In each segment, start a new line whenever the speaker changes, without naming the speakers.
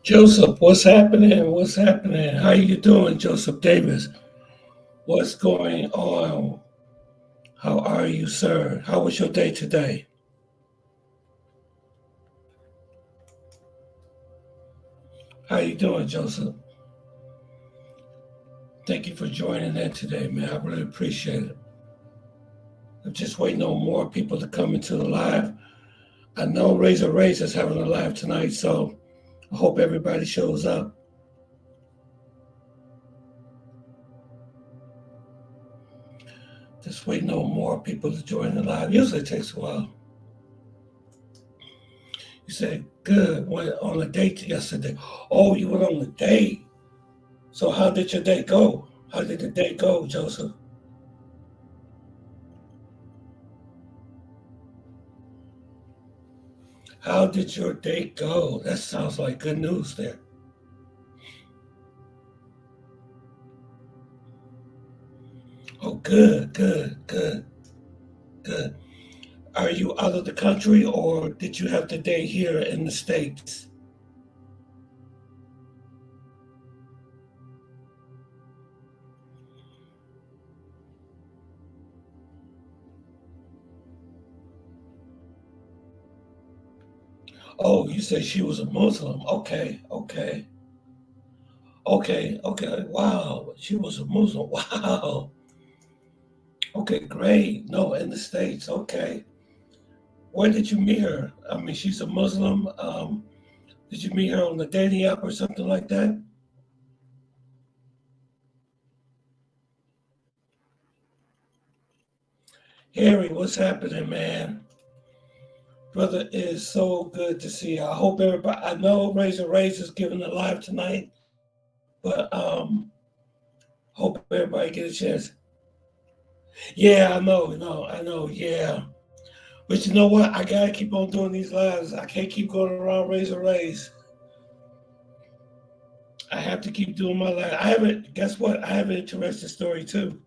Joseph, what's happening? What's happening? How you doing, Joseph Davis? What's going on? How are you, sir? How was your day today? How you doing, Joseph? Thank you for joining in today, man. I really appreciate it. I'm just waiting on more people to come into the live. I know Razor Race is having a live tonight, so I hope everybody shows up. Just waiting on more people to join the live. Usually it takes a while. You said, good, went on a date yesterday. Oh, you went on a date. So how did your date go? How did the date go, Joseph? How did your date go? That sounds like good news there. Oh, good, good, good, good. Are you out of the country or did you have the day here in the States? Oh, you said she was a Muslim. Okay, okay, okay, okay. Wow, she was a Muslim. Wow. Okay, great. No, in the States. Okay. Where did you meet her? I mean, she's a Muslim. Did you meet her on the dating app or something like that? Harry, what's happening, man? Brother, it is so good to see you. I hope everybody, I know Razor Race is giving a live tonight, but hope everybody get a chance. Yeah, I know, yeah. But you know what? I gotta keep on doing these lives. I can't keep going around Razor Race. I have to keep doing my life. Guess what? I have an interesting story too.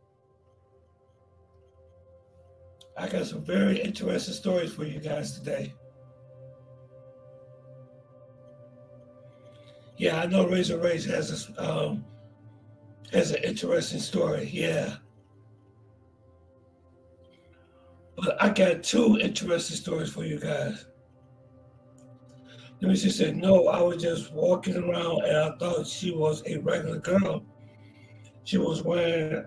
I got some very interesting stories for you guys today. Yeah, I know Razor Race has an interesting story. Yeah, but I got two interesting stories for you guys. Let me just say, no, I was just walking around and I thought she was a regular girl. She was wearing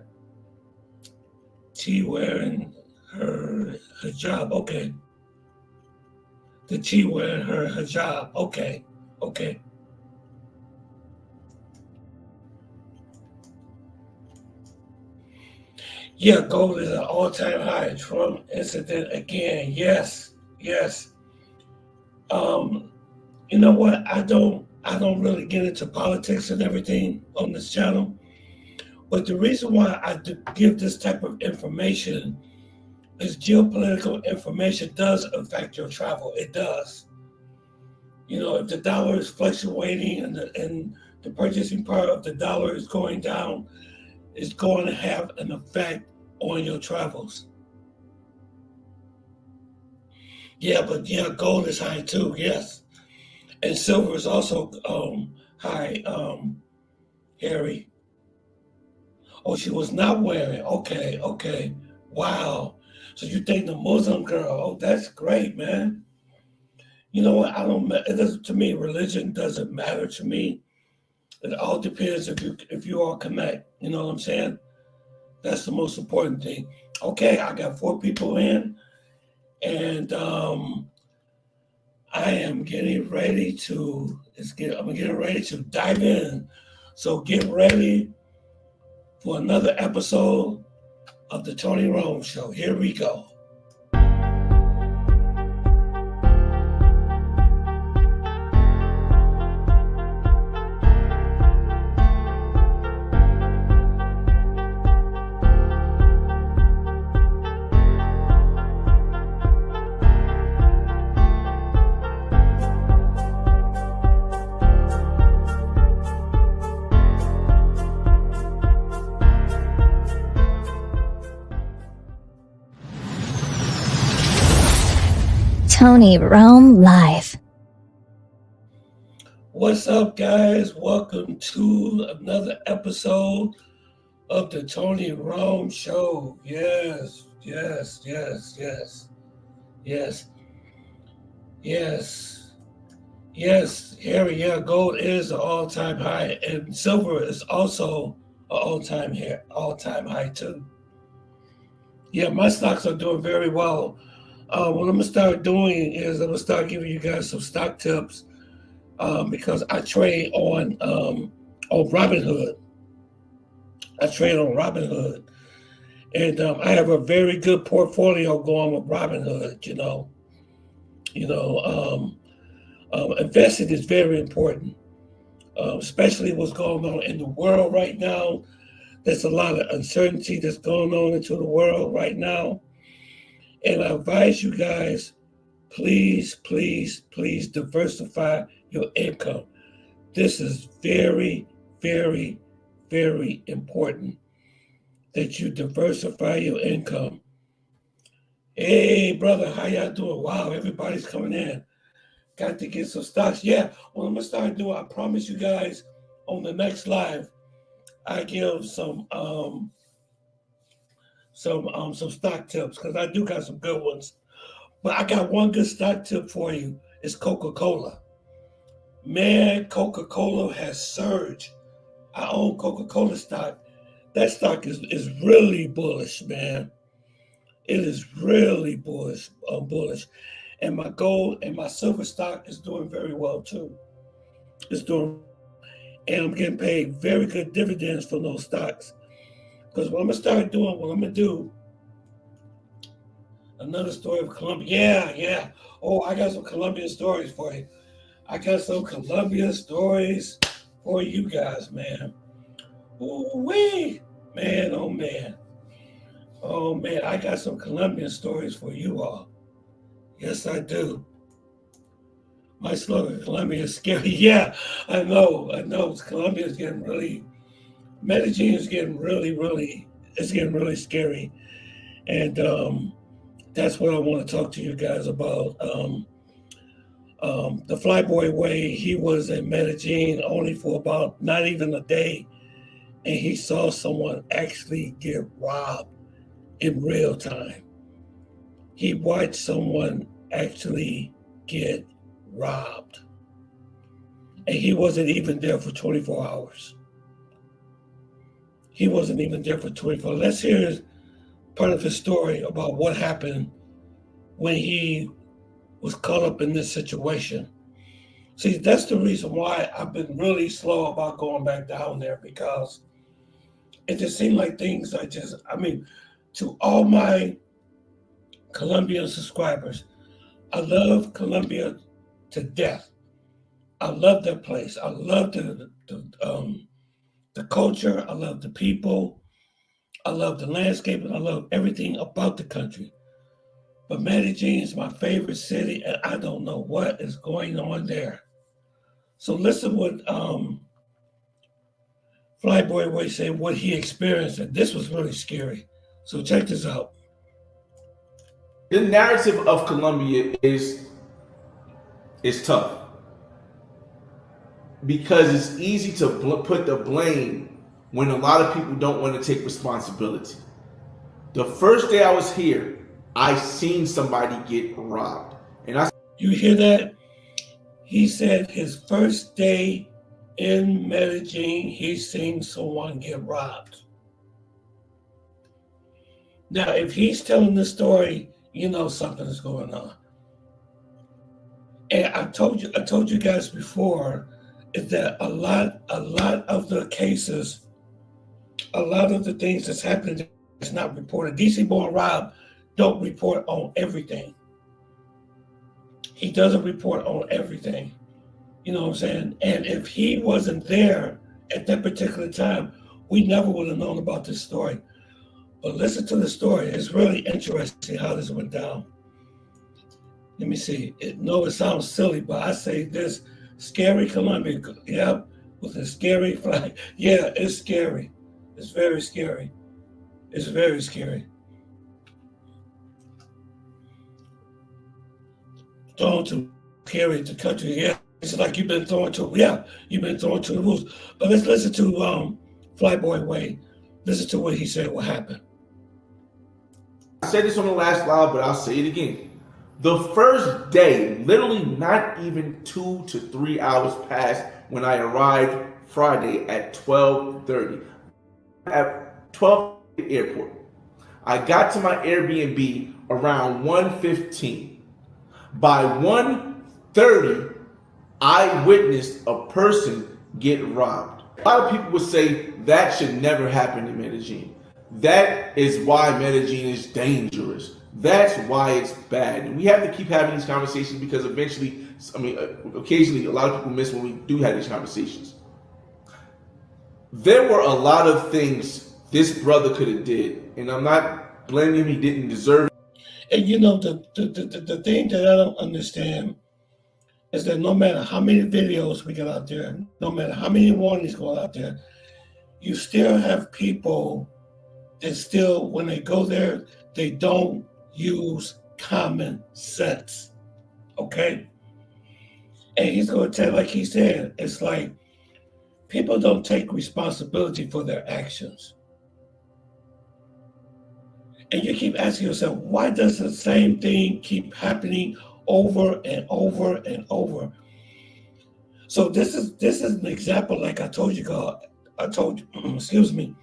her hijab. Okay. Did she wear her hijab? Okay. Okay. Yeah, gold is an all-time high. Trump incident again. Yes. Yes. You know what? I don't really get into politics and everything on this channel. But the reason why I give this type of information is geopolitical information does affect your travel. It does. You know, if the dollar is fluctuating and the purchasing power of the dollar is going down, it's going to have an effect on your travels. Yeah, but yeah, gold is high too. Yes, and silver is also high. Harry. Oh, she was not wearing. Okay, okay. Wow. So you think the Muslim girl? Oh, that's great, man. You know what? I don't. It doesn't to me. Religion doesn't matter to me. It all depends if you all connect. You know what I'm saying? That's the most important thing. Okay, I got 4 people in, and I am getting ready to. I'm getting ready to dive in. So get ready for another episode of the Tony Rome Show. Here we go.
Tony Rome Live.
What's up, guys? Welcome to another episode of the Tony Rome Show. Yes, yes, yes, yes, yes, yes, yes. Harry, yeah, gold is an all-time high, and silver is also an all-time high too. Yeah, my stocks are doing very well. What I'm gonna start doing is I'm gonna start giving you guys some stock tips because I trade on Robinhood. I trade on Robinhood, and I have a very good portfolio going with Robinhood. You know, investing is very important, especially what's going on in the world right now. There's a lot of uncertainty that's going on into the world right now, and I advise you guys, please, please, please diversify your income. This is very, very, very important that you diversify your income. Hey, brother, how y'all doing? Wow, everybody's coming in. Got to get some stocks. Yeah, what I'm gonna start doing, I promise you guys, on the next live, I give some stock tips because I do got some good ones. But I got one good stock tip for you. It's Coca-Cola. Man, Coca-Cola has surged. I own Coca-Cola stock. That stock is really bullish, man. It is really bullish. And my gold and my silver stock is doing very well too. It's doing, and I'm getting paid very good dividends from those stocks. Because what I'm gonna start doing, what I'm gonna do, another story of Colombia. Yeah, yeah. Oh, I got some Colombian stories for you. I got some Colombian stories for you guys, man. Ooh wee, man, oh man. Oh man, I got some Colombian stories for you all. Yes, I do. My slogan, Colombia is scary. Yeah, I know. Colombia is getting really, Medellin is getting it's getting really scary. And that's what I want to talk to you guys about. The Flyboyway, he was in Medellin only for about not even a day, and he saw someone actually get robbed in real time. He watched someone actually get robbed. And he wasn't even there for 24 hours. He wasn't even there for 24 hours. Let's hear part of his story about what happened when he was caught up in this situation. See, that's the reason why I've been really slow about going back down there, because it just seemed like things are just, to all my Colombian subscribers, I love Colombia to death. I love that place. I love the culture. I love the people. I love the landscape, and I love everything about the country. But Medellin is my favorite city, and I don't know what is going on there. So listen what Flyboyway said, what he experienced, and this was really scary. So check this out.
The narrative of Colombia is tough because it's easy to put the blame when a lot of people don't want to take responsibility. The first day I was here, I seen somebody get robbed, and
you hear that? He said his first day in Medellin, he seen someone get robbed. Now, if he's telling the story, you know something is going on. And I told you guys before, is that a lot of the cases, a lot of the things that's happening that's not reported. DC Born Rob don't report on everything. He doesn't report on everything. You know what I'm saying? And if he wasn't there at that particular time, we never would have known about this story. But listen to the story. It's really interesting how this went down. Let me see. It sounds silly, but I say this scary Colombia. Yep, with a scary flag. Yeah, it's scary. It's very scary. It's very scary. Thrown to carry the country. Yeah, It's like you've been throwing to, yeah, you've been throwing to the rules. But let's listen to Flyboyway. Listen to what he said, what happened.
I said this on the last live, but I'll say it again. The first day, literally not even 2 to 3 hours passed when I arrived Friday at 12:30. At 12 airport. I got to my Airbnb around 1:15. By 1:30, I witnessed a person get robbed. A lot of people would say that should never happen in Medellin. That is why Medellin is dangerous. That's why it's bad. And we have to keep having these conversations because eventually, occasionally a lot of people miss when we do have these conversations. There were a lot of things this brother could have did, and I'm not blaming him. He didn't deserve it.
And you know, the thing that I don't understand is that no matter how many videos we get out there, no matter how many warnings go out there, you still have people that still, when they go there, they don't use common sense. Okay? And he's going to tell, like he said, it's like people don't take responsibility for their actions. And you keep asking yourself, why does the same thing keep happening over and over and over? So this is an example, like I told you, excuse me,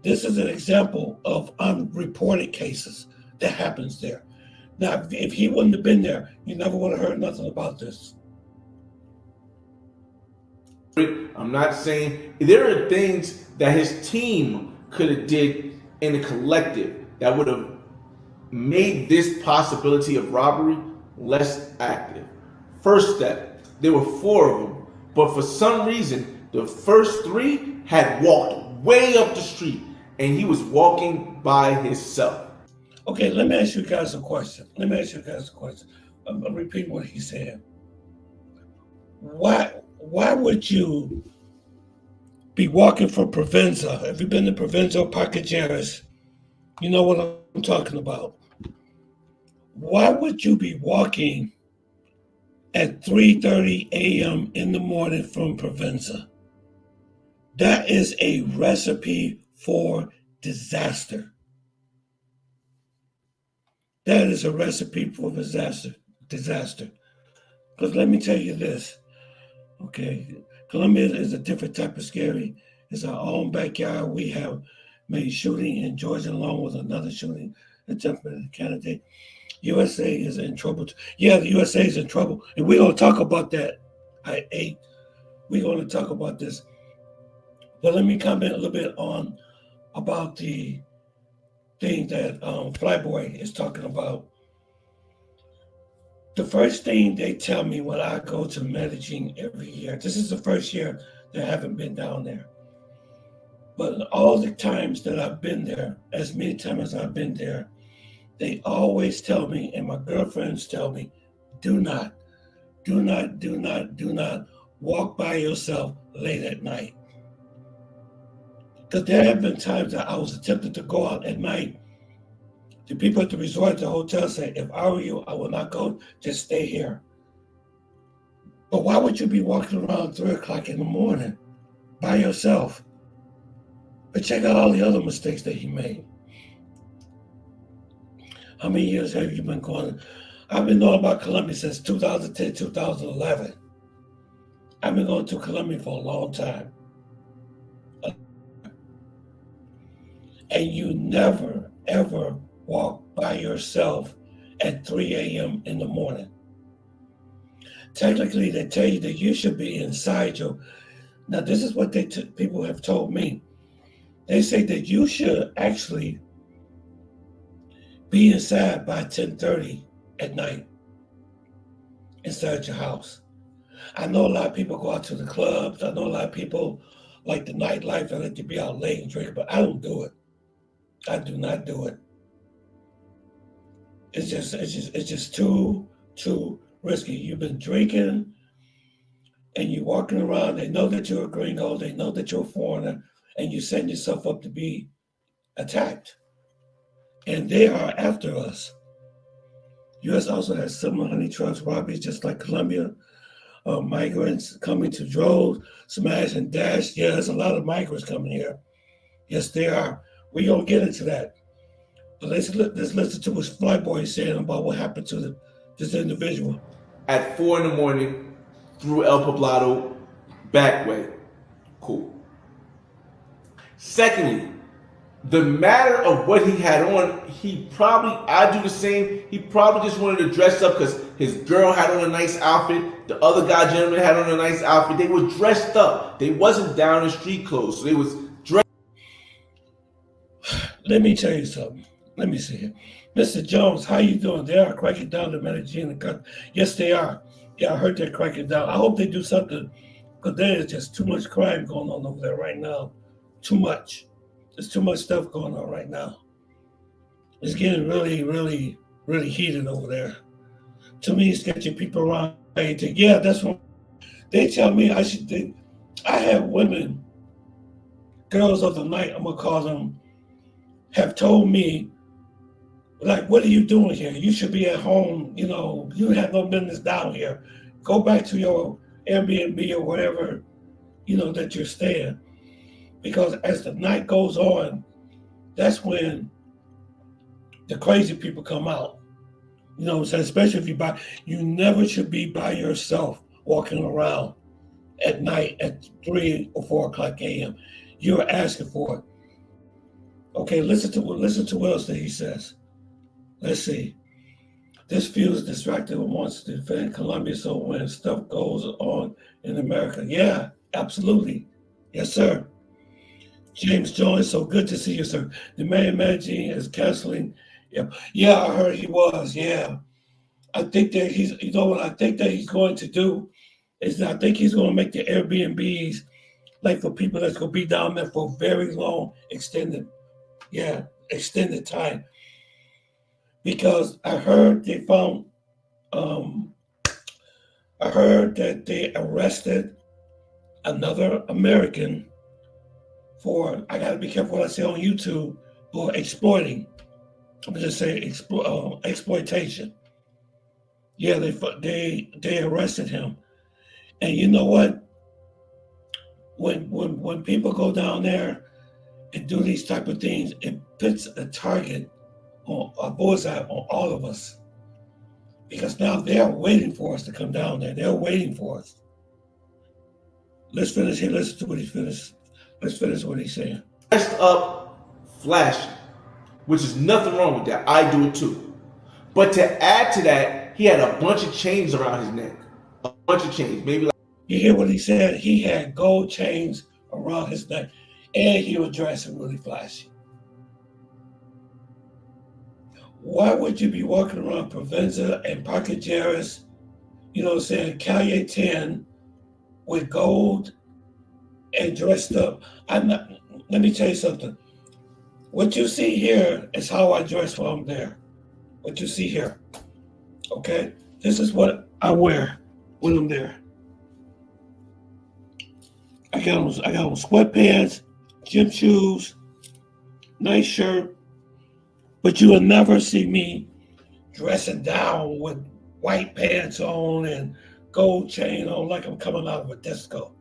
this is an example of unreported cases that happens there. Now, if he wouldn't have been there, you never would have heard nothing about this.
I'm not saying there are things that his team could have did in a collective that would have made this possibility of robbery less active. First step, there were 4 of them, but for some reason, the first 3 had walked way up the street, and he was walking by himself.
Okay, let me ask you guys a question. I'm repeating what he said. Why would you be walking from Provenza? Have you been to Provenza or Parquejeras? You know what I'm talking about. Why would you be walking at 3:30 a.m. in the morning from Provenza? That is a recipe for disaster. That is a recipe for disaster. Because let me tell you this, okay? Colombia is a different type of scary. It's our own backyard. We have made shooting in Georgia along with another shooting attempted in Canada. USA is in trouble. Yeah, the USA is in trouble. And we're going to talk about that. We're going to talk about this. But let me comment a little bit on about the thing that Flyboy is talking about. The first thing they tell me when I go to Medellin every year, this is the first year that I haven't been down there. But all the times that I've been there, as many times as I've been there, they always tell me, and my girlfriends tell me, do not walk by yourself late at night. Because there have been times that I was tempted to go out at night. The people at the resort, the hotel say, if I were you, I would not go, just stay here. But why would you be walking around 3 o'clock in the morning by yourself? But check out all the other mistakes that he made. How many years have you been going? I've been knowing about Colombia since 2010, 2011. I've been going to Colombia for a long time. And you never, ever walk by yourself at 3 a.m. in the morning. Technically, they tell you that you should be inside your... Now, this is what people have told me. They say that you should actually be inside by 10:30 at night, inside your house. I know a lot of people go out to the clubs. I know a lot of people like the nightlife. I like to be out late and drink, but I don't do it. I do not do it. It's just too risky. You've been drinking and you're walking around. They know that you're a gringo. They know that you're a foreigner, and you set yourself up to be attacked. And they are after us. U.S. also has similar honey traps robberies, just like Colombia. migrants coming to droves, smash and dash. Yeah, there's a lot of migrants coming here. Yes, there are. We're going to get into that. But let's listen to what Flyboy is saying about what happened to this individual.
At 4 in the morning, through El Poblado, back way. Cool. Secondly, the matter of what he had on, I do the same. He probably just wanted to dress up because his girl had on a nice outfit. The other gentleman had on a nice outfit. They were dressed up. They wasn't down in street clothes. So they was dressed.
Let me tell you something. Let me see here. Mr. Jones, how you doing? They are cracking down the Medellin. Yes, they are. Yeah, I heard they're cracking down. I hope they do something because there is just too much crime going on over there right now. Too much. There's too much stuff going on right now. It's getting really, really, really heated over there. To me, it's getting people around. Yeah, that's what they tell me I should do. I have women, girls of the night, I'm going to call them, have told me, like, what are you doing here? You should be at home. You have no business down here. Go back to your Airbnb or whatever, that you're staying. Because as the night goes on, that's when the crazy people come out. You know what I'm saying? Especially if you never should be by yourself walking around at night at 3 or 4 o'clock a.m. You're asking for it. Okay, listen to what else that he says. Let's see. This feels distracted and wants to defend Colombia, so when stuff goes on in America. Yeah, absolutely. Yes, sir. James Jones, so good to see you, sir. The man managing is canceling. Yeah, I heard he was. Yeah. I think that what I think that he's going to do is that I think he's going to make the Airbnbs like for people that's going to be down there for very long, extended time. Because I heard they found, I heard that they arrested another American for, I got to be careful what I say on YouTube, for exploiting. I'm just saying exploitation. Yeah, they arrested him. And you know what? When people go down there and do these type of things, it puts a target on a bullseye on all of us. Because now they're waiting for us to come down there. They're waiting for us. Let's finish here. Listen to what he finished. Let's finish what he's saying.
Dressed up, flashing, which is nothing wrong with that. I do it too. But to add to that, he had a bunch of chains around his neck. A bunch of chains. Maybe like.
You hear what he said? He had gold chains around his neck. And he was dressing really flashy. Why would you be walking around Provenza and Parque Jarris, Calle 10 with gold and dressed up? Let me tell you something. What you see here is how I dress while I'm there. What you see here. Okay? This is what I wear when I'm there. I got on sweatpants, gym shoes, nice shirt, but you will never see me dressing down with white pants on and gold chain on like I'm coming out of a disco.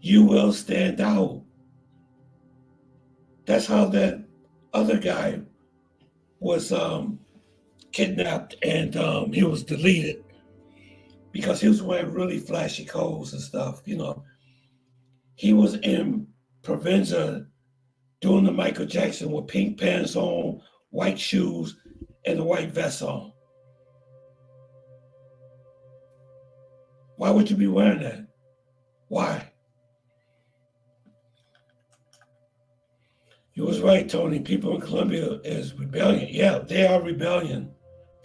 You will stand out. That's how that other guy was kidnapped and he was deleted because he was wearing really flashy clothes and stuff. He was in Provenza doing the Michael Jackson with pink pants on, white shoes, and a white vest on. Why would you be wearing that? Why? You was right, Tony. People in Colombia is rebellion. Yeah, they are rebellion.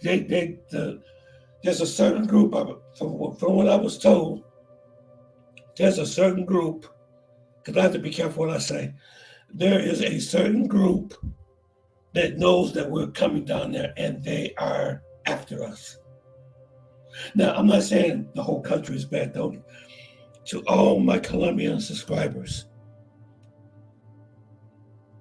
There's a certain group, from what I was told, there's a certain group, because I have to be careful what I say. There is a certain group that knows that we're coming down there and they are after us. Now, I'm not saying the whole country is bad, though. To all my Colombian subscribers,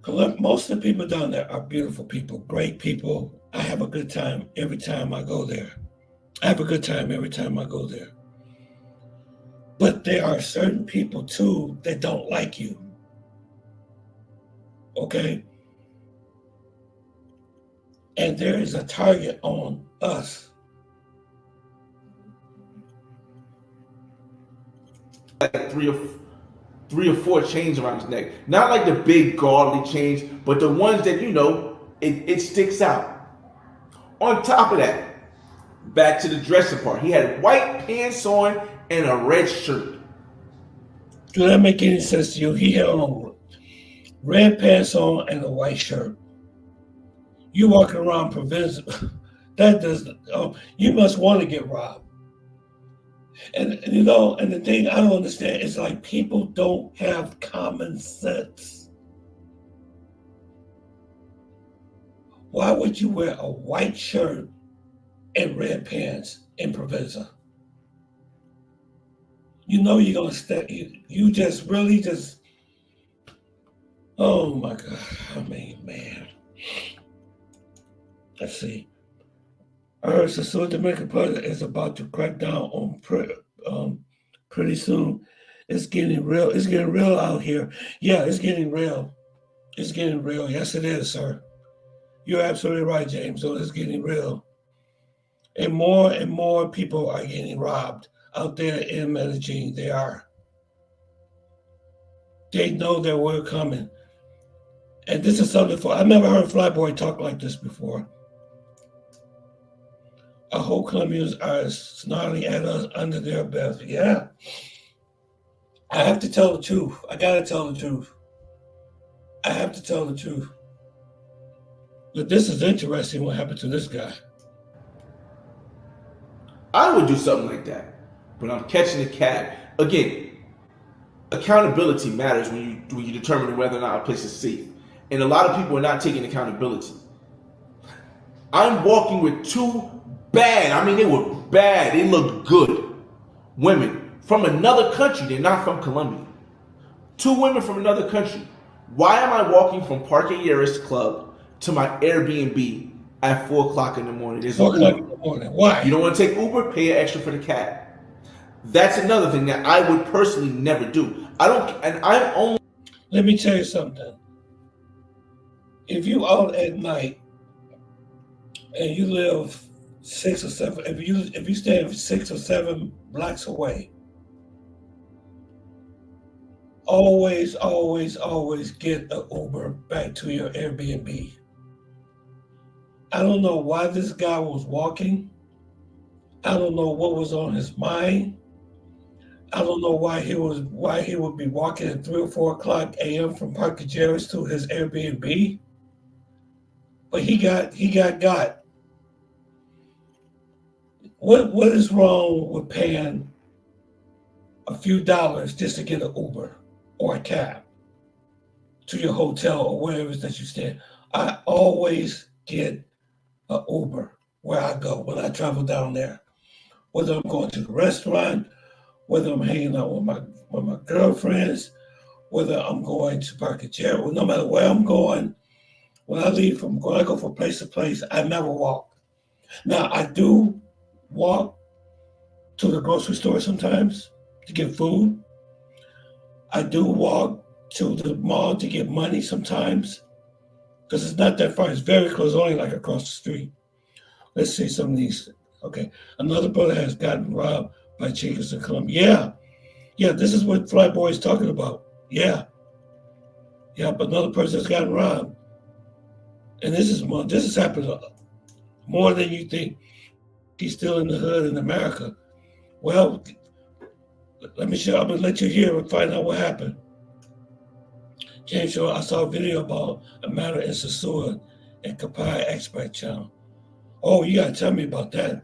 most of the people down there are beautiful people, great people. I have a good time every time I go there. I have a good time every time I go there. But there are certain people too that don't like you. Okay? And there is a target on us.
Like three or four chains around his neck. Not like the big godly chains, but the ones that, it sticks out. On top of that, back to the dressing part, he had white pants on and a red shirt.
Do that make any sense to you? He had on red pants on and a white shirt. You walking around provincial. That does. You must want to get robbed. And the thing I don't understand is like people don't have common sense. Why would you wear a white shirt and red pants in Provenza? You know you're gonna stay. You just really just. Oh my God! I mean, man. Let's see. I heard the Dominican Republic is about to crack down on pretty soon. It's getting real. It's getting real out here. Yeah, it's getting real. It's getting real. Yes, it is, sir. You're absolutely right, James. So it's getting real. And more people are getting robbed out there in Medellin. They are. They know that we're coming. And this is something I've never heard Flyboy talk like this before. Our whole Colombians are snarling at us under their belts. Yeah. I have to tell the truth. I got to tell the truth. I have to tell the truth. But this is interesting what happened to this guy.
I would do something like that, but I'm catching a cab. Again, accountability matters when you determine whether or not a place is safe. And a lot of people are not taking accountability. I'm walking with two they were bad, they looked good, women from another country. They're not from Colombia. Two women from another country. Why am I walking from Parque Yeris Club to my Airbnb at 4 o'clock in the morning? There's
4 o'clock in the morning. Why?
You don't want to take Uber? Pay extra for the cab. That's another thing that I would personally never do.
Let me tell you something. If you out at night and you live 6 or 7, if you stay 6 or 7 blocks away, always get an Uber back to your Airbnb. I don't know why this guy was walking. I don't know what was on his mind. I don't know why he would be walking at 3 or 4 o'clock a.m. from Parque Yeris to his Airbnb. But he got. What is wrong with paying a few dollars just to get an Uber or a cab to your hotel or wherever it is that you stay? I always get an Uber where I go when I travel down there. Whether I'm going to the restaurant, whether I'm hanging out with my girlfriends, whether I'm going to Parque Yeris, no matter where I'm going, when I go from place to place, I never walk. Now, I do walk to the grocery store sometimes to get food. I do walk to the mall to get money sometimes because it's not that far. It's very close, only like across the street. Let's see some of these. Okay. Another brother has gotten robbed by Chicas in Colombia. Yeah, this is what Flyboy is talking about. Yeah, but another person has gotten robbed. And this has happened more than you think. He's still in the hood in America. Well, I'm gonna let you hear and find out what happened. James, I saw a video about a matter in Sasua and Kapai Expert Channel. Oh, you gotta tell me about that.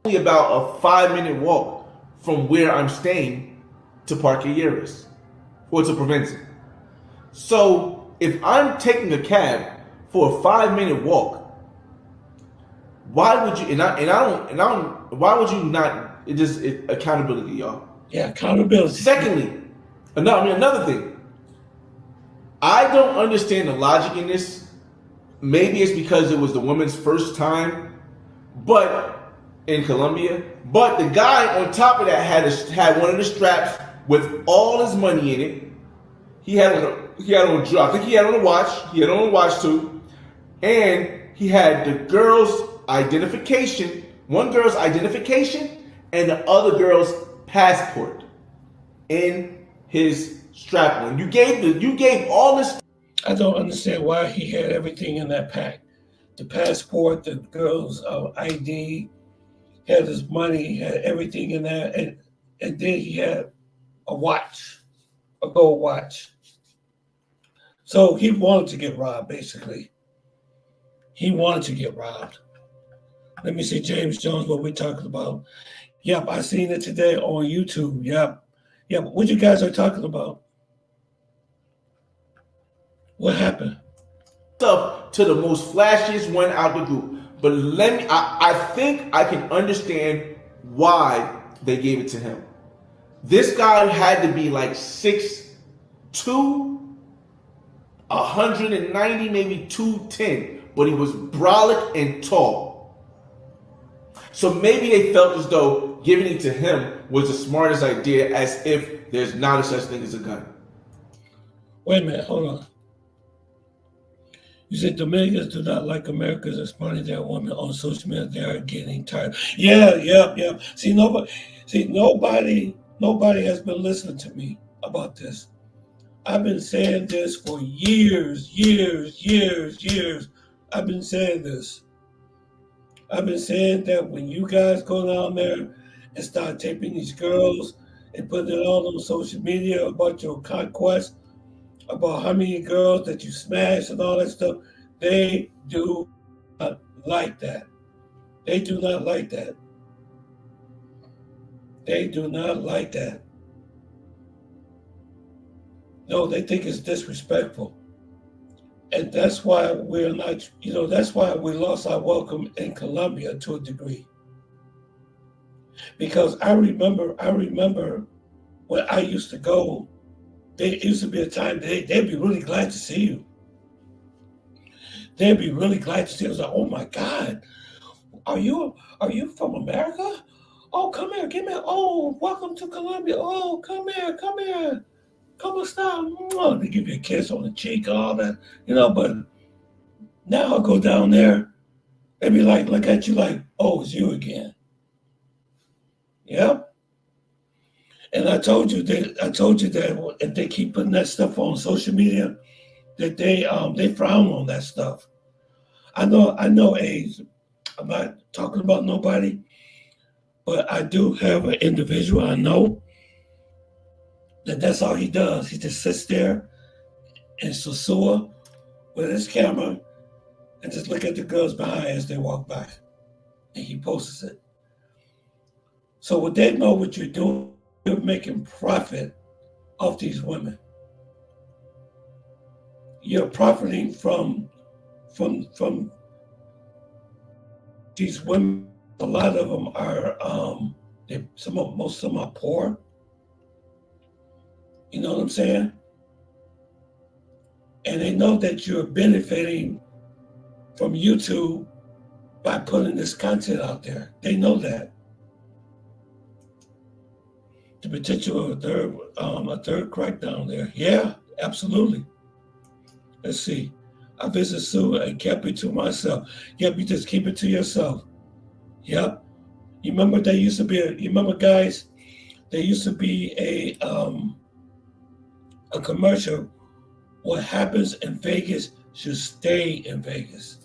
Only about a 5-minute walk from where I'm staying to Parque Yeris or to Provenza. So if I'm taking a cab for a 5-minute walk, why would you? Why would you not? It's accountability, y'all.
Yeah, accountability.
Secondly, another thing. I don't understand the logic in this. Maybe it's because it was the woman's first time, but in Colombia. But the guy on top of that had one of the straps with all his money in it. He had on I think he had on a watch. He had on a watch too, and he had the girl's identification, one girl's identification, and the other girl's passport in his strap on. You gave all this.
I don't understand why he had everything in that pack. The passport, the girl's ID, had his money, had everything in there, and then he had a watch, a gold watch. So he wanted to get robbed, basically. He wanted to get robbed. Let me see, James Jones, what we talking about. Yep, I seen it today on YouTube. Yep. Yep. What you guys are talking about? What happened?
Stuff to the most flashiest one out the group. But I think I can understand why they gave it to him. This guy had to be like 6'2", 190, maybe 210, but he was brolic and tall. So maybe they felt as though giving it to him was the smartest idea, as if there's not a such thing as a gun.
Wait a minute, hold on. You said Dominicans do not like Americans exploiting their women on social media. They are getting tired. Yeah. See, nobody has been listening to me about this. I've been saying this for years. I've been saying this. I've been saying that when you guys go down there and start taping these girls and putting it all on social media about your conquest, about how many girls that you smash and all that stuff, they do not like that. They do not like that. They do not like that. No, they think it's disrespectful. And that's why we're not, that's why we lost our welcome in Colombia to a degree. Because I remember when I used to go, there used to be a time they'd be really glad to see you. They'd be really glad to see you. I was like, oh my God, are you from America? Oh, come here, give me, oh, welcome to Colombia. Oh, come here. Come on, stop. They give you a kiss on the cheek, all that, but now I go down there, they be like, look at you like, oh, it's you again. Yep. And I told you that if they keep putting that stuff on social media, that they frown on that stuff. I know age. I'm not talking about nobody, but I do have an individual I know that's all he does. He just sits there in Sosua with his camera and just look at the girls behind as they walk by. And he posts it. So what they know what you're doing, you're making profit off these women. You're profiting from these women. A lot of them are most of them are poor. You know what I'm saying? And they know that you're benefiting from YouTube by putting this content out there. They know that. The potential of a third crackdown there. Yeah, absolutely. Let's see. I visit Sue and kept it to myself. Yep, you just keep it to yourself. Yep. You remember guys, there used to be a commercial. What happens in Vegas should stay in Vegas.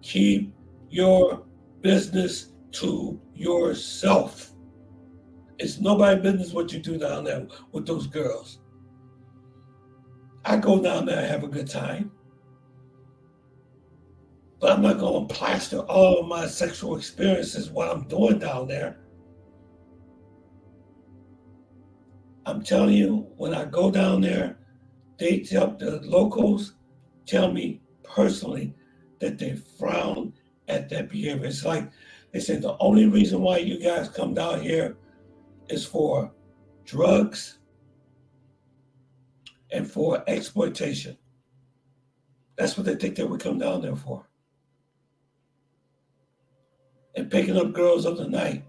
Keep your business to yourself. It's nobody's business what you do down there with those girls. I go down there and have a good time. But I'm not going to plaster all of my sexual experiences while I'm doing down there. I'm telling you, when I go down there, the locals tell me personally that they frown at that behavior. It's like they say the only reason why you guys come down here is for drugs and for exploitation. That's what they think that we come down there for. and picking up girls of the night.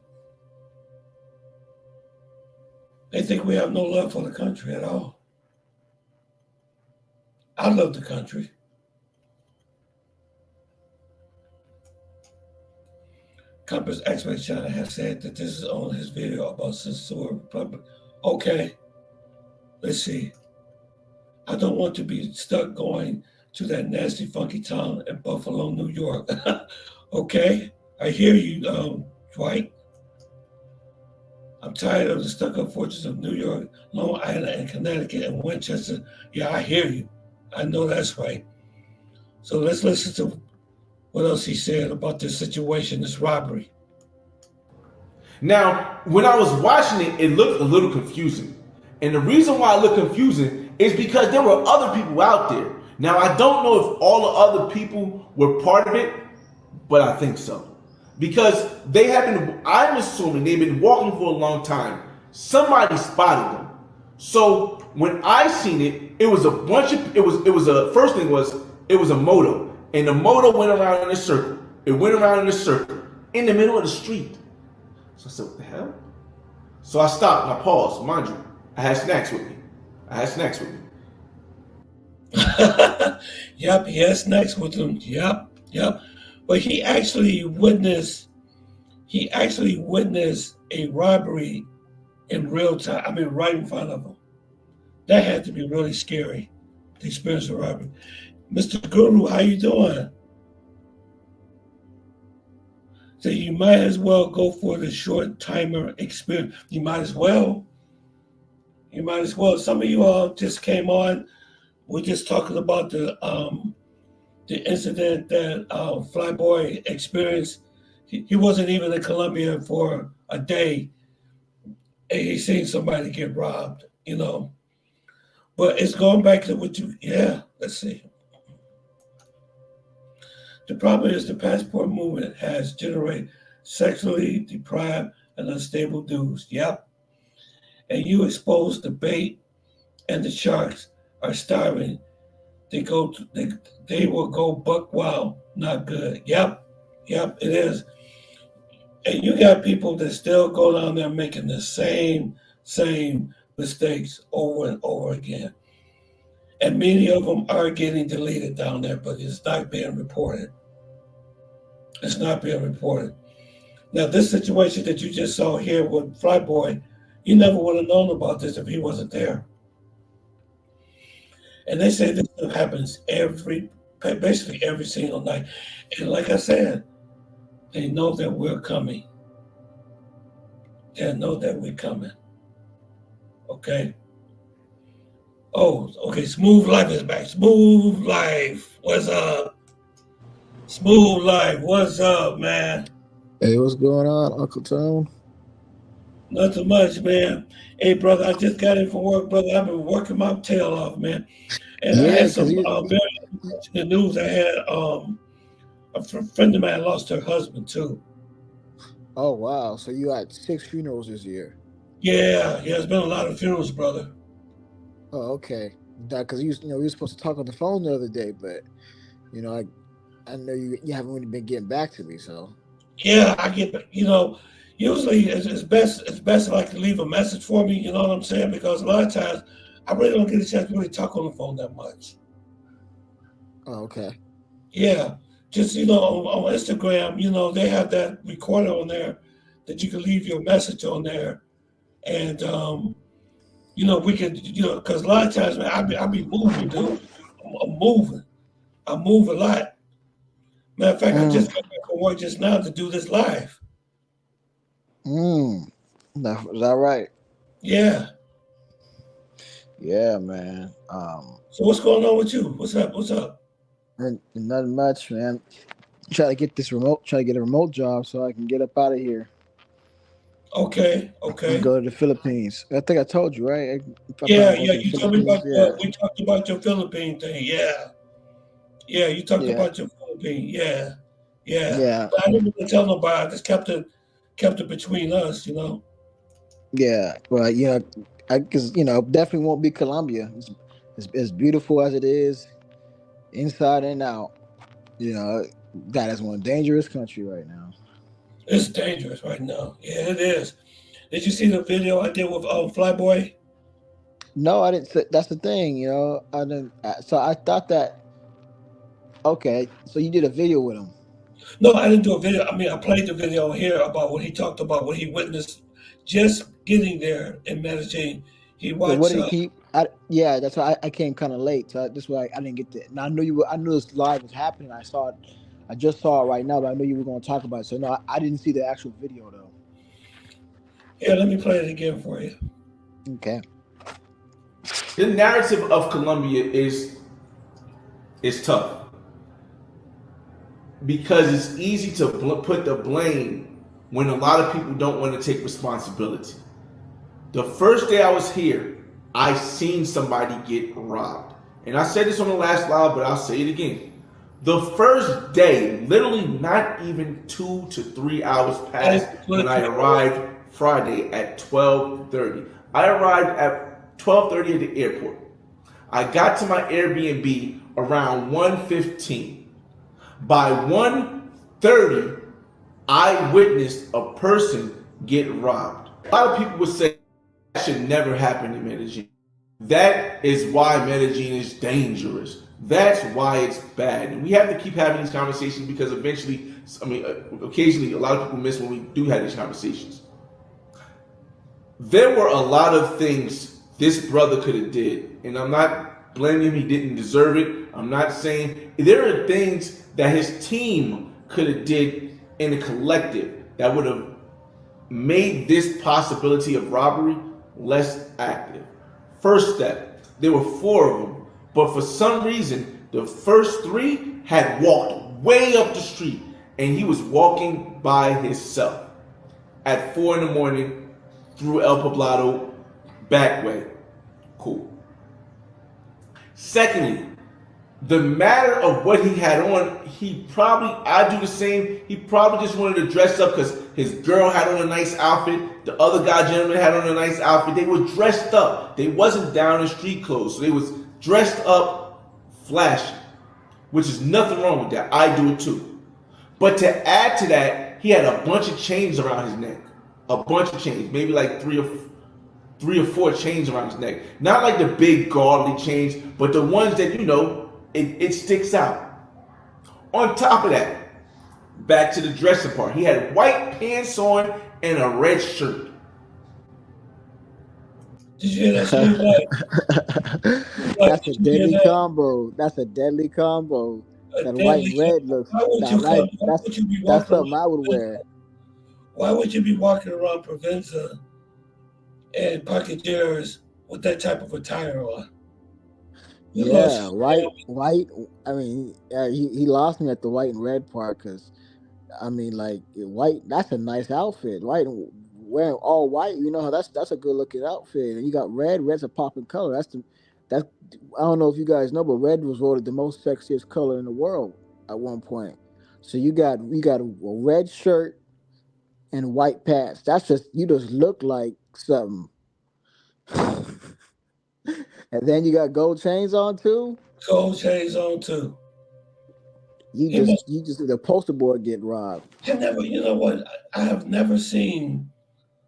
They think we have no love for the country at all. I love the country. Compass Expert China has said that this is on his video about Censor Republic. Okay, let's see. I don't want to be stuck going to that nasty, funky town in Buffalo, New York. Okay, I hear you, Dwight. I'm tired of the stuck-up fortunes of New York, Long Island, and Connecticut, and Winchester. Yeah, I hear you. I know that's right. So let's listen to what else he said about this situation, this robbery.
Now, when I was watching it, it looked a little confusing. And the reason why it looked confusing is because there were other people out there. Now, I don't know if all the other people were part of it, but I think so. Because they have been, I'm assuming they've been walking for a long time. Somebody spotted them. So when I seen it, it was a bunch of, first thing was, it was a moto. And the moto went around in a circle. It went around in a circle in the middle of the street. So I said, what the hell? So I stopped and I paused. Mind you, I had snacks with me.
Yep, he had snacks with him. Yep. But he actually witnessed a robbery in real time. I mean, right in front of him. That had to be really scary to experience a robbery. Mr. Guru, how you doing? So you might as well go for the short timer experience. You might as well. Some of you all just came on. We're just talking about the incident that Flyboy experienced. He wasn't even in Colombia for a day. And he seen somebody get robbed, But it's going back to let's see. The problem is the passport movement has generated sexually deprived and unstable dudes. Yep. And you expose the bait and the sharks are starving. They will go buck wild, not good. Yep, it is. And you got people that still go down there making the same mistakes over and over again. And many of them are getting deleted down there, but it's not being reported. Now, this situation that you just saw here with Flyboy, you never would have known about this if he wasn't there. And they say this happens basically every single night. And like I said, they know that we're coming. Okay? Oh, okay, Smooth Life is back. Smooth Life, what's up? Smooth Life, what's up, man?
Hey, what's going on, Uncle Tone?
Nothing much, man. Hey, brother, I just got in from work, brother. I've been working my tail off, man. And I had some very good news. I had a friend of mine lost her husband too.
Oh wow! So you had 6 funerals this year?
Yeah. It's been a lot of funerals, brother.
Oh, okay. Because we were supposed to talk on the phone the other day, but I know you haven't really been getting back to me, so.
Yeah, I get. Usually it's best if I can leave a message for me. You know what I'm saying? Because a lot of times I really don't get a chance to really talk on the phone that much.
Oh, okay.
Yeah, just on Instagram, they have that recorder on there that you can leave your message on there, and we could, because a lot of times, man, I be moving, dude. I'm moving. I move a lot. Matter of fact, I just got back from work just now to do this live.
Is that right?
Yeah.
Yeah, man.
So what's going on with you? What's up?
Nothing much, man. Try to get a remote job so I can get up out of here.
Okay.
Go to the Philippines. I think I told you, right?
Yeah. You told me about we talked about your Philippine thing. Yeah. You talked about your Philippine. Yeah. But I didn't really tell nobody. I just kept it between us,
Yeah. Well, because definitely won't be Colombia. It's as beautiful as it is, inside and out. God, that's one dangerous country right now.
It's dangerous right now. Yeah, it is. Did you see the video I did with Flyboy?
No, I didn't. That's the thing, you know. I didn't. So I thought that. Okay, so you did a video with him.
No, I didn't do a video. I mean, I played the video here about what he talked about, what he witnessed just getting there in Medellin. He
Yeah, what
watched.
did he? Yeah, that's why I came kind of late. So that's why I didn't get to. And I knew you were. I knew this live was happening. I saw it. I just saw it right now, but I knew you were going to talk about it. So no, I didn't see the actual video though.
Here, let me play it again for you.
Okay.
The narrative of Colombia is tough because it's easy to put the blame when a lot of people don't want to take responsibility. The first day I was here, I seen somebody get robbed. And I said this on the last live, but I'll say it again. The first day, literally not even 2 to 3 hours passed when I arrived Friday at 12:30. I arrived at 12:30 at the airport. I got to my Airbnb around 1:15. By 1:30, I witnessed a person get robbed. A lot of people would say that should never happen in Medellin. That is why Medellin is dangerous. That's why it's bad. And we have to keep having these conversations because eventually, occasionally, a lot of people miss when we do have these conversations. There were a lot of things this brother could have did, and I'm not blaming him. He didn't deserve it. I'm not saying there are things that his team could have did in a collective that would have made this possibility of robbery less active. First step, there were 4 of them, but for some reason, the first 3 had walked way up the street, and he was walking by himself at 4 in the morning through El Poblado back way. Cool. Secondly, the matter of what he had on, I do the same. He probably just wanted to dress up because his girl had on a nice outfit. The other gentleman had on a nice outfit. They were dressed up. They wasn't down in street clothes. So they was dressed up, flashy, which is nothing wrong with that. I do it too. But to add to that, he had a bunch of chains around his neck. A bunch of chains, maybe like three or four chains around his neck. Not like the big godly chains, but the ones that, it sticks out. On top of that, back to the dressing part, he had white pants on and a red shirt.
Did you hear that?
That's a deadly combo. That's a deadly combo. That white and red looks. That's something I would wear.
Why would you be walking around Provenza and Parqueteers with that type of attire on?
Yeah, white. I mean, he lost me at the white and red part because, I mean, like white. That's a nice outfit. White, wearing all white. That's a good looking outfit. And you got red. Red's a popping color. That's. I don't know if you guys know, but red was voted the most sexiest color in the world at one point. So you got a red shirt and white pants. You just look like something. And then you got gold chains on too.
Gold chains on too.
You just the poster board get robbed.
You know what? I have never seen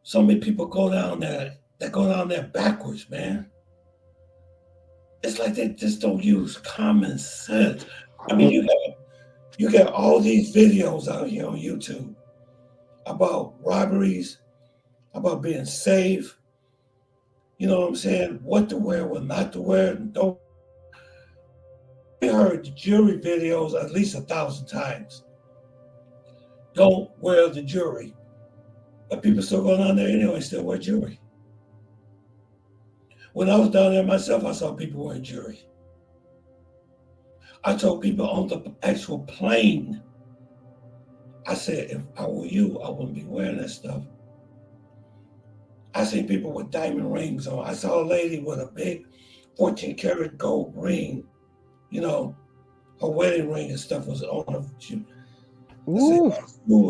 so many people go down there backwards, man. It's like they just don't use common sense. I mean, you got all these videos out here on YouTube about robberies, about being safe. You know what I'm saying? What to wear, what not to wear. Don't. We heard the jewelry videos at least 1,000 times. Don't wear the jewelry. But people still go down there anyway, still wear jewelry. When I was down there myself, I saw people wearing jewelry. I told people on the actual plane, I said, if I were you, I wouldn't be wearing that stuff. I seen people with diamond rings on. I saw a lady with a big 14 karat gold ring. Her wedding ring and stuff was on her.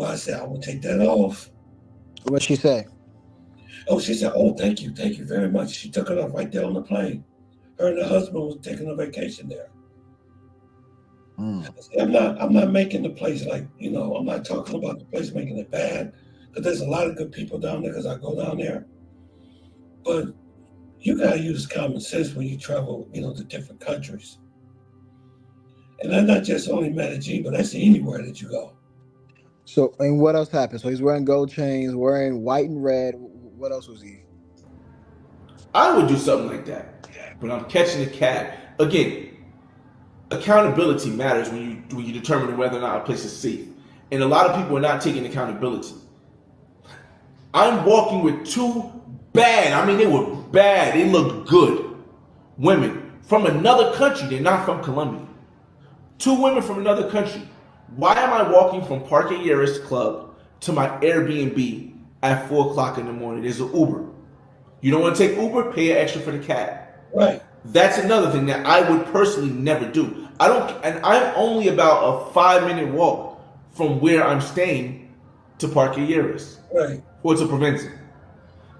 I said, I would take that off.
What'd she say?
Oh, she said, oh, thank you very much. She took it off right there on the plane. Her and her husband was taking a vacation there.
Mm.
See, I'm not making the place like, I'm not talking about the place making it bad, because there's a lot of good people down there because I go down there. But you gotta use common sense when you travel, to different countries. And that's not just only Medellin, but that's anywhere that you go.
So, and what else happened? So he's wearing gold chains, wearing white and red. What else was he?
I would do something like that, but I'm catching a cab again. Accountability matters when you determine whether or not a place is safe, and a lot of people are not taking accountability. I'm walking with two bad. I mean, they were bad. They looked good. Women from another country. They're not from Colombia. Two women from another country. Why am I walking from Parque Yeris Club to my Airbnb at 4 o'clock in the morning? There's an Uber. You don't want to take Uber? Pay extra for the cab.
Right.
That's another thing that I would personally never do. And I'm only about a 5-minute walk from where I'm staying to Parque Yeris.
Right.
Or to Provenza.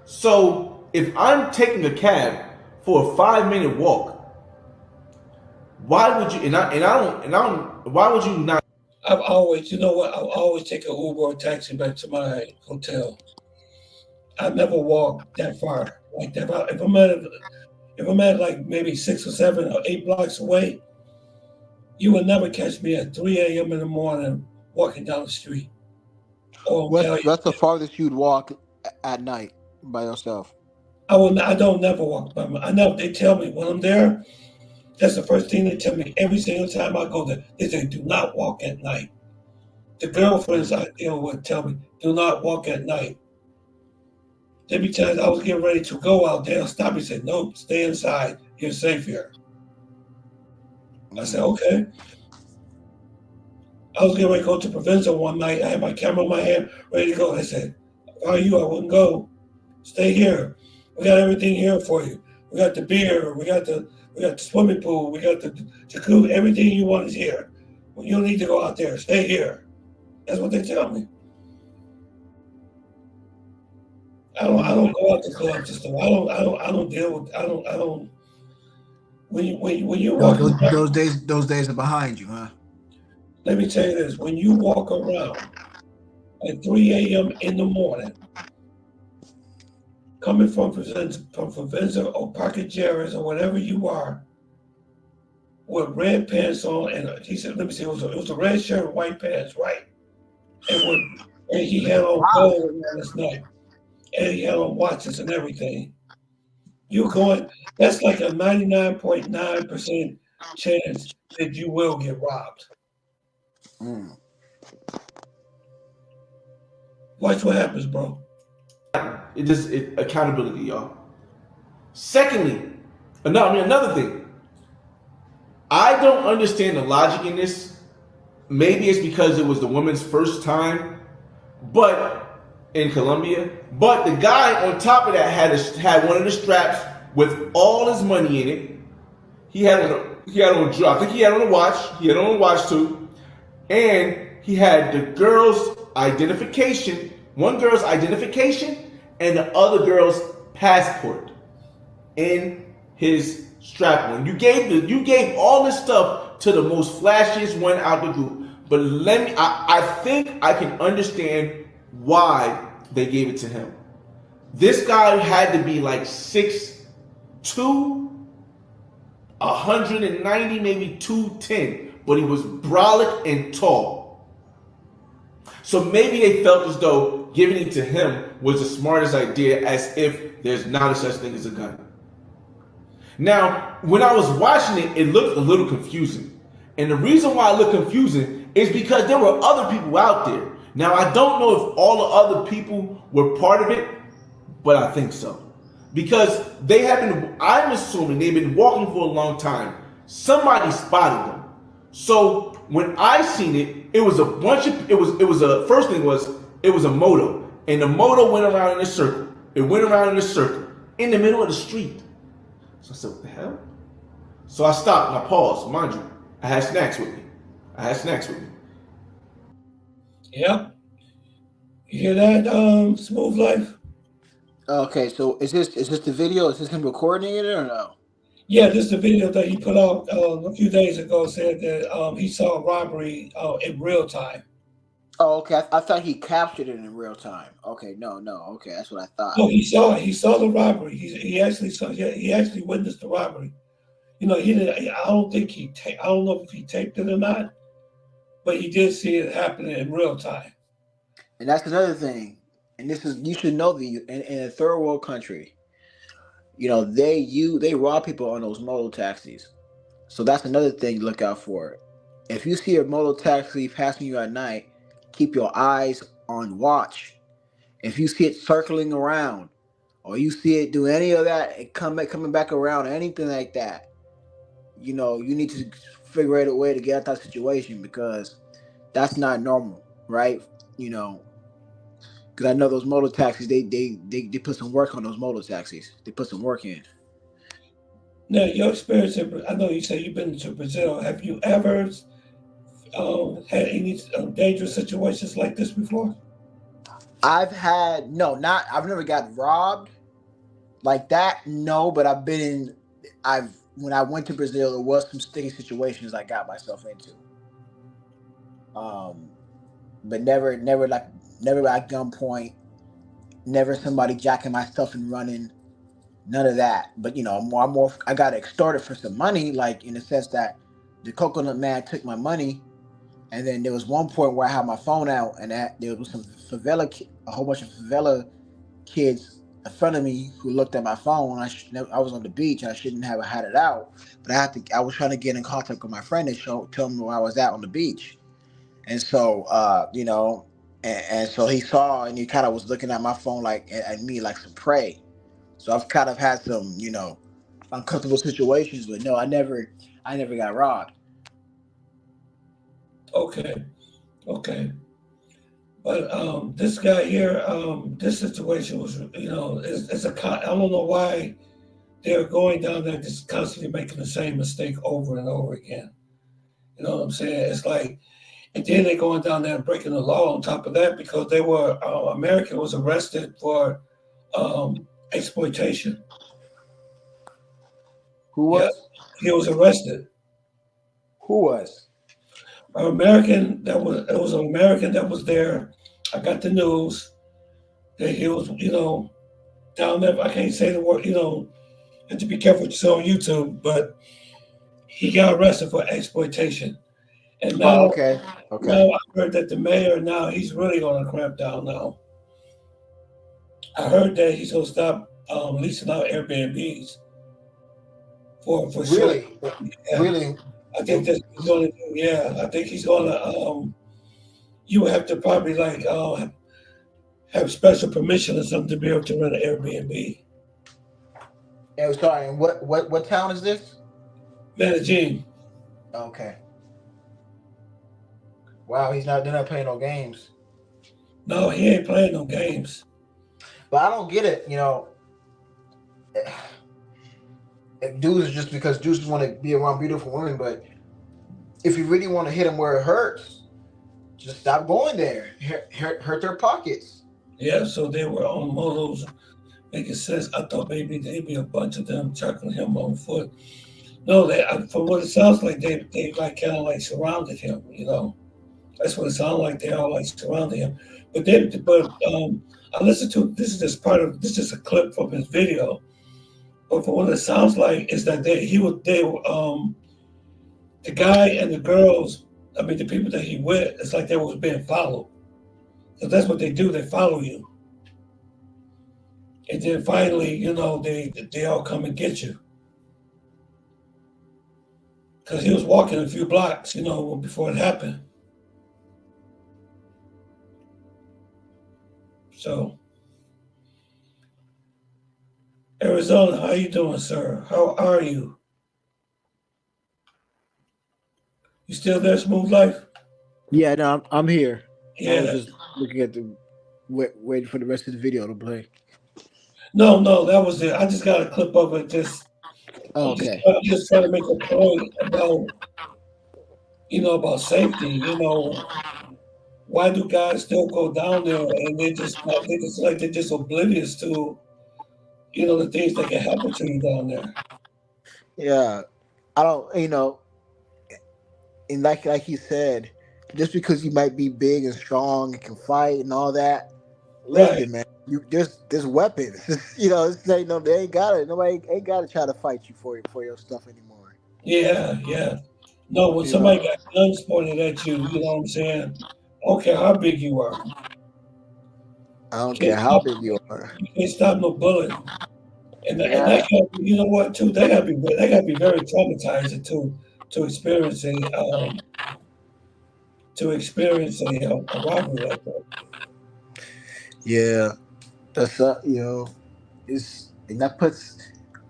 So if I'm taking a cab for a 5-minute walk, why would you? Why would you not?
I've always, you know what? I'll always take an Uber or taxi back to my hotel. I never walk that far like that. If I'm at like maybe 6 or 7 or 8 blocks away, you would never catch me at 3 a.m. in the morning walking down the street.
That's the farthest you'd walk at night by yourself.
I don't never walk by my. I know they tell me when I'm there. That's the first thing they tell me every single time I go there. They say, "Do not walk at night." The girlfriends I deal with tell me, "Do not walk at night." There be times I was getting ready to go out there, stop me and say, "Nope, stay inside. You're safe here." I said, "Okay." I was getting ready to go to Provenza one night. I had my camera in my hand, ready to go. I said, "If I were you, I wouldn't go. Stay here. We got everything here for you. We got the beer. We got the swimming pool. We got the jacuzzi. Everything you want is here. Well, you don't need to go out there. Stay here." That's what they tell me. I don't go out to clubs and stuff. I don't deal with. I don't. When you walk around,
Those days are behind you, huh?
let me tell you this: when you walk around at 3 a.m. in the morning, coming from Provenza or Pocket Jerry's or whatever you are, with red pants on, and he said, "Let me see, it was a red shirt and white pants, right?" And he had on gold around his neck, and he had on watches and everything. You're going. That's like a 99.9% chance that you will get robbed.
Mm.
Watch what happens, bro.
Accountability, y'all. Secondly, another thing. I don't understand the logic in this. Maybe it's because it was the woman's first time, but in Colombia. But the guy on top of that had one of the straps with all his money in it. He had on I think he had on a watch. He had on a watch too, and he had the girl's identification. One girl's identification and the other girl's passport in his strap on. You gave all this stuff to the most flashiest one out the group. But I think I can understand why they gave it to him. This guy had to be like 6'2", 190, maybe 210, but he was brolic and tall. So maybe they felt as though giving it to him was the smartest idea, as if there's not a such thing as a gun. Now, when I was watching it, it looked a little confusing. And the reason why it looked confusing is because there were other people out there. Now, I don't know if all the other people were part of it, but I think so. Because I'm assuming they've been walking for a long time. Somebody spotted them. So when I seen it, it was a moto. And the moto went around in a circle. It went around in a circle in the middle of the street. So I said, what the hell? So I stopped and I paused. Mind you, I had snacks with me.
Yep. You hear that, Smooth Life?
Okay, so is this the video? Is this him recording it or no?
Yeah, this is the video that he put out a few days ago. Said that he saw a robbery in real time.
Oh, okay. I thought he captured it in real time. Okay, no, no. Okay, that's what I thought.
No, he saw it. He saw the robbery. He actually saw. Yeah, he actually witnessed the robbery. You know, he didn't. I don't think he. I don't know if he taped it or not, but he did see it happening in real time.
And that's another thing. And this is you should know that in a third world country, they rob people on those motor taxis. So that's another thing to look out for. If you see a motor taxi passing you at night, keep your eyes on watch. If you see it circling around, or you see it do any of that, coming back around, anything like that, you need to figure out a way to get out of that situation because that's not normal, right? You know, because I know those motor taxis, they put some work on those motor taxis. They put some work in.
Now, your experience in, I know you say you've been to Brazil. Have you ever had any dangerous situations like this before?
I've had no, not I've never got robbed like that. No, but I've when I went to Brazil, there was some sticky situations I got myself into. Um, but never at gunpoint, never somebody jacking my stuff and running, none of that. But I got extorted for some money, like in the sense that the coconut man took my money, and then there was one point where I had my phone out, and there was a whole bunch of favela kids in front of me who looked at my phone. I was on the beach and I shouldn't have had it out, but I was trying to get in contact with my friend and tell him where I was at on the beach. And so, and so he saw and he kind of was looking at my phone like at me like some prey. So I've kind of had some, uncomfortable situations, but no, I never got robbed.
Okay, okay. But this guy here, this situation was, it's I don't know why they're going down there just constantly making the same mistake over and over again. You know what I'm saying? It's like, and then they're going down there and breaking the law on top of that because they were, American was arrested for exploitation.
Who
Yeah,
was?
he was arrested.
Who was?
It was an American that was there. I got the news that he was, down there. I can't say the word, have to be careful what you say on YouTube, but he got arrested for exploitation. And
Oh,
now,
okay, okay.
now I heard that the mayor now he's really going to cramp down now. I heard that he's going to stop leasing out Airbnbs for sure.
Really,
Yeah,
really.
I think that's what he's going to do. Yeah, I think he's going to. You have to probably like have special permission or something to be able to rent an Airbnb.
Sorry, and what town is this?
Medellin.
Okay. Wow, they're not playing no games.
No, he ain't playing no games.
But I don't get it, if dudes just because dudes want to be around beautiful women, but if you really want to hit them where it hurts, just stop going there. Hurt their pockets.
Yeah, so they were on motos making sense. I thought maybe there'd be a bunch of them chuckling him on foot. No, from what it sounds like, they like kind of like surrounded him. That's what it sounded like. They all like surrounded him. But I listened to this is just part of this is a clip from his video. But for what it sounds like is that the guy and the girls, I mean the people that he with, it's like they was being followed. So that's what they do. They follow you, and then finally, they all come and get you. Because he was walking a few blocks, before it happened. So, Arizona, how you doing, sir? How are you? You still there, Smooth Life?
Yeah, no, I'm here. I was
Yeah.
just looking at waiting for the rest of the video to play.
No, that was it. I just got a clip of it.
Oh,
I'm
okay.
just trying to make a point about safety. Why do guys still go down there and they're just oblivious to, the things that can happen to you down there?
Yeah, I don't. And like he said, just because you might be big and strong and can fight and all that,
Right.
listen, man, you there's weapons. It's ain't no they ain't got it. Nobody ain't got to try to fight you for your stuff anymore.
Yeah, yeah. No, when
You know,
somebody got guns pointed at you, you know what I'm saying? I don't care how big you are.
I
You
don't
can't
care how
stop,
big you are.
you can't stop no bullet. And that
Yeah,
can, you know what too? They gotta be very traumatizing to experience a robbery like that.
yeah. That's it's and that puts.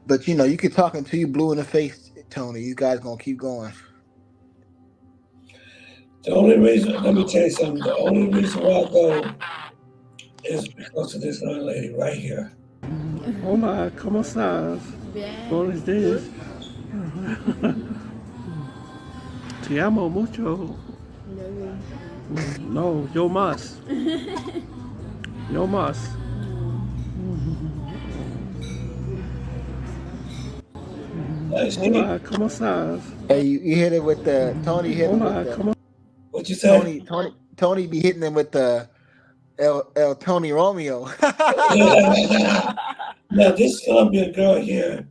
But you could talk until you blue in the face, Tony. You guys gonna keep going.
The only reason, let me tell you something. The only reason why I go is because of this young lady right here.
Hola, ¿cómo estás? ¿Cómo estás? Te amo mucho. No, yo más. Yo más.
Like, see,
Hola, ¿cómo estás?
Hey, you hit it with the Tony. Hit him with
Hola,
the
¿cómo?
what you say?
Tony be hitting him with the El Tony Romeo.
Yeah. Now this Colombian girl here,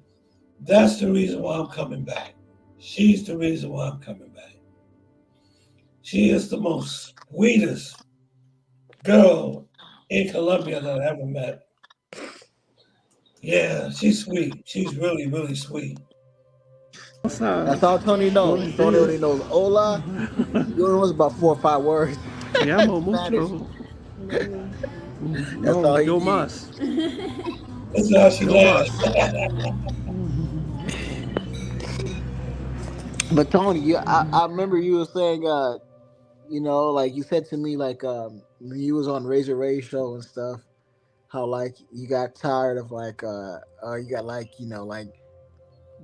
that's the reason why I'm coming back. She's the reason why I'm coming back. She is the most sweetest girl in Colombia that I ever met. Yeah, she's sweet. She's really, really sweet.
That's
estás?
all Tony
¿Cómo
knows. Tony
estás?
only knows hola. He only knows about 4 or 5 words.
Te amo
Spanish.
mucho.
That's
No,
all he
yo
needs.
más.
That's how she
Yo más.
laughs.
But Tony, I remember you were saying, like you said to me, like when you was on Razor Ray show and stuff, how like you got tired of like you got like like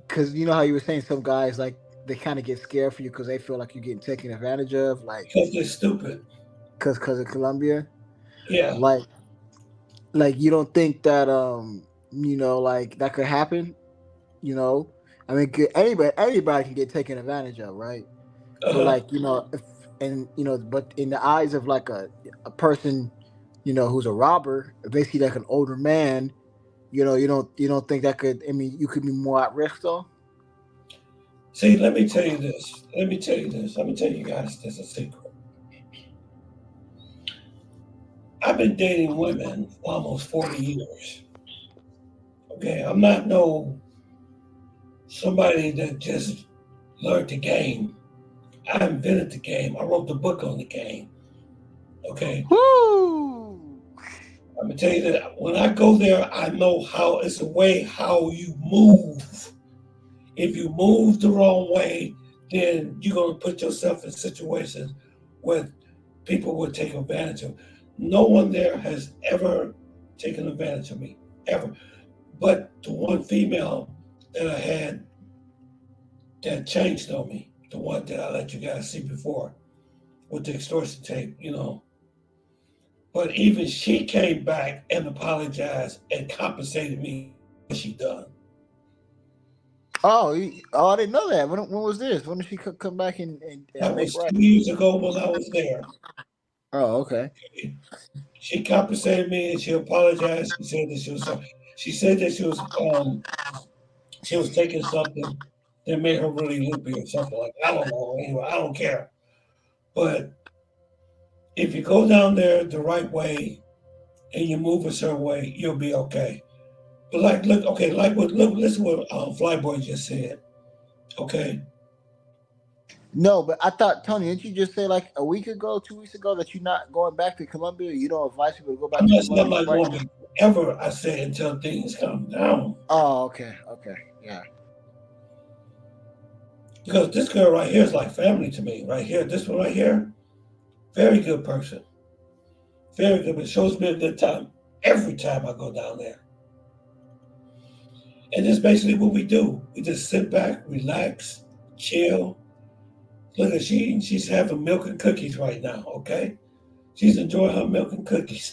because you know how you were saying some guys like they kind of get scared for you because they feel like you're getting taken advantage of, like
Because they're stupid.
because of Colombia,
Yeah.
like you don't think that like that could happen, you know. I mean, anybody can get taken advantage of, right? But
Uh-huh.
like if, and but in the eyes of like a person, who's a robber, basically like an older man, you don't think that could. I mean, you could be more at risk though.
See, let me tell you this. Let me tell you this. Let me tell you guys this a secret. I've been dating women for almost 40 years. Okay, I'm not no somebody that just learned the game. I invented the game. I wrote the book on the game. Okay,
Woo!
I'm gonna tell you that when I go there, I know how it's a way how you move. If you move the wrong way, then you're gonna put yourself in situations where people will take advantage of. No one there has ever taken advantage of me, ever. But the one female that I had that changed on me, the one that I let you guys see before with the extortion tape. But even she came back and apologized and compensated me for what she done.
Oh, I didn't know that. When was this? When did she come back and
That
make
was
right?
2 years ago when I was there.
Oh, okay.
She compensated me and she apologized. She said that she was sorry. She said that she was taking something that made her really loopy or something like that. I don't know. Anyway, I don't care. But if you go down there the right way and you move a certain way, you'll be okay. But like, look, okay, like what, look, listen what Flyboy just said. Okay,
No, but I thought Tony, didn't you just say like a week ago, 2 weeks ago, that you're not going back to Colombia? You don't advise people to go
I'm
back to
not saying I'm
Colombia
not
right
going
now.
back ever. I said until things calm down.
Oh, okay, okay, yeah.
Because this girl right here is like family to me. Right here, this one right here, very good person, very good. It shows me a good time every time I go down there. And that's basically what we do. We just sit back, relax, chill. Look at she's having milk and cookies right now, okay? She's enjoying her milk and cookies.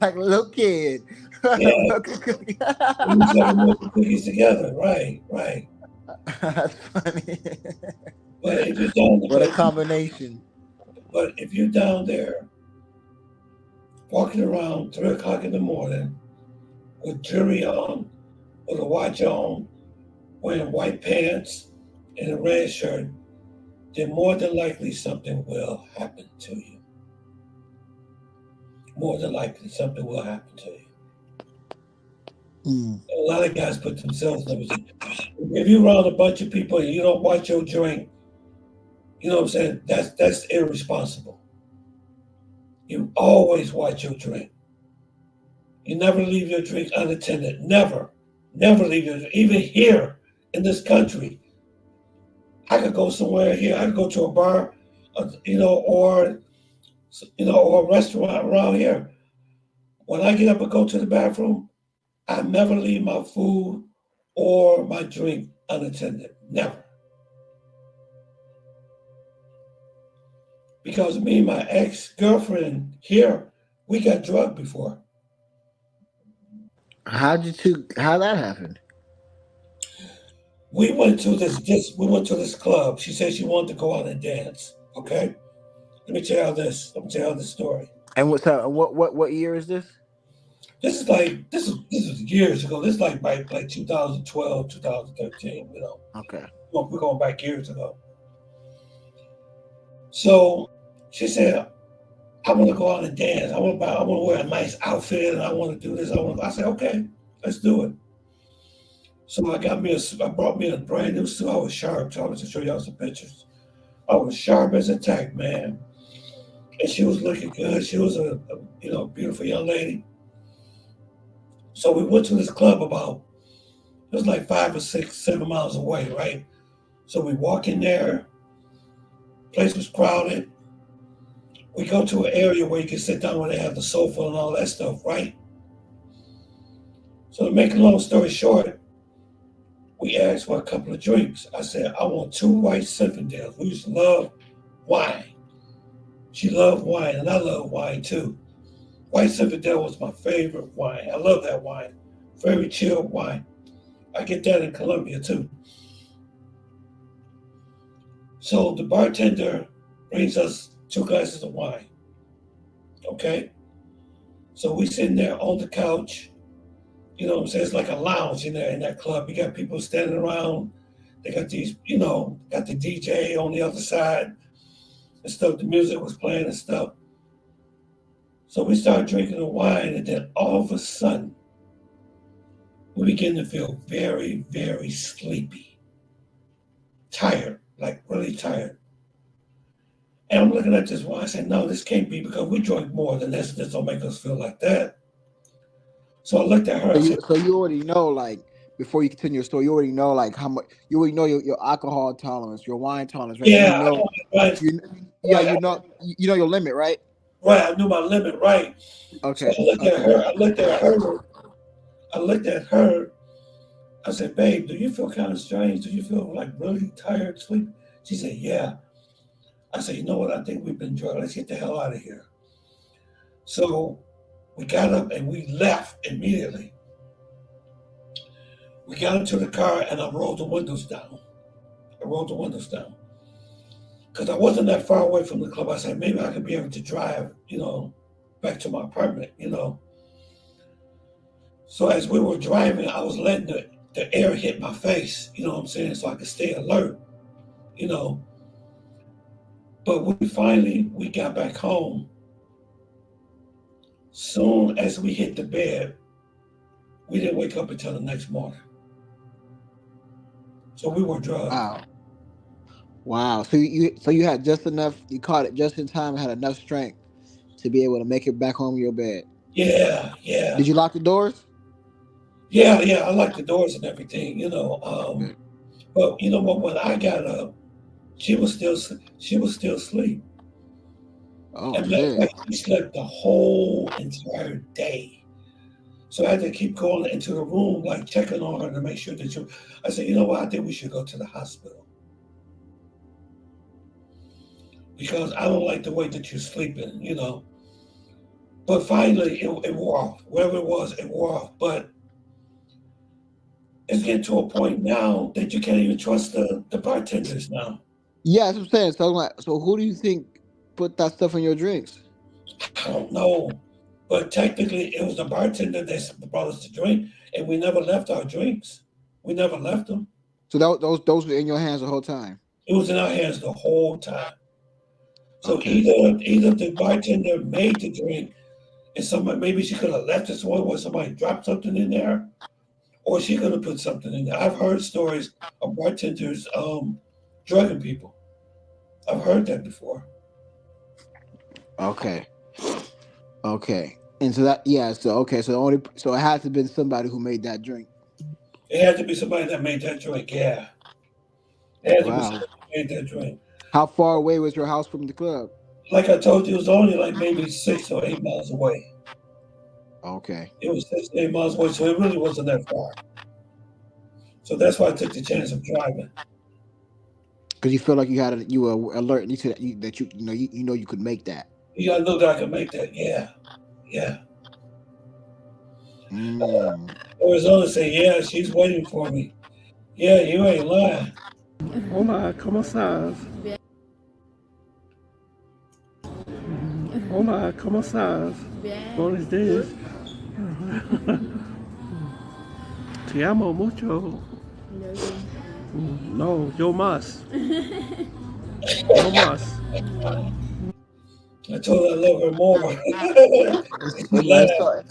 Like a little kid.
Yeah,
Milk and cookies.
we was having milk and cookies together. Right, right.
That's funny.
But if you're down,
What a combination.
but if you're down there walking around 3 o'clock in the morning with jewelry on, with a watch on, wearing white pants and a red shirt, then more than likely something will happen to you. More than likely something will happen to you.
Mm.
A lot of guys put themselves in a position. If you're around a bunch of people and you don't watch your drink, you know what I'm saying? That's irresponsible. You always watch your drink. You never leave your drink unattended. Never. Never leave your drink. Even here in this country, I could go somewhere here. I could go to a bar, or a restaurant around here. When I get up and go to the bathroom, I never leave my food or my drink unattended. Never. Because me and my ex-girlfriend here, we got drugged before.
How that happened?
We went to this club. She said she wanted to go out and dance. Okay? Let me tell you this story.
And what year is this?
This is years ago. This is like 2012, 2013,
Okay.
We're going back years ago. So she said, I want to go out and dance. I want to wear a nice outfit and I want to do this. I said, okay, let's do it. So I brought me a brand new suit. I was sharp. So I was to show y'all some pictures. I was sharp as a tack, man. And she was looking good. She was a beautiful young lady. So we went to this club it was like 5 or 6, 7 miles away, right? So we walk in there. Place was crowded. We go to an area where you can sit down where they have the sofa and all that stuff, right? So to make a long story short, we asked for a couple of drinks. I said, I want 2 white Zinfandels. We used to love wine. She loved wine, and I love wine too. White Zinfandel was my favorite wine. I love that wine. Very chilled wine. I get that in Colombia too. So the bartender brings us 2 glasses of wine. Okay? So we sitting there on the couch. You know what I'm saying? It's like a lounge in there in that club. You got people standing around. They got these, got the DJ on the other side and stuff. The music was playing and stuff. So we started drinking the wine, and then all of a sudden, we begin to feel very, very sleepy. Tired, like really tired. And I'm looking at this wine, I said, no, this can't be because we drank more than this. This don't make us feel like that. So I looked at her.
So you already know, like, before you continue your story, you already know, like, how much, you already know your alcohol tolerance, your wine tolerance, right?
Yeah,
you know your limit, right?
Right, I knew my limit, right.
Okay.
So I looked at her. I said, babe, do you feel kind of strange? Do you feel like really tired, sleep? She said, yeah. I said, you know what? I think we've been drugged. Let's get the hell out of here. So we got up and we left immediately. We got into the car and I rolled the windows down. Because I wasn't that far away from the club. I said, maybe I could be able to drive, back to my apartment, So as we were driving, I was letting the air hit my face, you know what I'm saying, so I could stay alert, But we got back home. Soon as we hit the bed, we didn't wake up until the next morning. So we were drugged.
Wow. So you had just enough. You caught it just in time. Had enough strength to be able to make it back home in your bed.
Yeah.
Did you lock the doors?
Yeah. I locked the doors and everything, But you know what? When I got up, she was still asleep.
Oh,
and
shit.
she slept the whole entire day. So I had to keep going into the room, like checking on her to make sure that I said, you know what? I think we should go to the hospital. Because I don't like the way that you're sleeping, But finally, it wore off. Whatever it was, it wore off. But it's getting to a point now that you can't even trust the bartenders now.
Yeah, that's what I'm saying. So, so who do you think put that stuff in your drinks?
I don't know. But technically, it was the bartender that brought us the drink, and we never left our drinks. We never left them.
So those were in your hands the whole time.
It was in our hands the whole time. So
Okay.
either the bartender made the drink, and somebody maybe she could have left this one where somebody dropped something in there, or she could have put something in there. I've heard stories of bartenders drugging people. I've heard that before.
Okay. Okay. And so that yeah. So okay. So it had to have been somebody who made that drink.
It had to be somebody that made that drink. Yeah, it had to be
Wow.
somebody that made that drink.
How far away was your house from the club?
Like I told you, it was only like maybe 6 or 8 miles away.
Okay.
It was 6 to 8 miles away, so it really wasn't that far. So that's why I took the chance of driving.
Because you feel like you were alert. You said that you know you could make that.
Yeah, I know that I could make that. Yeah, yeah.
Mm.
Arizona said, yeah, she's waiting for me. Yeah, you ain't lying.
Hola, ¿cómo estás? Hola, ¿cómo estás? Buenos días. Te amo mucho. No, yo más. Yo más.
I told her I love her more.
It's,
She
it's,
laughed.
so,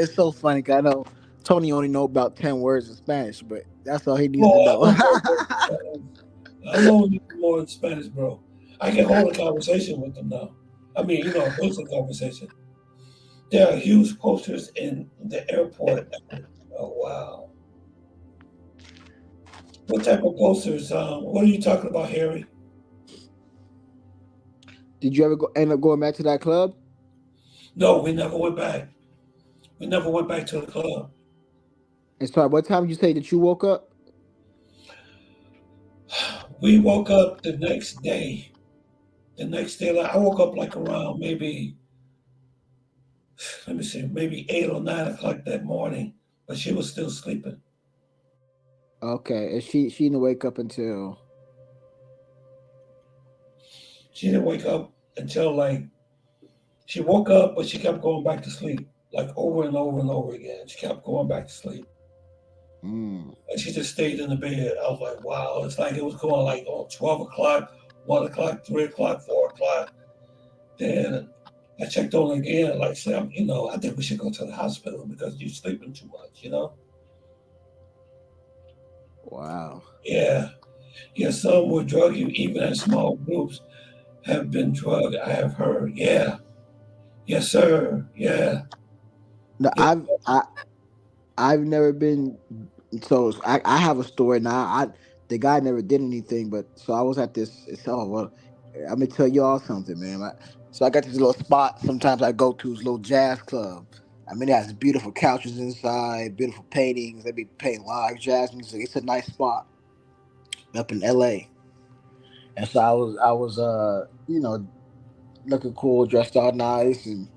it's so funny. 'Cause I know Tony only know about 10 words in Spanish, but that's all he needs to
Oh, I
know.
know more than Spanish. I know more in Spanish, bro. I can hold a conversation with them now. I mean, a basic conversation. There are huge posters in the airport. Oh, wow. What type of posters? What are you talking about, Harry?
Did you ever end up going back to that club?
No, we never went back. We never went back to the club.
And sorry, what time did you say that you woke up?
We woke up the next day. The next day, like I woke up like around maybe, let me see, maybe 8 or 9 o'clock that morning, but she was still sleeping.
Okay, and she didn't wake up until
She didn't wake up until like she woke up, but she kept going back to sleep, like over and over and over again. She kept going back to sleep,
mm,
and she just stayed in the bed. I was like, wow, it's like it was going like on 12 o'clock, 1 o'clock, 3 o'clock, 4 o'clock. Then I checked on her again, like said, I think we should go to the hospital because you're sleeping too much.
wow.
Yeah, yeah. Some will drug you even in small groups. Have been drugged. I have heard. Yeah, yes, sir. Yeah,
No,
yeah.
I've never been. So I have a story now. The guy never did anything, but so I was at this. Well, I'm gonna tell y'all something, man. So I got this little spot. Sometimes I go to this little jazz club. I mean, it has beautiful couches inside, beautiful paintings. They be playing live jazz music. It's a nice spot up in L.A. And so I was looking cool, dressed all nice, and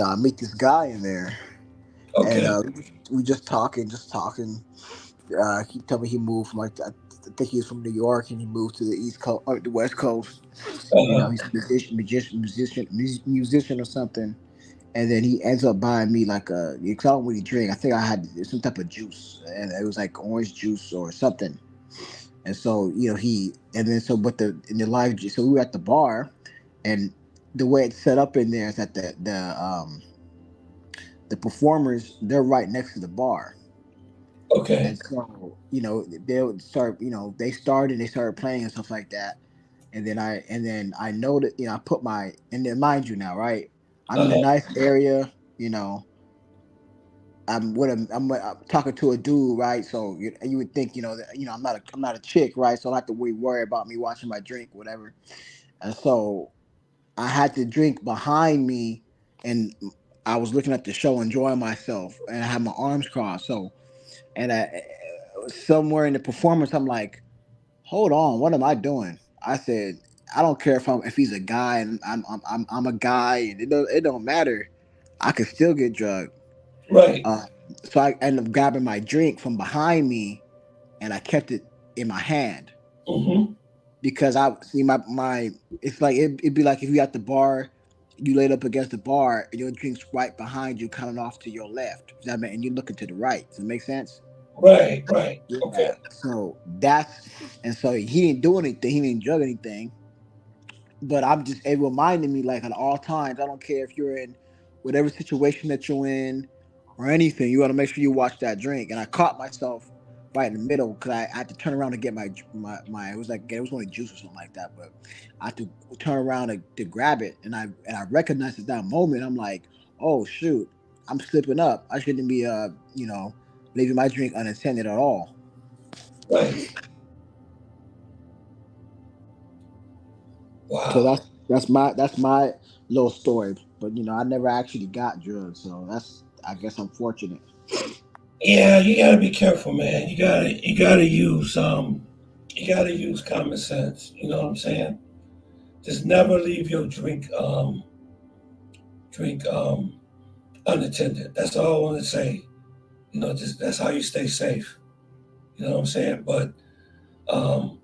I meet this guy in there, and
Okay.
we just talking. He told me he moved from like I think he was from New York and he moved to the East Coast or the West Coast.
Uh-huh.
He's a musician or something. And then he ends up buying me like you tell him what he drink. I think I had some type of juice, and it was like orange juice or something. And so he and then so but the in the live so we were at the bar, and the way it's set up in there is that the performers they're right next to the bar.
Okay.
And so, they would start, they started playing and stuff like that. And then I know that, I put and then mind you now, right? I'm in a
Uh-huh.
nice area, you know, I'm talking to a dude, right? So you would think, that, I'm not a chick, right? So I don't have to worry about me watching my drink, whatever. And so I had to drink behind me, and I was looking at the show, enjoying myself, and I had my arms crossed. And somewhere in the performance, I'm like, hold on, what am I doing? I said, I don't care if he's a guy and I'm a guy, and it don't matter. I could still get drugged.
Right.
Uh, so I ended up grabbing my drink from behind me, and I kept it in my hand
Mm-hmm.
because I see my. It's like it'd be like if you at the bar, you laid up against the bar, and your drink's right behind you, coming off to your left. Does that mean, and you're looking to the right? Does it make sense?
Right. Right. Okay.
Yeah. So that's and so he didn't do anything. He didn't drug anything. But I'm just it reminded me like at all times. I don't care if you're in whatever situation that you're in or anything. You got to make sure you watch that drink. And I caught myself right in the middle because I had to turn around to get my. It was like it was only juice or something like that. But I had to turn around to grab it, and I recognized at that moment. I'm like, oh shoot, I'm slipping up. I shouldn't be leaving my drink unattended at all.
Right.
So
Wow.
that's my little story. But I never actually got drugs, so that's I guess I'm fortunate.
Yeah, you gotta be careful, man. You gotta use common sense. You know what I'm saying? Just never leave your drink unattended. That's all I want to say. Just that's how you stay safe. You know what I'm saying? But um,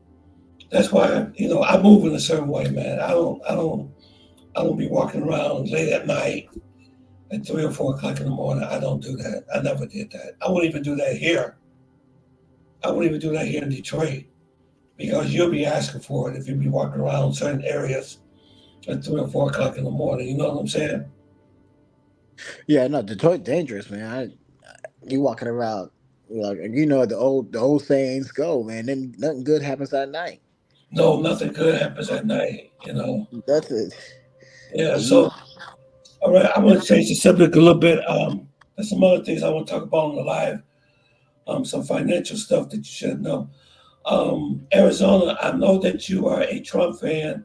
that's why I move in a certain way, man. I don't be walking around late at night at 3 or 4 o'clock in the morning. I don't do that. I never did that. I wouldn't even do that here. I wouldn't even do that here in Detroit because you'll be asking for it if you be walking around certain areas at 3 or 4 o'clock in the morning. You know what I'm saying?
Yeah, no, Detroit dangerous, man. You walking around like the old sayings go, man. Then nothing good happens at night.
No, nothing good happens at night.
That's it.
Yeah.
And you,
So, all right, I'm going to change the subject a little bit. There's some other things I want to talk about on the live. Some financial stuff that you should know. Arizona, I know that you are a Trump fan.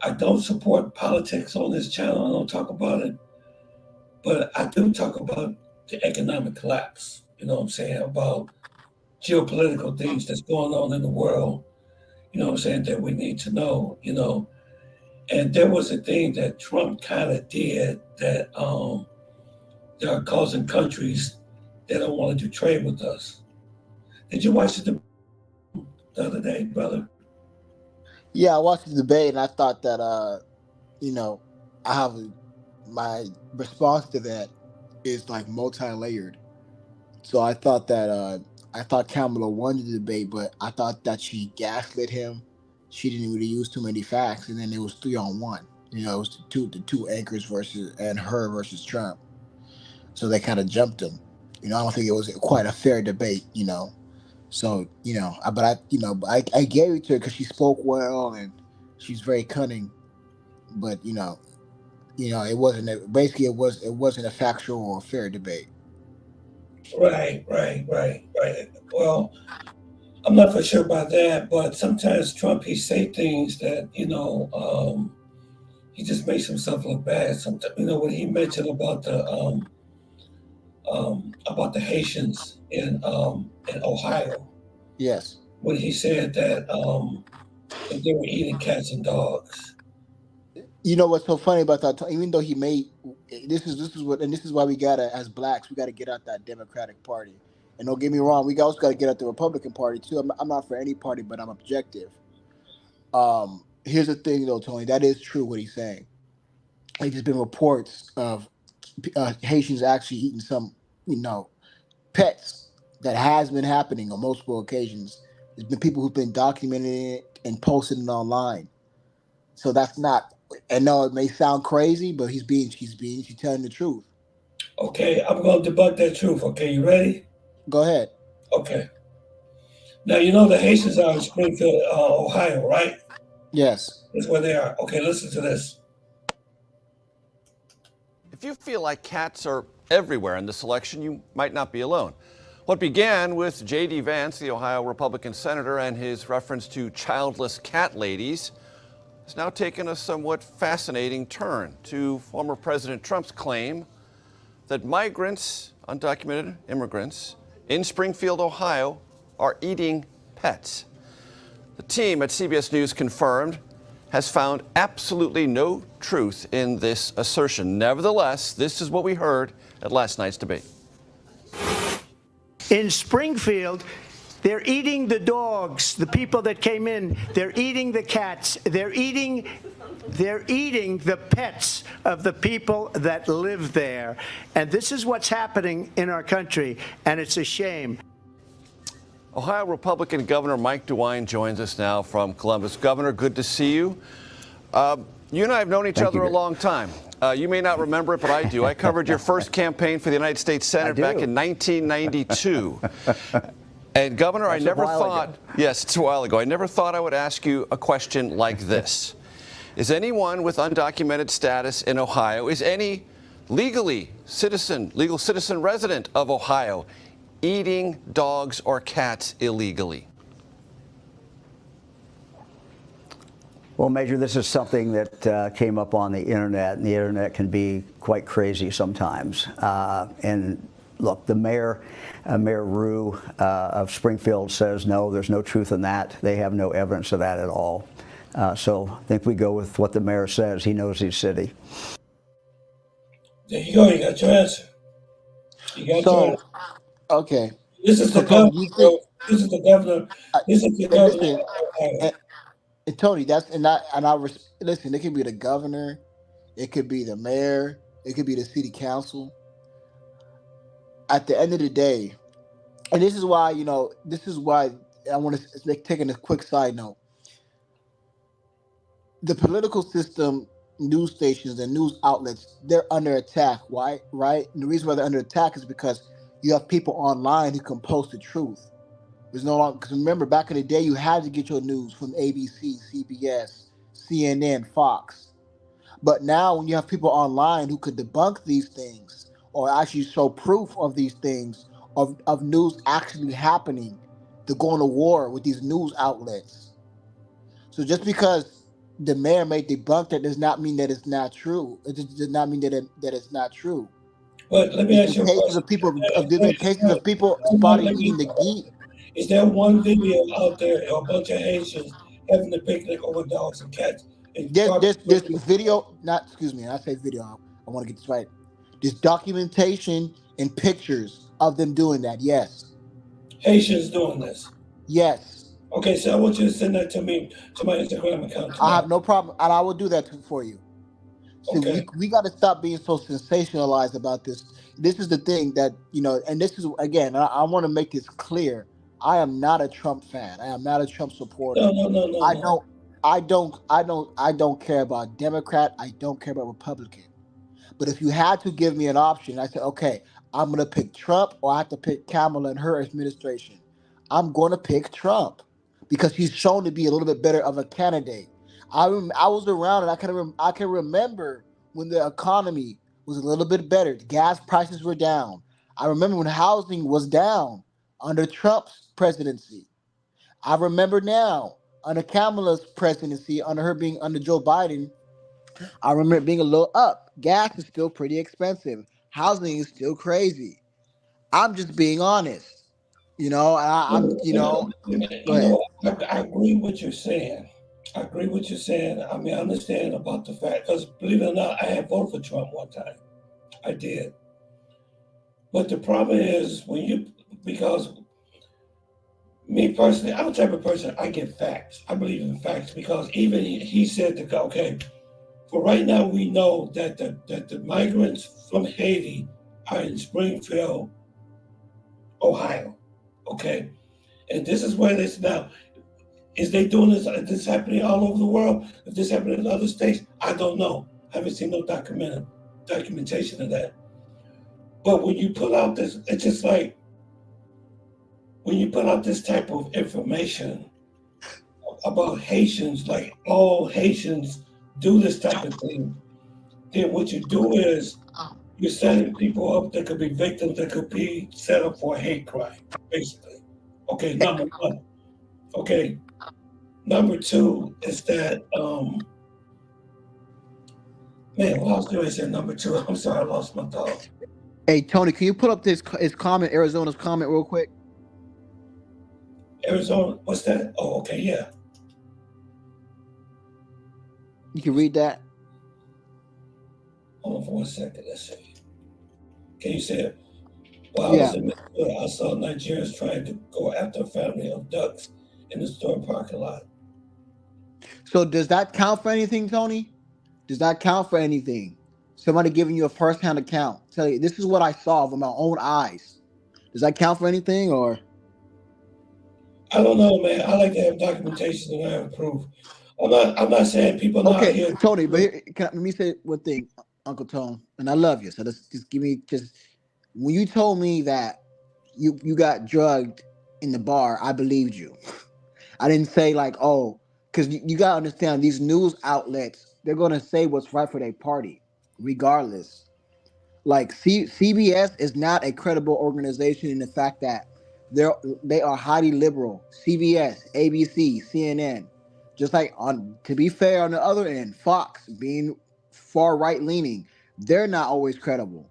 I don't support politics on this channel. I don't talk about it, but I do talk about the economic collapse. You know what I'm saying? About geopolitical things that's going on in the world. You know what I'm saying? That we need to know. And there was a thing that Trump kind of did that they are causing countries that don't want to do trade with us. Did you watch the other day, brother?
yeah, I watched the debate and I thought that you know, I have my response to that is like multi-layered. So I thought Kamala won the debate, but I thought that she gaslit him. She didn't really use too many facts, and then it was 3-on-1. It was the two anchors versus and her versus Trump. So they kind of jumped him. I don't think it was quite a fair debate. So but I gave it to her because she spoke well and she's very cunning. But it wasn't basically it wasn't a factual or fair debate.
Right, right, right, right. Well, I'm not for sure about that, but sometimes Trump he say things that he just makes himself look bad. Sometimes when he mentioned about the Haitians in Ohio,
Yes.
when he said that they were eating cats and dogs.
You know what's so funny about that? Even though he made this is why we gotta as blacks we gotta get out that Democratic Party. And don't get me wrong, we also gotta get out the Republican Party too. I'm not for any party, but I'm objective. Here's the thing though, Tony. That is true what he's saying. Like there's been reports of Haitians actually eating some, pets. That has been happening on multiple occasions. There's been people who've been documenting it and posting it online. So that's not. I know it may sound crazy, but he's telling the truth.
Okay, I'm going to debunk that truth. Okay, you ready?
Go ahead.
Okay. Now you know the Haitians are in Springfield, Ohio, right?
Yes.
That's where they are. Okay, listen to this.
If you feel like cats are everywhere in this election, you might not be alone. What began with J.D. Vance, the Ohio Republican senator, and his reference to childless cat ladies has now taken a somewhat fascinating turn to former President Trump's claim that migrants, undocumented immigrants, in Springfield, Ohio, are eating pets. The team at CBS News confirmed has found absolutely no truth in this assertion. Nevertheless, this is what we heard at last night's debate.
In Springfield, they're eating the dogs, the people that came in. They're eating the cats. They're eating the pets of the people that live there. And this is what's happening in our country, and it's a shame.
Ohio Republican Governor Mike DeWine joins us now from Columbus. Governor, good to see you. You and I have known each other a long time. You may not remember it, but I do. I covered your first campaign for the United States Senate back in 1992. And Governor, I never thought, yes, it's a while ago, I never thought I would ask you a question like this. Is anyone with undocumented status in Ohio, is any legal citizen resident of Ohio eating dogs or cats illegally?
Well, Major, this is something that came up on the internet, and the internet can be quite crazy sometimes. And look, the mayor, Mayor Rue of Springfield, says no, there's no truth in that. They have no evidence of that at all. So I think we go with what the mayor says. He knows his city.
There you go. You got your answer. You got your answer.
Okay.
This is the governor. This is the governor. This is the governor.
And Tony, listen. It could be the governor, it could be the mayor, it could be the city council. At the end of the day, and this is why I want to take a quick side note. The political system, news stations, and news outlets, they're under attack. Why? Right? And the reason why they're under attack is because you have people online who can post the truth. There's no longer, because remember, back in the day, you had to get your news from ABC, CBS, CNN, Fox. But now, when you have people online who could debunk these things or actually show proof of these things, of news actually happening, they're going to war with these news outlets. So just because the mayor may debunk that does not mean that it's not true. It just does not mean that it's not true.
But let me ask you a question.
Cases of people spotted eating the geese.
Is there one video out there of a bunch of Haitians having a picnic over dogs and cats?
There's video, I say video, I want to get this right. There's documentation and pictures of them doing that, yes.
Haitians doing this?
Yes.
Okay, so I want you to send that to me, to my Instagram account.
I have no problem, and I will do that for you. So okay. we got to stop being so sensationalized about this. This is the thing that, and this is, again, I want to make this clear. I am not a Trump fan. I am not a Trump supporter.
No.
I don't care about Democrat. I don't care about Republican. But if you had to give me an option, I said, okay, I'm going to pick Trump or I have to pick Kamala and her administration. I'm going to pick Trump because he's shown to be a little bit better of a candidate. I was around and I can remember when the economy was a little bit better. The gas prices were down. I remember when housing was down under Trump's presidency. I remember now under Kamala's presidency, under Joe Biden, I remember it being a little up. Gas is still pretty expensive. Housing is still crazy. I'm just being honest. I
agree with what you're saying. I mean, I understand about the fact, because believe it or not, I had voted for Trump one time. I did. But the problem is because me personally, I'm the type of person, I get facts. I believe in facts because even he said to go, okay, for right now we know that the migrants from Haiti are in Springfield, Ohio. Okay. And this is where this now. Is they doing this? Is this happening all over the world? Is this happening in other states? I don't know. I haven't seen no documentation of that. But when you put out this, it's just like when you put out this type of information about Haitians, like all Haitians do this type of thing, then what you do is you're setting people up that could be victims, that could be set up for a hate crime, basically. Okay, number one. Okay. Number two is that, what else do I say? Number two, I'm sorry, I lost my thought.
Hey, Tony, can you put up his comment, Arizona's comment real quick?
Arizona, what's that? Oh, okay, yeah.
You can read that.
Hold on for 1 second. Let's see. Can you say it? While I was
Yeah.
in Minnesota, I saw Nigerians trying to go after a family of ducks in the store parking lot.
So does that count for anything, Tony? Does that count for anything? Somebody giving you a first-hand account, tell you this is what I saw with my own eyes. Does that count for anything, or?
I don't know, man. I like to have documentation and I have proof. I'm not saying people not
Okay,
here.
Tony, but here, let me say one thing, Uncle Tone, and I love you. So just give me just when you told me that you got drugged in the bar, I believed you. I didn't say like, oh, because you gotta understand these news outlets, they're gonna say what's right for their party, regardless. Like CBS is not a credible organization in the fact that they are highly liberal. CBS, ABC, CNN, just like on to be fair on the other end, Fox being far right leaning, they're not always credible.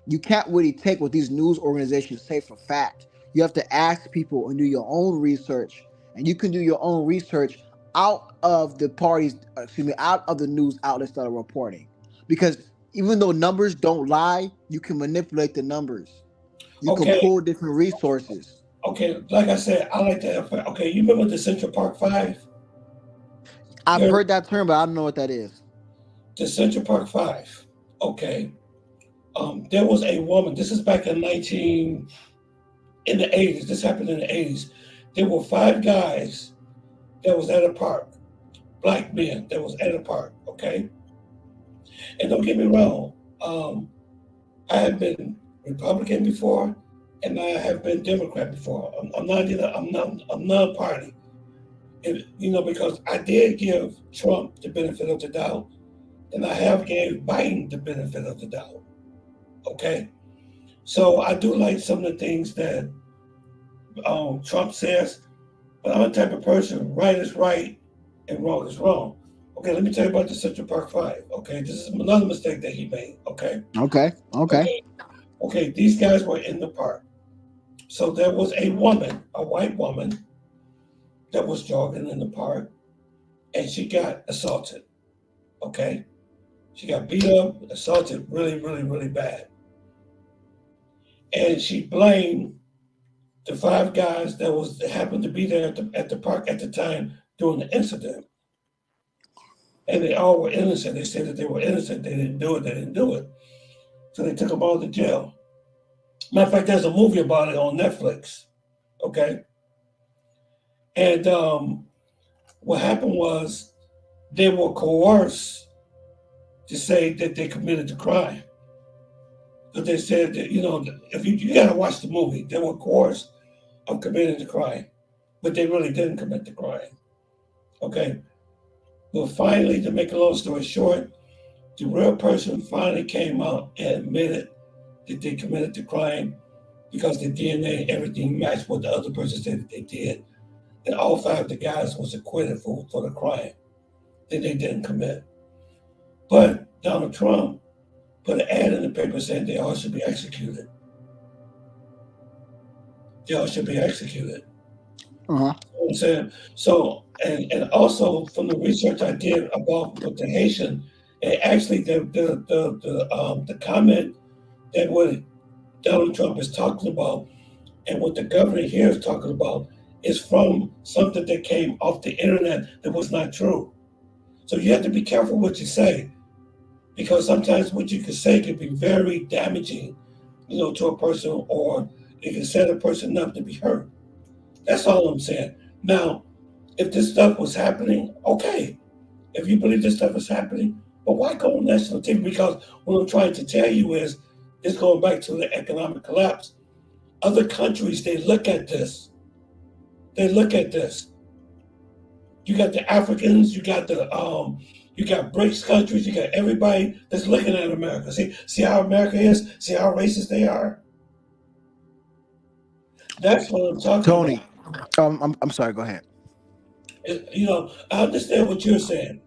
You can't really take what these news organizations say for fact. You have to ask people and do your own research, and you can do your own research out of the parties, excuse me, out of the news outlets that are reporting. Because even though numbers don't lie, you can manipulate the numbers. You can
Okay,
pull different resources.
okay. Like I said, I like to have. Okay, you remember the Central Park Five?
I've
You're
heard that term, but I don't know what that is.
the Central Park Five. Okay. There was a woman. This is back in the 80s. This happened in the 80s. There were five guys that was at a park, black men that was at a park. Okay, and don't get me wrong. I have been Republican before, and I have been Democrat before. I'm not either. I'm non-party, and because I did give Trump the benefit of the doubt, and I have gave Biden the benefit of the doubt. Okay, so I do like some of the things that Trump says, but I'm the type of person, right is right and wrong is wrong. Okay, let me tell you about the Central Park Five. Okay, this is another mistake that he made. Okay,
Okay, okay.
okay, okay. These guys were in the park. So there was a woman, a white woman, that was jogging in the park, and she got assaulted. Okay, she got beat up, assaulted really, really, really bad, and she blamed the five guys that happened to be there at the park at the time during the incident. And they all were innocent. They said that they were innocent. They didn't do it. They didn't do it. So they took them all to jail. Matter of fact, there's a movie about it on Netflix. Okay. And what happened was they were coerced to say that they committed the crime. But they said that, if you got to watch the movie, they were coerced of committing the crime. But they really didn't commit the crime. Okay. Well, finally, to make a long story short, the real person finally came out and admitted that they committed the crime because the DNA and everything matched what the other person said that they did. And all five of the guys was acquitted for the crime that they didn't commit. But Donald Trump put an ad in the paper saying they all should be executed. They all should be executed.
Uh-huh.
You know what I'm saying? So, and also from the research I did about with the Haitian, and actually the comment that what Donald Trump is talking about and what the governor here is talking about is from something that came off the internet that was not true. So you have to be careful what you say, because sometimes what you can say can be very damaging, to a person, or it can set a person up to be hurt. That's all I'm saying. Now, if this stuff was happening, okay. If you believe this stuff is happening, but why go on national TV? Because what I'm trying to tell you is, it's going back to the economic collapse. Other countries, they look at this. They look at this. You got the Africans, you got BRICS countries, you got everybody that's looking at America. See how America is. See how racist they are. That's what I'm talking
Tony,
about.
I'm sorry. Go ahead.
I understand what you're saying.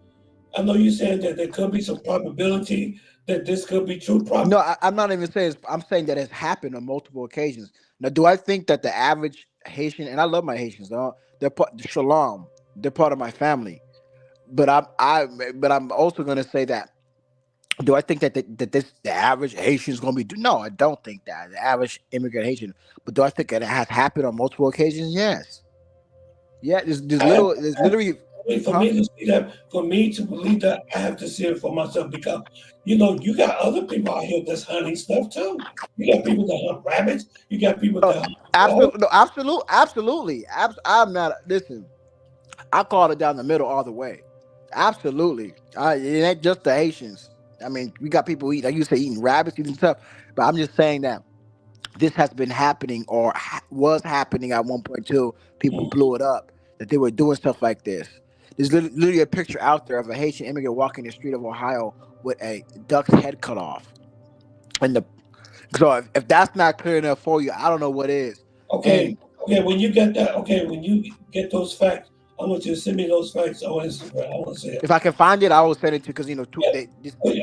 I know you're saying that there could be some probability that this could be true.
No, I'm not even saying. I'm saying that it's happened on multiple occasions. Now, do I think that the average Haitian, and I love my Haitians, they're part, Shalom, they're part of my family. but I'm also going to say that. Do I think that the average Haitian is going to be? No, I don't think that the average immigrant Haitian. But do I think it has happened on multiple occasions? Yes. Yeah. There's literally,
For
huh?
me to see that, for me to believe that, I have to see it for myself because, you got other people out here that's hunting stuff too. You got people that hunt rabbits. You got people that hunt dogs.
Absolutely, no, absolutely. I'm not. Listen, I called it down the middle all the way. Absolutely. It ain't just the Haitians. I mean, we got people eating, like you say, eating rabbits, eating stuff. But I'm just saying that this has been happening or was happening at one point too. People blew it up that they were doing stuff like this. There's literally a picture out there of a Haitian immigrant walking the street of Ohio with a duck's head cut off. And if that's not clear enough for you, I don't know what is.
Okay,
And
okay. When you get that, okay, when you get those facts, I want you to send me those facts on Instagram. I want to see it.
if I can find it, I will send it to because
Yeah.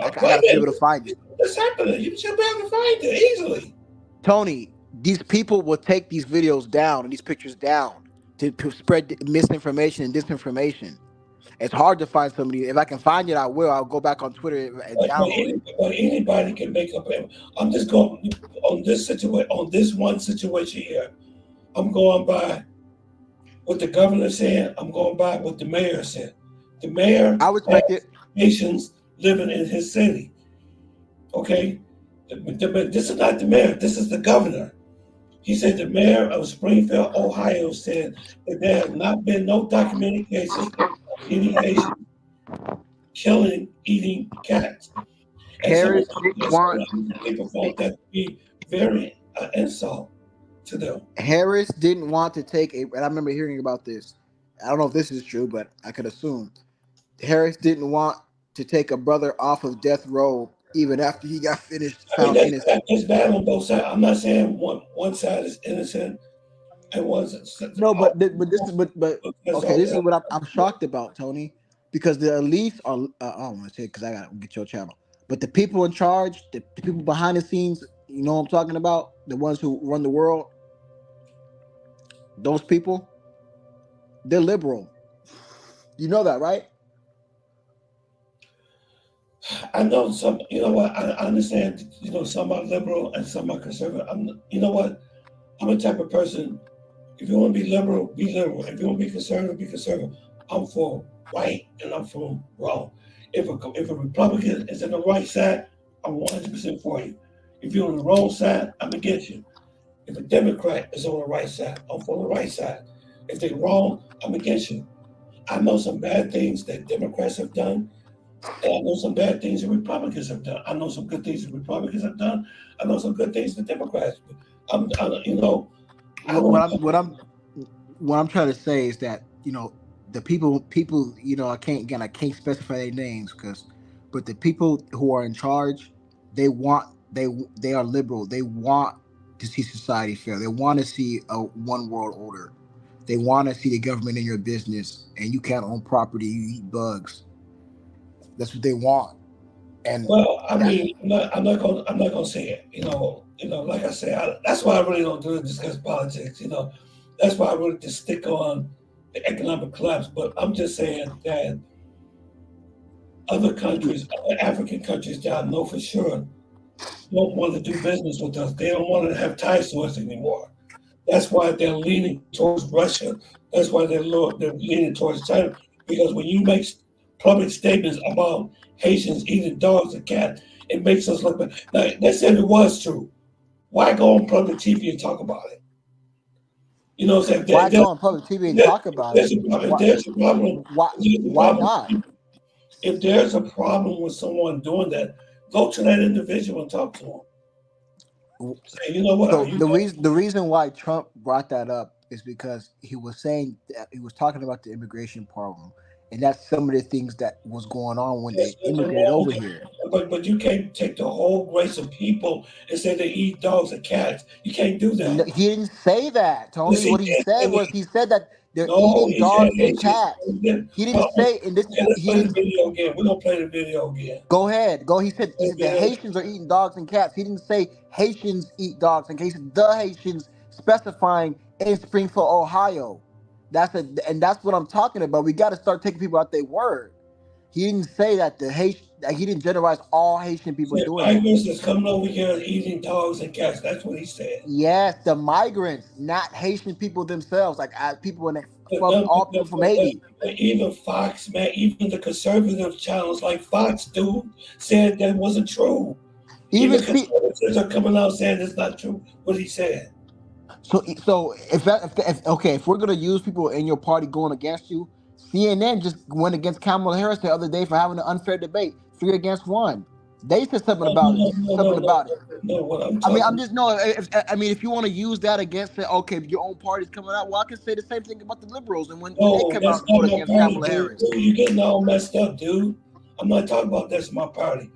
I gotta be able to find it.
What's happening? You should be able to find it easily.
Tony, these people will take these videos down and these pictures down to spread misinformation and disinformation. It's hard to find somebody. If I can find it, I will. I'll go back on Twitter and download it.
But anybody can make up. I'm just going on this situation, on this one situation here. I'm going by what the governor said. I'm going by what the mayor said. The mayor
I respect it.
Haitians living in his city. Okay, this is not the mayor. This is the governor. He said the mayor of Springfield, Ohio, said that there have not been no documented cases of any Haitians killing, eating cats. And
Harris didn't want
some people found that to be very insult to them.
Harris didn't want to take a. And I remember hearing about this. I don't know if this is true, but I could assume Harris didn't want to take a brother off of death row even after he got finished
I mean,
found innocent.
that's bad on both sides. I'm not saying one side is innocent and one's
No, but this is but
that's
okay.
all
This is
bad.
what I'm shocked about, Tony, because the elites are. I don't want to say because I gotta get your channel, but the people in charge, the people behind the scenes, you know what I'm talking about, the ones who run the world, those people, they're liberal. You know that, right?
I know some. You know what? I understand. Some are liberal and some are conservative. You know what? I'm a type of person. If you want to be liberal, be liberal. If you want to be conservative, be conservative. I'm for right and I'm for wrong. If a Republican is on the right side, I'm 100% for you. If you're on the wrong side, I'm against you. If a Democrat is on the right side, I'm for the right side. If they're wrong, I'm against you. I know some bad things that Democrats have done, and I know some bad things that Republicans have done. I know some good things that Republicans have done. I know some good things that Democrats. You know, I
What, what
don't.
I'm what I'm what I'm trying to say is that the people I can't specify their names but the people who are in charge, they want they are liberal. They want to see society fair. They want to see a one world order. They want to see the government in your business and you can't own property. You eat bugs. That's what they want. And
Well, I
that's
mean, I'm not gonna say it. Like I say, that's why I really don't do it, discuss politics. That's why I really just stick on the economic collapse. But I'm just saying that other countries, other African countries that I know for sure don't want to do business with us. They don't want to have ties to us anymore. That's why they're leaning towards Russia. That's why they're leaning towards China. Because when you make public statements about Haitians eating dogs and cats, it makes us look bad. Now, let's say if it was true. Why go on public TV and talk about it? You know what I'm saying?
why go on public TV and talk about it.
If
Why
there's a problem,
why not?
if there's a problem with someone doing that, go to that individual and talk to them. Say, you know what? Are
So
you
the reason why Trump brought that up is because he was saying that he was talking about the immigration problem, and that's some of the things that was going on when they
There's nothing
immigrated
wrong
over
with
here.
it. But you can't take the whole race of people and say they eat dogs and cats. You can't do
No,
that.
he didn't say that,
Yes,
Tony.
he
What he
did
said
say
was
that.
he said that they're
No,
eating
he said
dogs and
Haitians.
cats.
He didn't.
He didn't
Well,
say, and this
okay, let's
he
play the
didn't.
video again. We're gonna play the video again.
Go ahead, go. He
Play
said
the
the
video.
Haitians are eating dogs and cats. He didn't say Haitians eat dogs and cats. He said the Haitians, specifying in Springfield, Ohio. And that's what I'm talking about. We got to start taking people at their word. He didn't say that he didn't generalize all Haitian people
Said
doing that.
migrants is coming over here eating dogs and cats. That's what he said.
Yes, the migrants, not Haitian people themselves, like people in
But,
fuck
them-
all people from Haiti.
but even Fox, man, even the conservative channels like Fox, dude, said that wasn't true.
Even
Even conservatives are coming out saying it's not true what he said.
so if we're gonna use people in your party going against you, CNN just went against Kamala Harris the other day for having an unfair debate, 3-1. They said something about it.
No, what I'm
I mean,
talking
I'm just no. If you want to use that against it, okay, your own party's coming out. Well, I can say the same thing about the liberals, and when they
No,
come out
that's
and
not
vote
my
against
party,
Kamala
dude.
Harris.
You're getting all messed up, dude. I'm not talking about that's my party.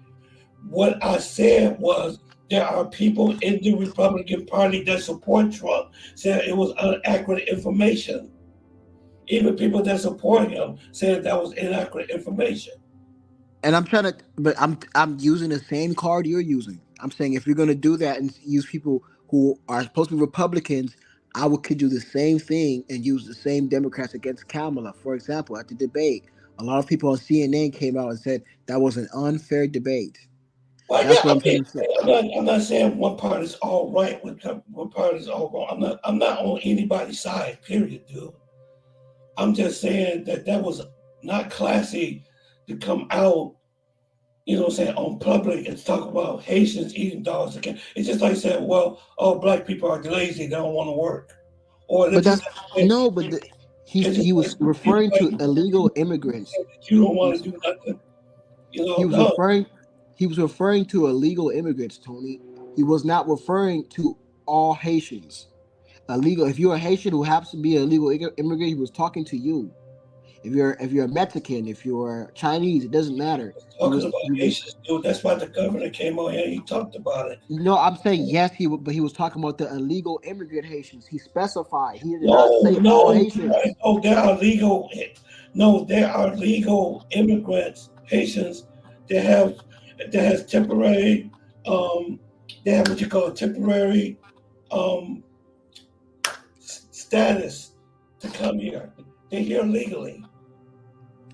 What I said was there are people in the Republican Party that support Trump said it was inaccurate information. Even people that support him said that was inaccurate information.
And I'm using the same card you're using. I'm saying if you're gonna do that and use people who are supposed to be Republicans, could do the same thing and use the same Democrats against Kamala. For example, at the debate, a lot of people on CNN came out and said that was an unfair debate.
Well,
That's
yeah,
what
I
I'm
mean,
trying to say.
I'm not saying one part is all right, one part is all wrong. I'm not on anybody's side, period, dude. I'm just saying that was not classy to come out, on public and talk about Haitians eating dogs again. It's just like saying, well, oh, black people are lazy, they don't want to work. Or
But
it's just
that's
like,
no, but
it's just
he
like
was
people
referring to
like
illegal immigrants.
you don't
He
want
was
to do nothing.
he was
No.
referring to illegal immigrants, Tony. He was not referring to all Haitians. Illegal. If you're a Haitian who happens to be an illegal immigrant, he was talking to you. If you're a Mexican, if you're Chinese, it doesn't matter.
Talking about Haitians, dude. That's why the governor came on here and he talked about it.
No, I'm saying yes. But he was talking about the illegal immigrant Haitians. He specified. He did not
No,
say all Haitians.
no, there are legal. No, there are legal immigrants, Haitians, that have that has temporary. They have what you call temporary um, status to come here. They're here legally.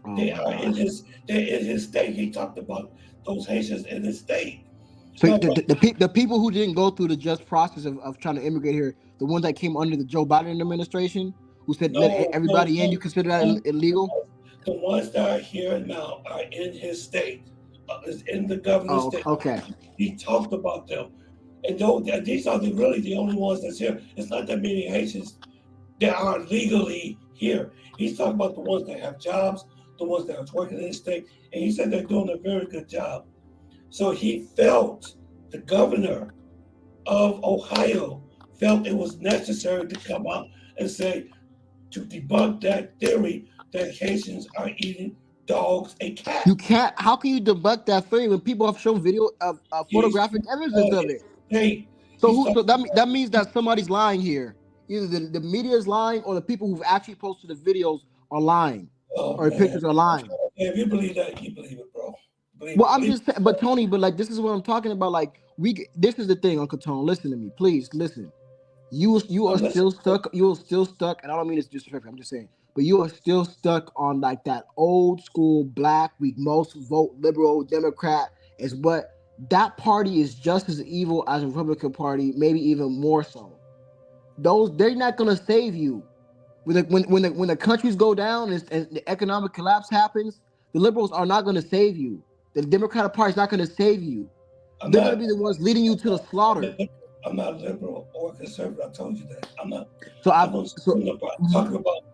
Oh
They
my
are in
gosh.
his. They're in his state. He talked about those Haitians in his state.
So
Now,
the people who didn't go through the just process of trying to immigrate here, the ones that came under the Joe Biden administration, who said let
no, no,
everybody in, you consider that
no.
illegal?
The ones that are here now are in his state, is in the governor's
Oh,
state.
okay.
He talked about them. And these are really the only ones that's here. It's not that many Haitians that are legally here. He's talking about the ones that have jobs, the ones that are working in the state, and he said they're doing a very good job. So he felt, the governor of Ohio felt it was necessary to come out and say, to debunk that theory that Haitians are eating dogs and cats.
You can't. How can you debunk that theory when people have shown video of photographic evidence of it?
Hey,
So that means that somebody's lying here. Either the media is lying or the people who've actually posted the videos are lying, or the pictures are lying.
If you believe that, you believe it, bro.
I'm just saying, but Tony, like this is what I'm talking about. Like this is the thing, Uncle Tone. Listen to me, please. Listen. You are still stuck. You are still stuck, and I don't mean it's disrespectful. I'm just saying, but you are still stuck on like that old school black. We most vote liberal Democrat is what that party is just as evil as the Republican Party, maybe even more so. They're not gonna save you. When the countries go down and the economic collapse happens, the liberals are not gonna save you. The Democratic Party is not gonna save you. They're gonna be the ones leading you to the slaughter.
I'm not liberal or conservative. I told you that. I'm not.
So
I'm talking about.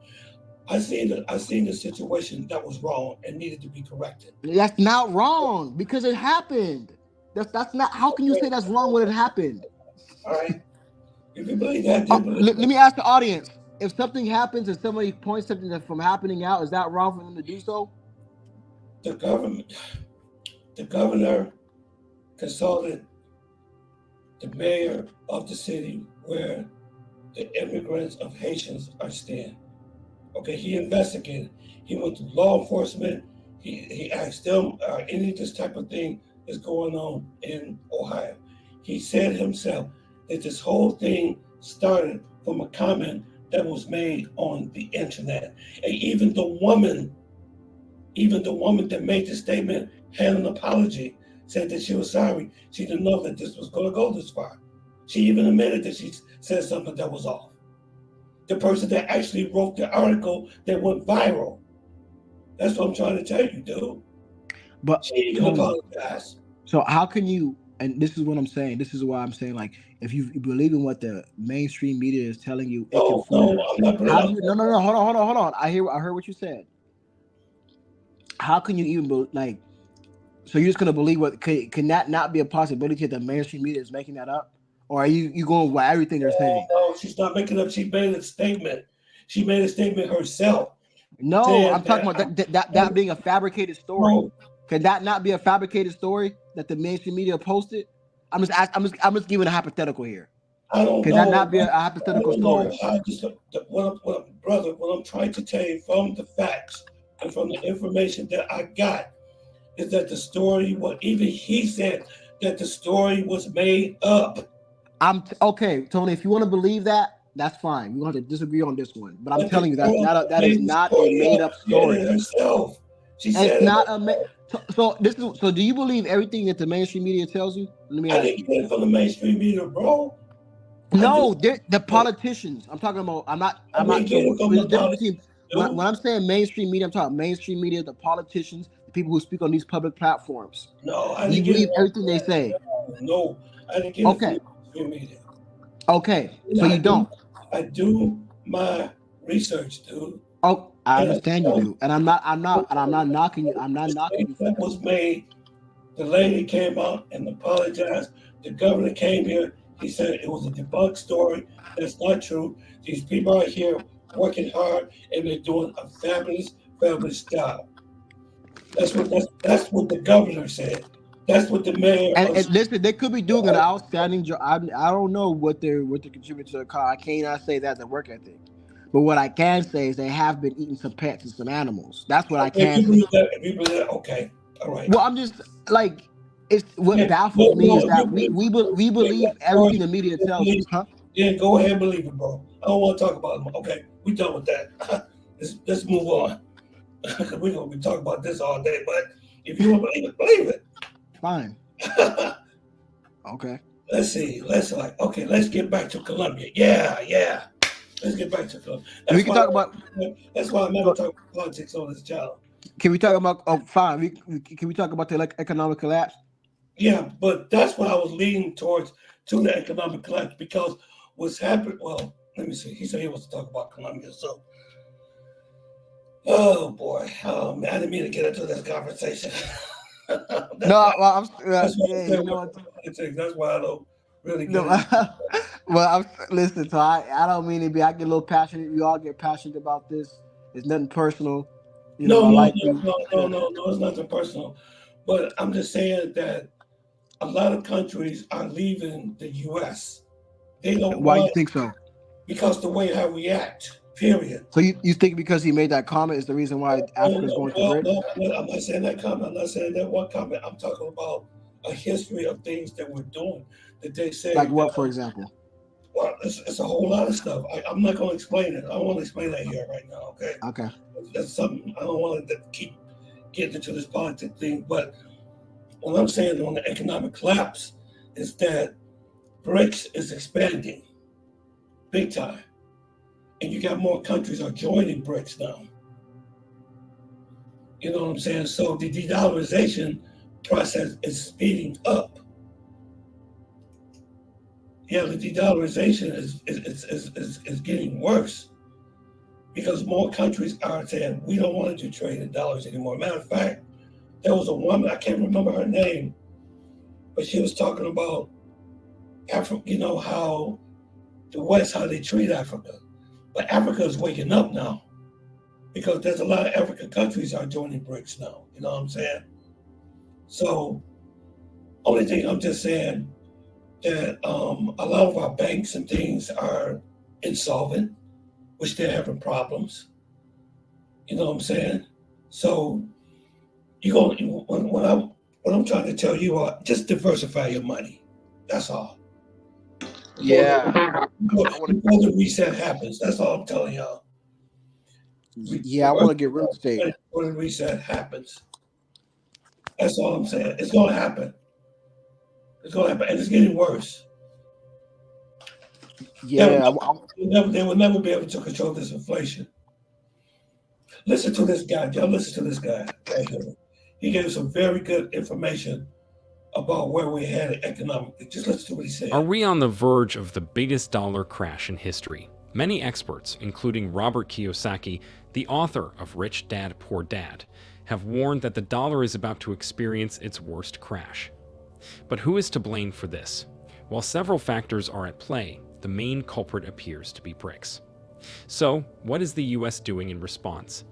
I seen the situation that was wrong and needed to be corrected.
That's not wrong because it happened. That's not. How can you say that's wrong when it happened?
All right. If you believe that,
let me ask the audience: if something happens and somebody points something that's from happening out, is that wrong for them to do so?
The governor consulted the mayor of the city where the immigrants of Haitians are staying. Okay, he investigated. He went to law enforcement. He asked them, any of this type of thing is going on in Ohio. He said himself that this whole thing started from a comment that was made on the internet. And even the woman that made the statement had an apology, said that she was sorry. She didn't know that this was going to go this far. She even admitted that she said something that was off. The person that actually wrote the article that went viral. That's what I'm trying to tell you, dude.
But
She even apologized.
so how can you? And this is what I'm saying. This is why I'm saying, like, if you believe in what the mainstream media is telling you, it
No,
conforms.
I'm not
How do you? No. Hold on. I heard what you said. How can you even like? So you're just gonna believe what? Can that not be a possibility that the mainstream media is making that up, or are you going by everything they're saying?
No, she's not making up. She made a statement. She made a statement herself.
No, I'm talking about that being a fabricated story.
No,
Could that not be a fabricated story that the mainstream media posted? I'm just giving a hypothetical here.
I don't
Could
know.
that not be a hypothetical story?
What I'm trying to tell you from the facts and from the information that I got is that the story, even he said that the story was made up.
Okay, Tony. If you want to believe that, that's fine. We want to disagree on this one, but I'm telling you that is not a made up story.
Herself. She
and
said
it's not a so do you believe everything that the mainstream media tells you? Let me
I
ask
didn't
you.
get it from the mainstream media, bro.
No, the politicians. I'm talking about. I'm not.
Get it from
There's
the
a difference between
politicians.
when I'm saying mainstream media. I'm talking mainstream media, the politicians, the people who speak on these public platforms.
No, I
Do you
didn't get
believe
it.
everything they say?
No, I didn't get
Okay.
it from the mainstream media.
Okay, so you don't.
I do my research, dude.
Oh, I understand you do, and I'm not knocking you. I'm not knocking you.
That was made. The lady came out and apologized. The governor came here. He said it was a debunked story. That's not true. These people are here working hard and they're doing a fabulous job. That's what the governor said. That's what the mayor.
And listen, they could be doing an outstanding job. I don't know what they're contributing to the car. I cannot say that's a work ethic. But what I can say is they have been eating some pets and some animals. That's what I can say.
If you believe that, okay, all right.
Well, I'm just like, it's what baffles me is that we believe everything the media tells us, huh?
Yeah, go ahead and believe it, bro. I don't want to talk about it. Okay, we done with that. Let's move on. We're gonna be talking about this all day, but if you want to believe it.
Fine. Okay.
Let's see. Let's get back to Colombia. Yeah. Let's get back to Colombia.
We can talk about.
That's why I'm never talking politics on this channel.
Can we talk about? Oh, fine. Can we talk about the economic collapse?
Yeah, but that's what I was leaning towards, to the economic collapse, because what's happened. Well, let me see. He said he wants to talk about Colombia, so. Oh boy, I didn't mean to get into this conversation. That's why I don't really get
well, listen. So I don't mean to be. I get a little passionate. We all get passionate about this. It's nothing personal.
No, it's nothing personal. But I'm just saying that a lot of countries are leaving the U.S. They don't.
Why you think so?
Because the way how we act. Period.
So you think because he made that comment is the reason why Africa's going to Britain?
No, I'm not saying that comment. I'm not saying that one comment. I'm talking about a history of things that we're doing that they say.
Like what, for example?
Well, it's a whole lot of stuff. I'm not going to explain it. I don't want to explain that here right now. Okay.
Okay.
That's something I don't want to keep getting into this politics thing. But what I'm saying on the economic collapse is that BRICS is expanding big time. And you got more countries are joining BRICS now. You know what I'm saying? So the de-dollarization process is speeding up. Yeah, the de-dollarization is getting worse because more countries are saying we don't want to do trade in dollars anymore. Matter of fact, there was a woman, I can't remember her name, but she was talking about Africa, how the West, how they treat Africa. But Africa is waking up now because there's a lot of African countries are joining BRICS now. You know what I'm saying? So, only thing I'm just saying that a lot of our banks and things are insolvent, which they're having problems. You know what I'm saying? So, what I'm trying to tell you are just diversify your money. That's all.
Yeah,
Before,
I want to.
before the reset happens. That's all I'm telling y'all.
Yeah, I want to get real estate.
Before the reset happens. That's all I'm saying. It's going to happen. It's going to happen. And it's getting worse.
Yeah,
They will never be able to control this inflation. Listen to this guy. Y'all listen to this guy right here. He gave some very good information about where we're headed economically. Just listen to what he said.
Are we on the verge of the biggest dollar crash in history? Many experts, including Robert Kiyosaki, the author of Rich Dad, Poor Dad, have warned that the dollar is about to experience its worst crash. But who is to blame for this? While several factors are at play, the main culprit appears to be BRICS. So, what is the US doing in response?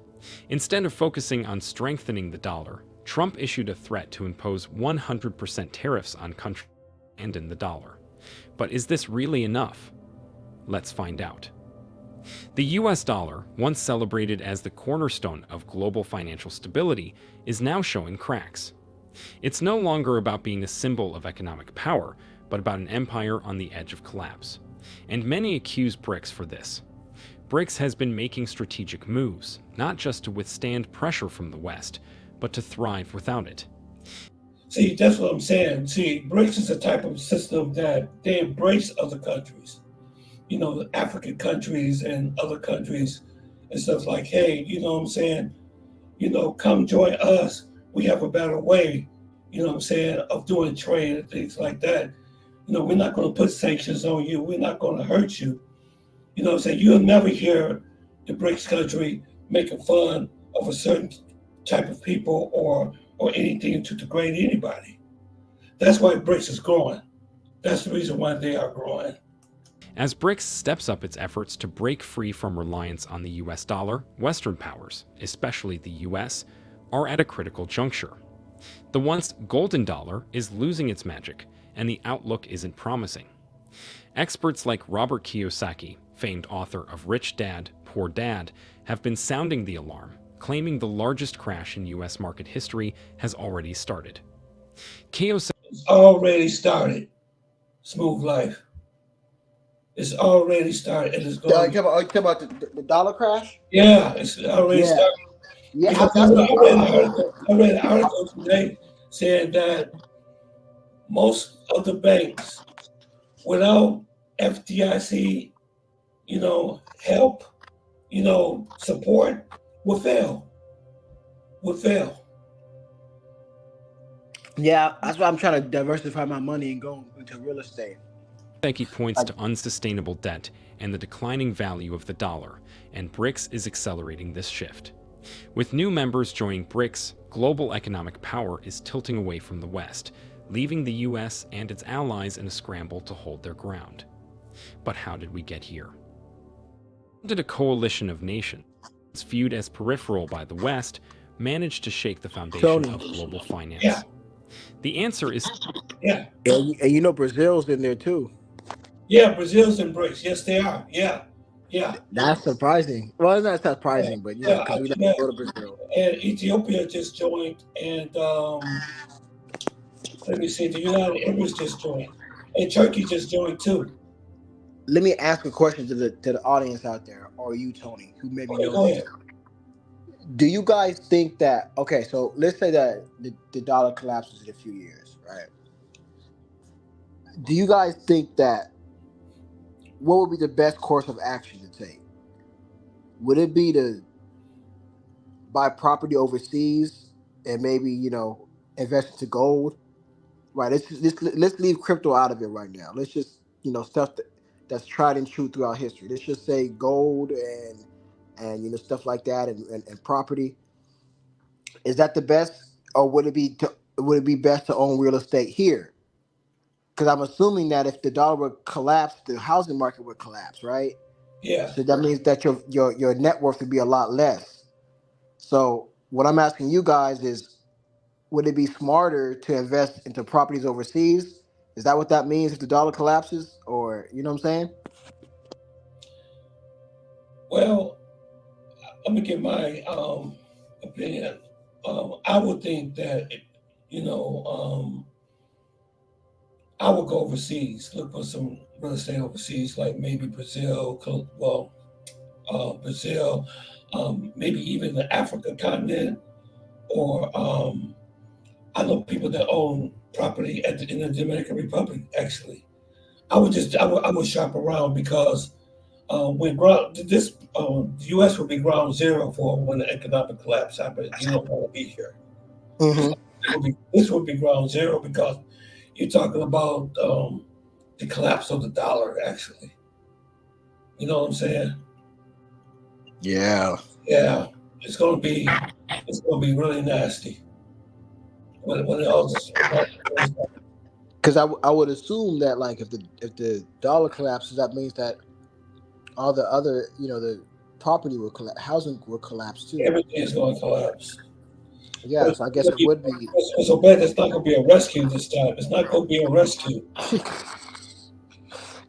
Instead of focusing on strengthening the dollar, Trump issued a threat to impose 100% tariffs on countries and in the dollar. But is this really enough? Let's find out. The US dollar, once celebrated as the cornerstone of global financial stability, is now showing cracks. It's no longer about being a symbol of economic power, but about an empire on the edge of collapse. And many accuse BRICS for this. BRICS has been making strategic moves, not just to withstand pressure from the West, but to thrive without it.
See, that's what I'm saying. See, BRICS is a type of system that they embrace other countries. You know, the African countries and other countries and stuff like, hey, you know what I'm saying? You know, come join us. We have a better way, you know what I'm saying, of doing trade and things like that. You know, we're not going to put sanctions on you. We're not going to hurt you. You know what I'm saying? You'll never hear the BRICS country making fun of a certain type of people or anything to degrade anybody. That's why BRICS is growing. That's the reason why they are growing.
As BRICS steps up its efforts to break free from reliance on the US dollar, Western powers, especially the US, are at a critical juncture. The once golden dollar is losing its magic, and the outlook isn't promising. Experts like Robert Kiyosaki, famed author of Rich Dad, Poor Dad, have been sounding the alarm, claiming the largest crash in US market history has already started. Kiyosaki
It's already started. Smooth life. It's already started. And it's going.
You talking about the dollar crash?
Yeah, it's already started.
Yeah,
I read an article today saying that most of the banks, without FDIC, you know, help, you know, support, will fail. Will fail.
Yeah, that's why I'm trying to diversify my money and go into real estate.
points to unsustainable debt and the declining value of the dollar, and BRICS is accelerating this shift. With new members joining BRICS, global economic power is tilting away from the West, leaving the US and its allies in a scramble to hold their ground. But how did we get here? How did a coalition of nations, viewed as peripheral by the West, manage to shake the foundation of global finance?
Yeah.
The answer is
Yeah.
And you know Brazil's in there too.
Yeah, Brazil's in BRICS. Yes, they are. Yeah. Yeah.
That's surprising. Well, it's not surprising, but you know, because we never go to Brazil.
And Ethiopia just joined, and let me see, the United Emirates just joined, and Turkey just joined too.
Let me ask a question to the audience out there, or you, Tony, who maybe
Okay,
knows
go
this.
ahead.
Do you guys think that, okay, so let's say that the dollar collapses in a few years, right? Do you guys think that, what would be the best course of action to take? Would it be to buy property overseas and maybe, you know, invest into gold? Right, let's leave crypto out of it right now. Let's just, you know, stuff that's tried and true throughout history. Let's just say gold and you know, stuff like that and property. Is that the best, or would it be best to own real estate here? Because I'm assuming that if the dollar would collapse, the housing market would collapse, right?
Yeah.
So that means that your net worth would be a lot less. So what I'm asking you guys is, would it be smarter to invest into properties overseas? Is that what that means if the dollar collapses? Or, you know what I'm saying?
Well, let me give my opinion. I would think that, you know, I would go overseas, look for some real estate overseas, like maybe Brazil, Brazil, maybe even the Africa continent, or I know people that own property in the Dominican Republic. Actually, I would shop around because the U.S. will be ground zero for when the economic collapse happens. You don't want to be here.
Mm-hmm.
This will be ground zero because you're talking about the collapse of the dollar. Actually, you know what I'm saying?
Yeah.
Yeah, it's gonna be really nasty when it all just.
Because I would assume that like if the dollar collapses, that means that all the other the property will collapse, housing will collapse too.
Everything is going to collapse.
Yeah, so I guess it would be.
So bad. It's not going to be a rescue this time. It's not going to be a rescue.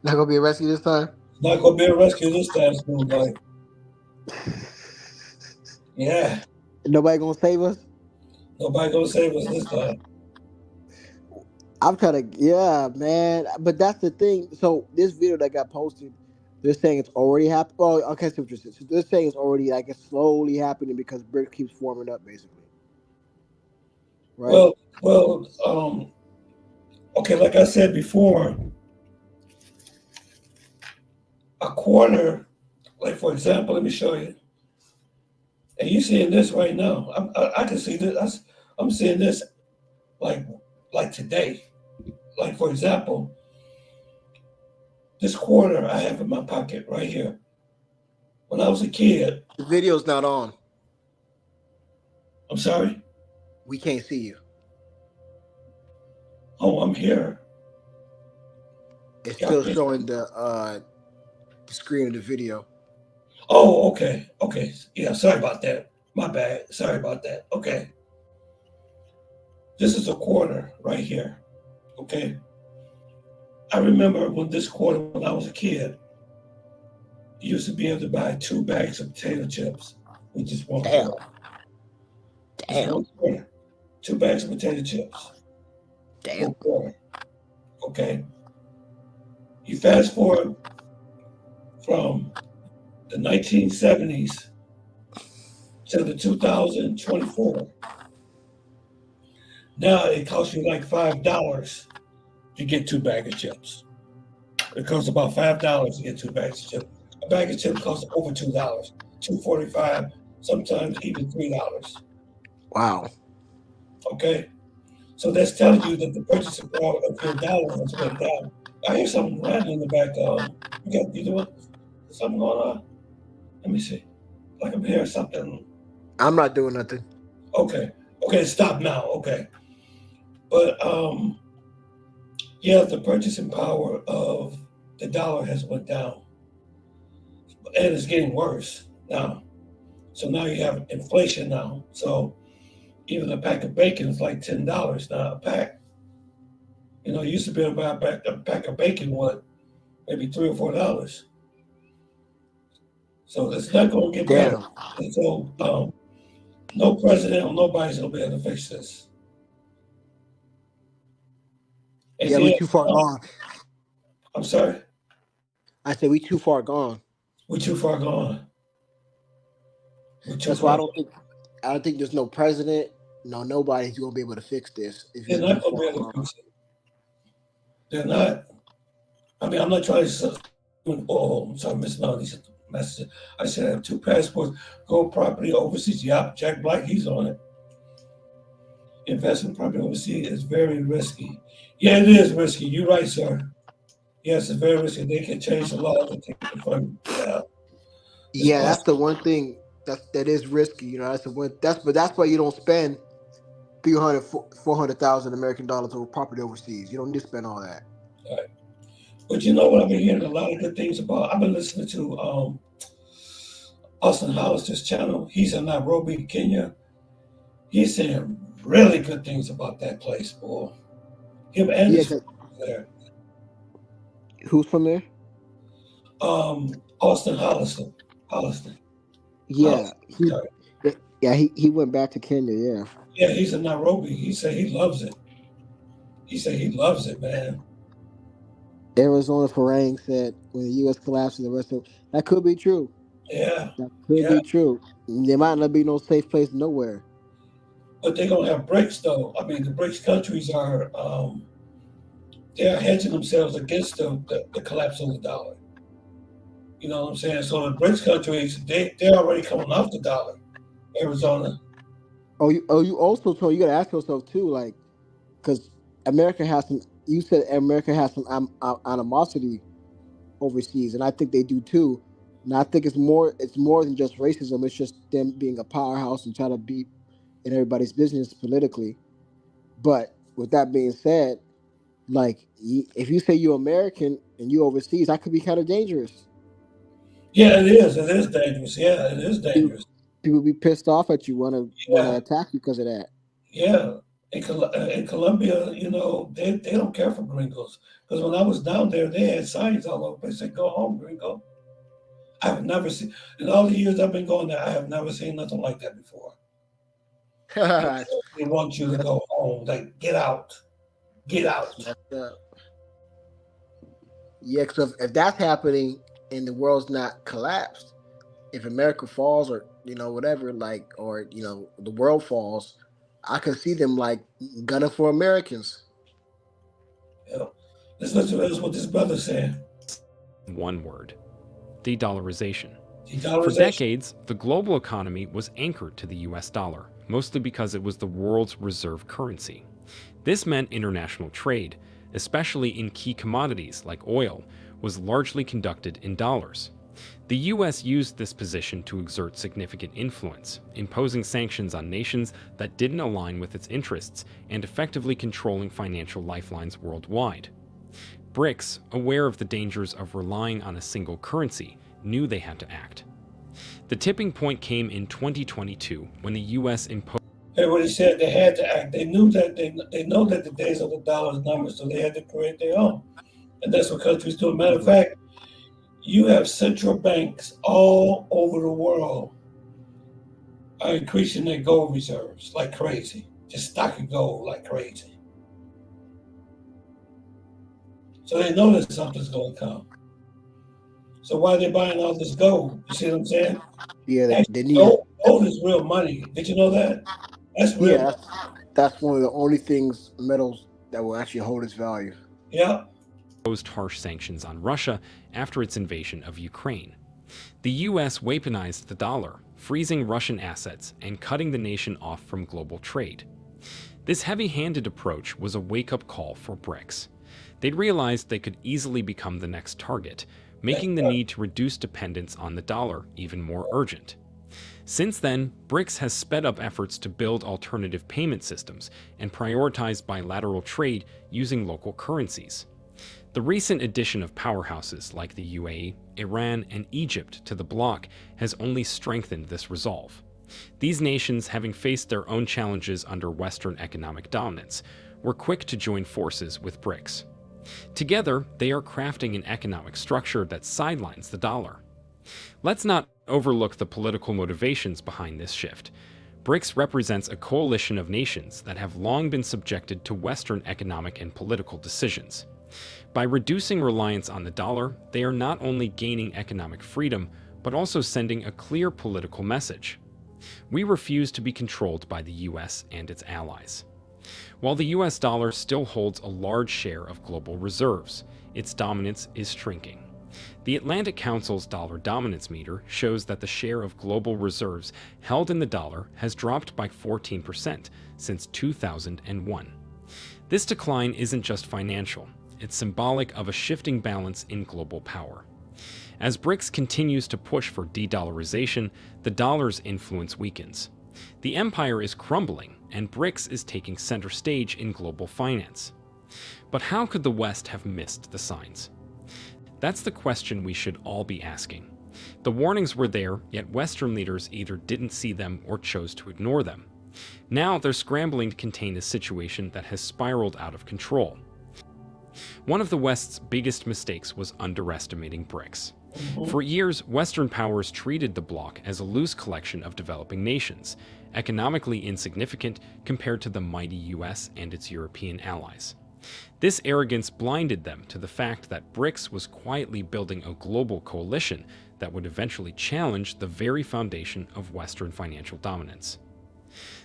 Not gonna be a rescue this time.
It's not going to be a rescue this time, Smooth Like. Yeah.
Nobody gonna save us.
Nobody going to save us this time.
I'm trying to, yeah, man. But that's the thing. So this video that got posted, they're saying it's already happened. Oh, okay, so what you're saying. So they're saying it's already like it's slowly happening because brick keeps forming up, basically. Right.
Okay. Like I said before, a quarter. Like for example, let me show you. And you seeing this right now? I can see this. I'm seeing this like today. Like for example, this quarter I have in my pocket right here. When I was a kid.
The video's not on.
I'm sorry?
We can't see you.
Oh, I'm here.
It's still showing the screen of the video.
Oh, okay. Okay. Yeah, sorry about that. My bad. Sorry about that. Okay. This is a quarter right here. Okay. I remember when I was a kid, you used to be able to buy 2 bags of potato chips with just one quarter.
Damn.
One quarter. 2 bags of potato chips.
Damn.
1 quarter. Okay. You fast forward from the 1970s to the 2024. Now it costs you like $5 to get 2 bags of chips. It costs about $5 to get 2 bags of chips. A bag of chips costs over $2, $2.45, sometimes even $3.
Wow.
Okay, so that's telling you that the purchasing power of your dollar has went down. I hear something rattling in the back. You doing something going on? Let me see. Like I'm hearing something.
I'm not doing nothing.
Okay, stop now. Okay, but yeah, the purchasing power of the dollar has went down, and it's getting worse now. So now you have inflation now. So even a pack of bacon is like $10 now a pack. You know, you used to be able to buy a pack of bacon, maybe $3 or $4. So it's not going to get better. And so no president or nobody's going to be able to fix this. And
yeah, we too far gone.
I'm sorry?
I said we too far gone.
We're too far gone.
That's why I don't think there's no president, nobody's going to be able to fix this.
They're not going to be able to fix it. They're not. I mean, I'm not trying to. Oh, I'm sorry, Miss Melody. Message. I said I have 2 passports. Gold property overseas. Yeah, Jack Black, he's on it. Investment property overseas is very risky. Yeah, it is risky. You're right, sir. Yes, it's very risky. They can change the law to take the fund.
Yeah, that's the one thing that is risky. That's the one. That's why you don't spend 300, 400,000 American dollars over property overseas. You don't need to spend all that.
All right. But you know what I've been hearing a lot of good things about? I've been listening to Austin Hollister's channel. He's in Nairobi, Kenya. He's saying really good things about that place, boy. Him and his there.
Who's from there?
Austin Hollister.
Yeah. He went back to Kenya, yeah.
Yeah, he's in Nairobi. He said he loves it. He said he loves it, man.
Arizona Farang said when the U.S. collapses, the rest of that could be true.
Yeah,
That could
yeah.
be true. There might not be no safe place nowhere.
But they're gonna have breaks though. I mean, the BRICS countries are they are hedging themselves against the collapse of the dollar. You know what I'm saying? So the BRICS countries, they're already coming off the dollar. Arizona.
You also told you got to ask yourself too, like, because America has some. You said America has some animosity overseas, and I think they do too. And I think it's more than just racism. It's just them being a powerhouse and trying to be in everybody's business politically. But with that being said, like if you say you're American and you overseas, that could be kind of dangerous.
Yeah, it is. It is dangerous. Yeah, it is
People,
dangerous.
people be pissed off at you, wanna
Yeah,
attack you because of that.
yeah. In Colombia, you know, they don't care for gringos. Because when I was down there, they had signs all over. They said, "Go home, gringo." I've never seen in all the years I've been going there. I have never seen nothing like that before.
That's
They want you to go home. Like, get out, get out.
messed up. Yeah, because if that's happening and the world's not collapsed, if America falls or whatever, like or the world falls, I could see them like gunning for Americans.
You know, let's listen to what this brother said.
One word: de-dollarization. For
De-dollarization.
decades, the global economy was anchored to the US dollar, mostly because it was the world's reserve currency. This meant international trade, especially in key commodities like oil, was largely conducted in dollars. The US used this position to exert significant influence, imposing sanctions on nations that didn't align with its interests and effectively controlling financial lifelines worldwide. BRICS, aware of the dangers of relying on a single currency, knew they had to act. The tipping point came in 2022 when the US imposed.
Everybody said they had to act. They knew that they know that the days of the dollar is numbered, so they had to create their own. And that's what countries do. Matter of fact, you have central banks all over the world are increasing their gold reserves like crazy, just stocking gold like crazy. So they know that something's going to come. So why are they buying all this gold? You see what I'm saying?
Yeah, they
Actually,
need it.
gold is real money. Did you know that? That's real
Yeah,
money.
that's one of the only metals that will actually hold its value.
Yeah.
Imposed harsh sanctions on Russia after its invasion of Ukraine. The US weaponized the dollar, freezing Russian assets and cutting the nation off from global trade. This heavy-handed approach was a wake-up call for BRICS. They'd realized they could easily become the next target, making the need to reduce dependence on the dollar even more urgent. Since then, BRICS has sped up efforts to build alternative payment systems and prioritize bilateral trade using local currencies. The recent addition of powerhouses like the UAE, Iran, and Egypt to the bloc has only strengthened this resolve. These nations, having faced their own challenges under Western economic dominance, were quick to join forces with BRICS. Together, they are crafting an economic structure that sidelines the dollar. Let's not overlook the political motivations behind this shift. BRICS represents a coalition of nations that have long been subjected to Western economic and political decisions. By reducing reliance on the dollar, they are not only gaining economic freedom, but also sending a clear political message. We refuse to be controlled by the US and its allies. While the US dollar still holds a large share of global reserves, its dominance is shrinking. The Atlantic Council's dollar dominance meter shows that the share of global reserves held in the dollar has dropped by 14% since 2001. This decline isn't just financial, it's symbolic of a shifting balance in global power. As BRICS continues to push for de-dollarization, the dollar's influence weakens. The empire is crumbling, and BRICS is taking center stage in global finance. But how could the West have missed the signs? That's the question we should all be asking. The warnings were there, yet Western leaders either didn't see them or chose to ignore them. Now they're scrambling to contain a situation that has spiraled out of control. One of the West's biggest mistakes was underestimating BRICS. For years, Western powers treated the bloc as a loose collection of developing nations, economically insignificant compared to the mighty US and its European allies. This arrogance blinded them to the fact that BRICS was quietly building a global coalition that would eventually challenge the very foundation of Western financial dominance.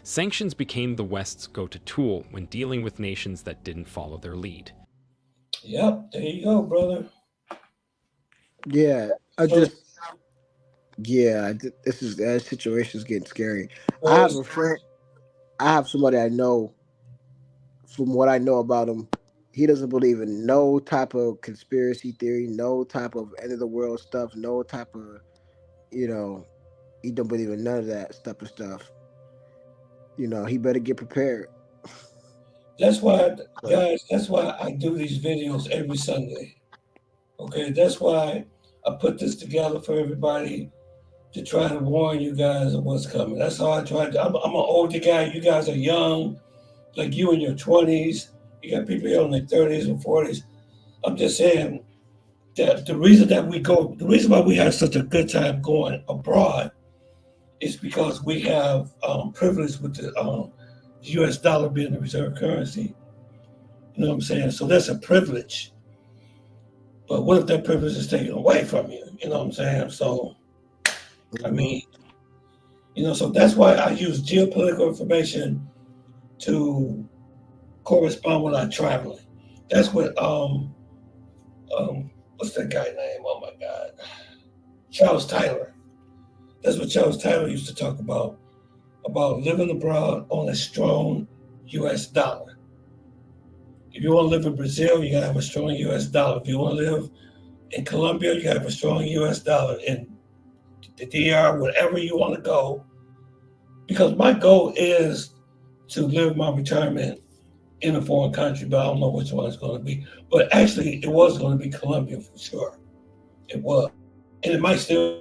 Sanctions became the West's go-to tool when dealing with nations that didn't follow their lead.
Yep, there you go, brother.
Yeah,
So,
this is that situation's getting scary. I
so
have a friend. I have somebody I know. From what I know about him, he doesn't believe in no type of conspiracy theory, no type of end of the world stuff, no type of, you know, he don't believe in none of that type of stuff. He better get prepared.
that's why,
So,
guys, that's why I do these videos every Sunday. Okay, that's why I put this together for everybody to try to warn you guys of what's coming. That's how I try to. I'm an older guy. You guys are young, like you in your 20s. You got people here in their 30s and 40s. I'm just saying that the reason why we have such a good time going abroad is because we have privilege with the U.S. dollar being the reserve currency. You know what I'm saying? So that's a privilege. But what if that privilege is taken away from you? You know what I'm saying? So, I mean, so that's why I use geopolitical information to correspond when I'm traveling. That's what what's that guy name? Oh my God, Charles Tyler. That's what Charles Tyler used to talk about living abroad on a strong U.S. dollar. If you want to live in Brazil, you gotta have a strong U.S. dollar. If you want to live in Colombia, you gotta have a strong U.S. dollar. In the DR, wherever you want to go, because my goal is to live my retirement in a foreign country, but I don't know which one it's going to be. But actually, it was going to be Colombia for sure. It was, and it might still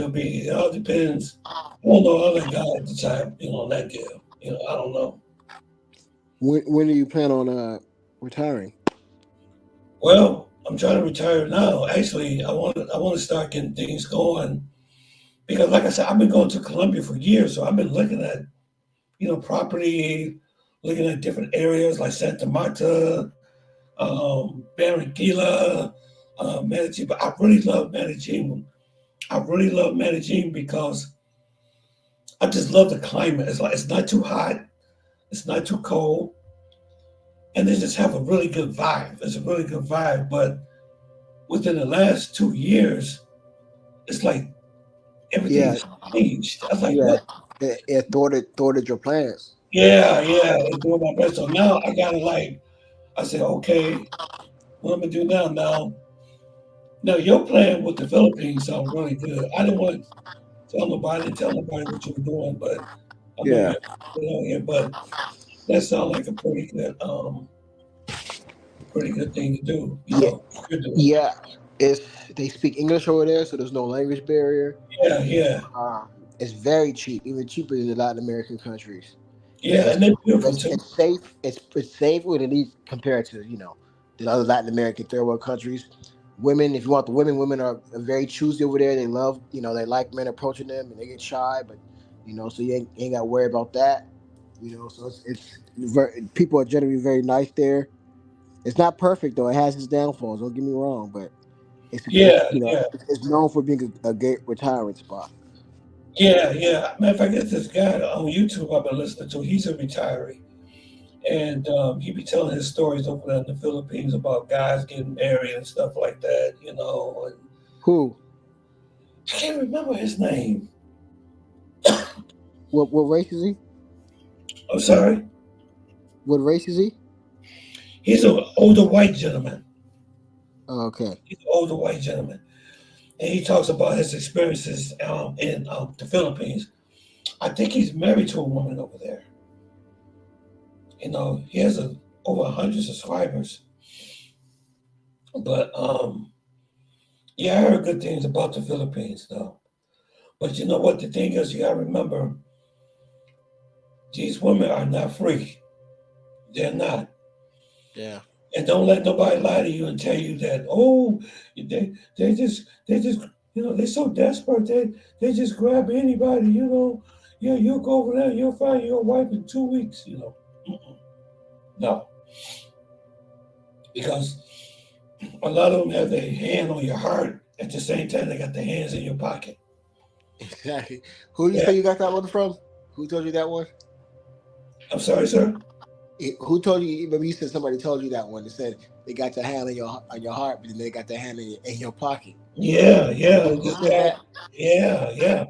be. It all depends. I don't know how that guy at the time, on that deal. I don't know.
when do you plan on retiring?
Well, I'm trying to retire now. Actually, I want to start getting things going because, like I said, I've been going to Colombia for years, so I've been looking at property, looking at different areas like Santa Marta, Barranquilla, Medellin. But I really love Medellin. I really love Medellin because I just love the climate. It's not too hot, it's not too cold, and they just have a really good vibe. It's a really good vibe. But within the last 2 years, it's like
Yeah,
everything's changed. I was like,
yeah.
what?
It thwarted your plans.
Yeah, yeah, it's doing my best. So now I gotta I said, okay, what I'm gonna do now? Now your plan with the Philippines sounds really good. I didn't want to tell nobody what you were doing, but I know
Yeah,
you're on here. But that sounds like a pretty good thing to do.
yeah,
You're doing.
yeah. It's they speak English over there, so there's no language barrier.
Yeah, yeah,
It's very cheap, even cheaper than the Latin American countries.
yeah,
It's
and they're beautiful too.
it's safe. It's safe with at least compared to the other Latin American third world countries. Women, if you want the women are very choosy over there. They love they like men approaching them, and they get shy, but so you ain't got to worry about that. So people are generally very nice there. It's not perfect though. It has its downfalls. Don't get me wrong, but it's
Yeah, yeah,
it's known for being a great retirement spot.
yeah, yeah. Matter of fact, there's this guy on YouTube I've been listening to. He's a retiree, and he be telling his stories over there in the Philippines about guys getting married and stuff like that. And
Who?
I can't remember his name.
What race is he?
I'm sorry.
What race is he?
He's an older white gentleman.
Oh, okay.
He's an older white gentleman, and he talks about his experiences in the Philippines. I think he's married to a woman over there. He has over 100 subscribers. But yeah, I heard good things about the Philippines, though. But you know what? The thing is, you gotta remember, these women are not free. They're not.
Yeah.
And don't let nobody lie to you and tell you that, oh, they just they're so desperate they just grab anybody. Yeah, you'll go over there, you'll find your wife in 2 weeks. Mm-mm. No, because a lot of them have their hand on your heart at the same time they got their hands in your pocket.
Exactly. Who do you
Yeah.
say you got that one from? Who told you that one?
I'm sorry, sir.
Who told you? Maybe you said somebody told you that one. They said they got their hand on your heart, but then they got their hand in your pocket.
Yeah, yeah,
Who said that?
yeah, yeah.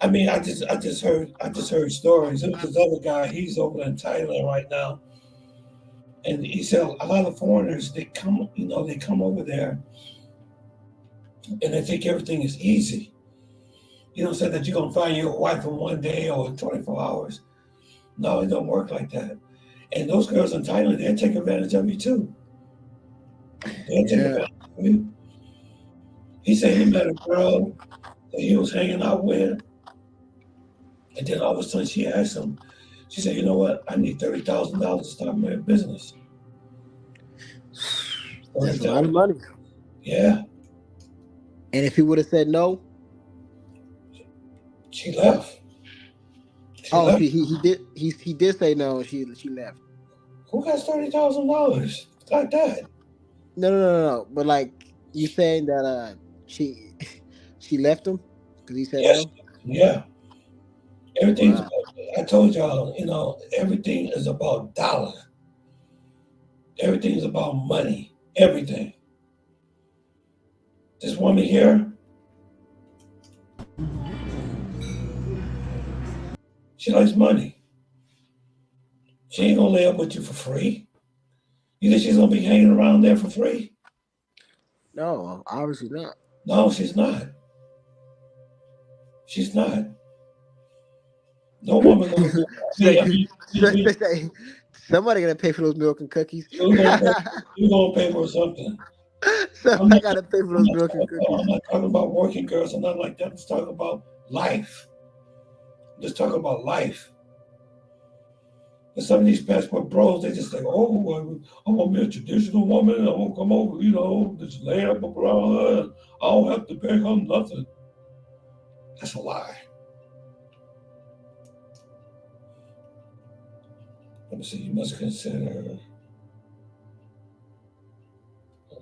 I mean, I just heard stories. There was this other guy. He's over in Thailand right now, and he said a lot of foreigners they come, they come over there, and they think everything is easy. You know, say that you're gonna find your wife in one day or in 24 hours. No, it don't work like that. And those girls in Thailand, they'll take advantage of you too. They'll take
Yeah.
advantage of you. He said he met a girl that he was hanging out with, and then all of a sudden she asked him, she said, "You know what? I need $30,000 to start my business."
That's a lot of money.
Yeah,
And if he would have said no,
she left. She
oh,
left.
he did say no, and she left.
Who got $30,000 like that?
No. But like you saying that she she left him because he said
Yes.
no.
Yeah. Everything's.
Wow.
I told y'all, everything is about dollar. Everything is about money. Everything. This woman here, she likes money. She ain't gonna lay up with you for free. You think she's gonna be hanging around there for free?
No, obviously not.
No, she's not. She's not. No woman gonna.
So,
We,
somebody gonna pay for those milk and cookies.
you gonna pay for something.
Somebody gotta pay for those milk and cookies.
I'm not talking about working girls or nothing like that. I'm just talking about life. I'm just talking about life. And some of these passport bros, they just think, oh, well, I'm gonna be a traditional woman. I'm gonna come over, just lay up around her. And I don't have to pay her nothing. That's a lie. Let me see. You must consider.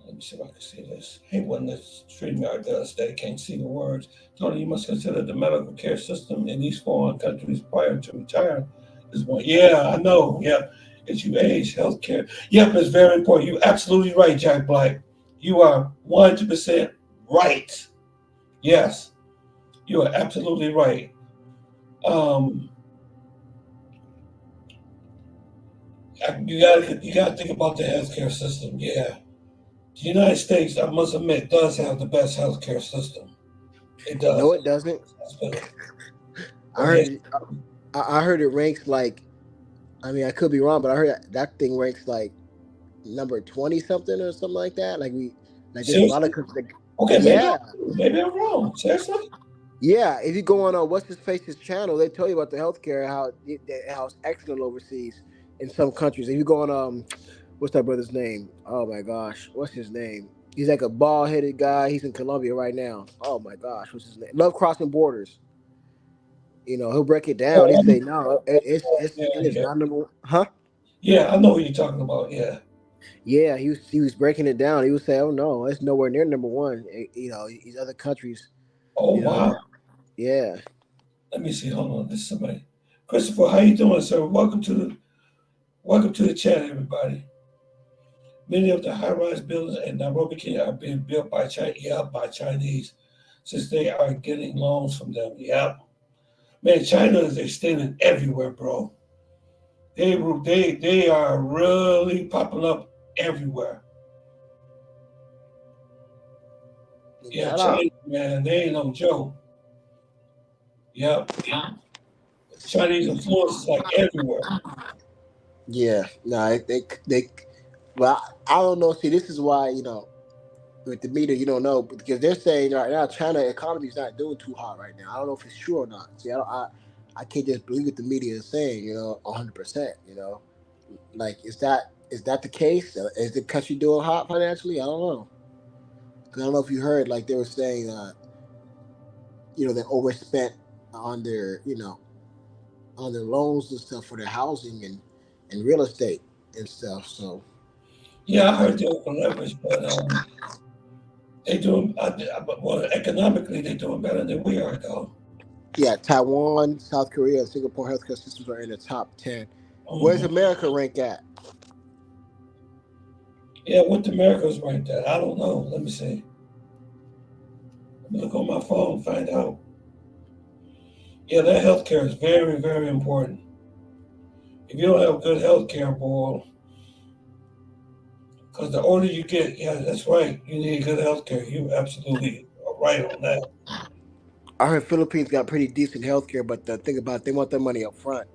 Let me see if I can see this. Hey, when the StreamYard does that, can't see the words. Tony, you must consider the medical care system in these foreign countries prior to retiring is one. Yeah, I know. Yeah. As you age, healthcare. Yep, it's very important. You're absolutely right, Jack Black. You are 100% right. Yes, you are absolutely right. You gotta think about the healthcare system. Yeah. The United States, I must admit, does have the best healthcare system. It does.
No, it doesn't. I heard it ranks like. I mean, I could be wrong, but I heard that thing ranks like number 20 something or something like that. There's a lot of countries.
Okay,
Yeah,
maybe I'm wrong. Seriously?
yeah. If you go on what's his face's channel, they tell you about the healthcare how it's excellent overseas in some countries. If you go on what's that brother's name? Oh my gosh, what's his name? He's like a bald headed guy. He's in Colombia right now. Oh my gosh, what's his name? Love Crossing Borders. He'll break it down. He say no, it is not number one. Huh?
Yeah, I know what you're talking about. Yeah.
Yeah, he was breaking it down. He would say, "Oh no, it's nowhere near number one." These other countries.
Oh wow.
Yeah.
Let me see. Hold on. This is somebody. Christopher, how you doing, sir? Welcome to the chat, everybody. Many of the high-rise buildings in Nairobi, Kenya, are being built by Chinese, since they are getting loans from them. Yeah. Man, China is extending everywhere, bro. They are really popping up everywhere. Yeah, China, man, they ain't no joke. Yep. Chinese influence is like everywhere.
Yeah. No, they. Well, I don't know. See, this is why with the media you don't know because they're saying right now China economy is not doing too hot right now. I don't know if it's true or not. See, I can't just believe what the media is saying. 100%. Like is that the case? Is the country doing hot financially? I don't know. Cause I don't know if you heard like they were saying they overspent on their on their loans and stuff for their housing and real estate.
and stuff. So
Yeah, I heard they were leverage, but they doing well economically. They're doing better than we are, though.
yeah, Taiwan, South Korea, and Singapore healthcare systems are in the top 10. Where's
Mhm.
America rank at?
Yeah, what the Americas ranked at? I don't know. Let me see. Let me look on my phone, find out. Yeah, that healthcare is very, very important. If you don't have good healthcare, boy, because the older you get, yeah, that's right. You need good healthcare. You absolutely are right on that.
I heard Philippines got pretty decent healthcare, but the thing about it, they want their money up front.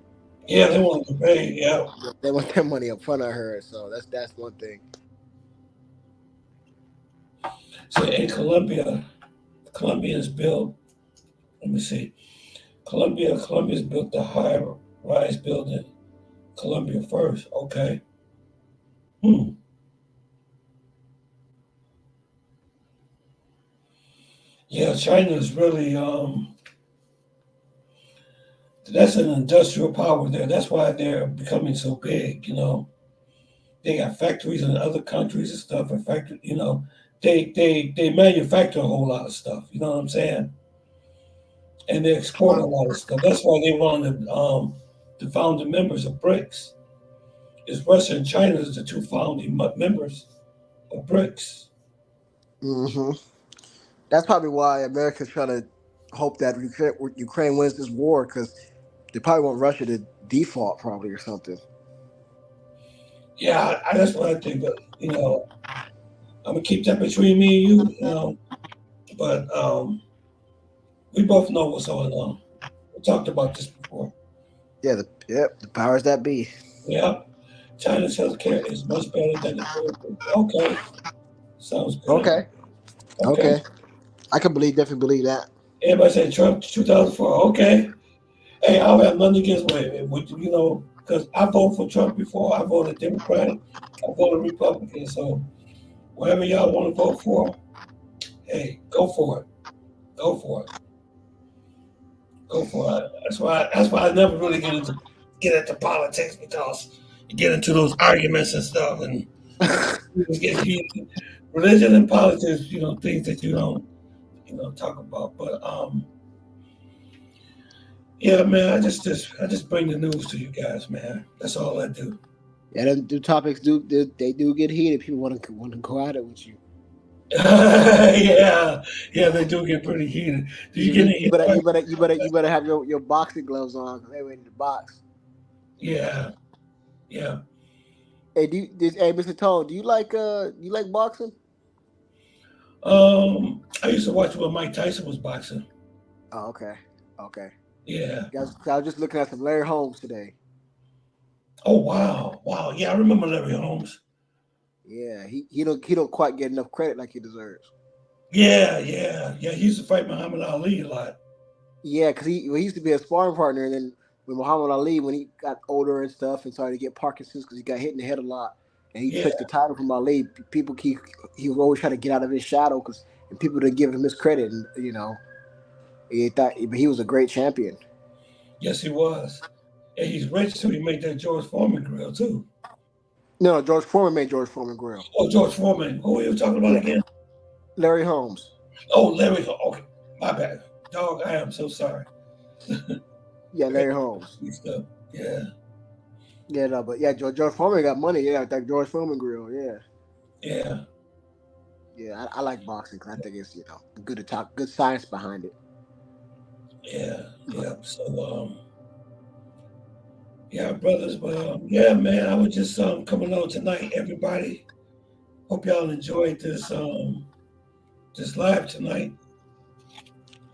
Yeah, they want to pay. Yeah.
They want their money up front. I heard, so that's one thing.
So in Colombia, Colombians built. Let me see. Colombians built the high-rise building. Colombia first. Okay. Hmm. Yeah, China is really that's an industrial power there. That's why they're becoming so big. They got factories in other countries and stuff. And factory, they manufacture a whole lot of stuff. You know what I'm saying? And they export a lot of stuff. That's why they wanted the founding members of BRICS. Is Russia and China is the two founding members of BRICS.
Hmm. That's probably why America's trying to hope that Ukraine wins this war because they probably want Russia to default, probably or something.
Yeah, that's what I think. But I'm gonna keep that between me and you. But we both know what's going on. We talked about this before.
Yeah, the powers that be.
Yeah, China's healthcare is much better than the Philippines. Okay, sounds good.
Okay,
Okay,
okay, I can definitely believe that.
everybody said Trump 2004. Okay, hey, I don't have nothing against because I voted for Trump before. I voted Democratic. I voted Republican. So whatever y'all want to vote for, hey, go for it. Go for it. Go for it. That's why I never really get into politics because you get into those arguments and stuff and you get heated. Religion and politics, things that you don't, talk about. But yeah, man, I just bring the news to you guys, man. That's all I do.
Yeah, the topics they do get heated. People want to go at it with you.
Yeah, yeah, they do get pretty heated. Do you get any?
You better have your boxing gloves on because they ready to box.
Yeah, yeah.
Hey, hey, Mr. Tone, do you like boxing?
I used to watch when Mike Tyson was boxing.
Oh, okay, okay.
Yeah.
Guys, I was just looking at some Larry Holmes today.
Oh wow, wow. Yeah, I remember Larry Holmes.
Yeah, he don't quite get enough credit like he deserves.
Yeah, yeah, yeah. He used to fight Muhammad Ali a lot.
Yeah, because he used to be a sparring partner, and then with Muhammad Ali, when he got older and stuff, and started to get Parkinson's because he got hit in the head a lot, and he
Yeah,
took the title from Ali. People he was always trying to get out of his shadow and people didn't give him his credit, and he thought, but he was a great champion.
yes, he was. And he's rich too. He made that George Foreman grill too.
No, George Foreman made George Foreman grill.
Oh, George Foreman. Who are you talking about
Yeah,
again?
Larry Holmes.
Oh, Larry. Okay, my bad. Dog, I am so sorry.
Yeah, Larry Holmes.
Yeah,
Yeah, no, but yeah, George Foreman got money. Yeah, that George Foreman grill. Yeah,
yeah,
yeah. I like boxing because I think it's good to talk, good science behind it.
yeah, yeah. So, yeah, brothers. But yeah, man, I was just coming on tonight. Everybody, hope y'all enjoyed this live tonight.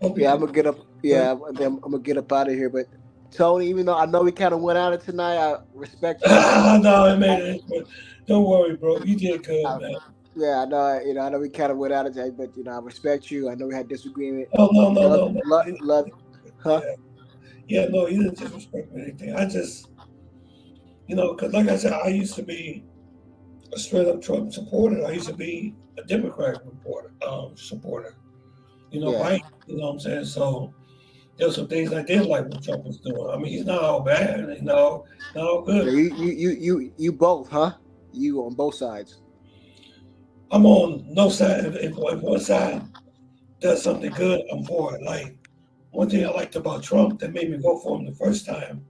Hope you
Yeah, I'm
can.
gonna get up. Yeah, I'm gonna get up out of here. But Tony, even though I know we kind of went at it tonight, I respect you.
No, I made it. But don't worry, bro. You did good, man.
Yeah, I know. I know we kind of went at it, but I respect you. I know we had disagreement.
Oh no, no,
Love,
no, no.
love, huh?
Yeah, yeah. No, you didn't disrespect me or anything. I just, because like I said, I used to be a straight up Trump supporter. I used to be a Democrat supporter.
Yeah.
Right? You know what I'm saying? So there were some things I did like what Trump was doing. I mean, he's not all bad. He's not all
Yeah,
good.
you both, huh? You on both sides.
I'm on no side. If one side does something good, I'm for it. Like, one thing I liked about Trump that made me vote for him the first time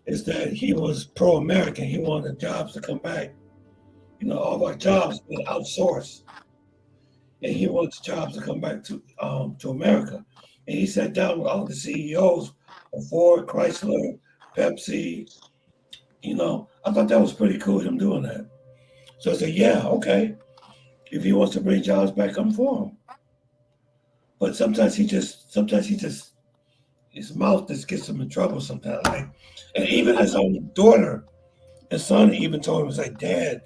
is that he was pro-American. He wanted jobs to come back. You know, all of our jobs been outsourced, and he wants jobs to come back to America. And he sat down with all the CEOs of Ford, Chrysler, Pepsi. You know, I thought that was pretty cool, him doing that. So I said, yeah, okay. If he wants to bring jobs back, I'm for him. But sometimes his mouth just gets him in trouble sometimes. Like, and even his own daughter and son even told him, "Was like, Dad,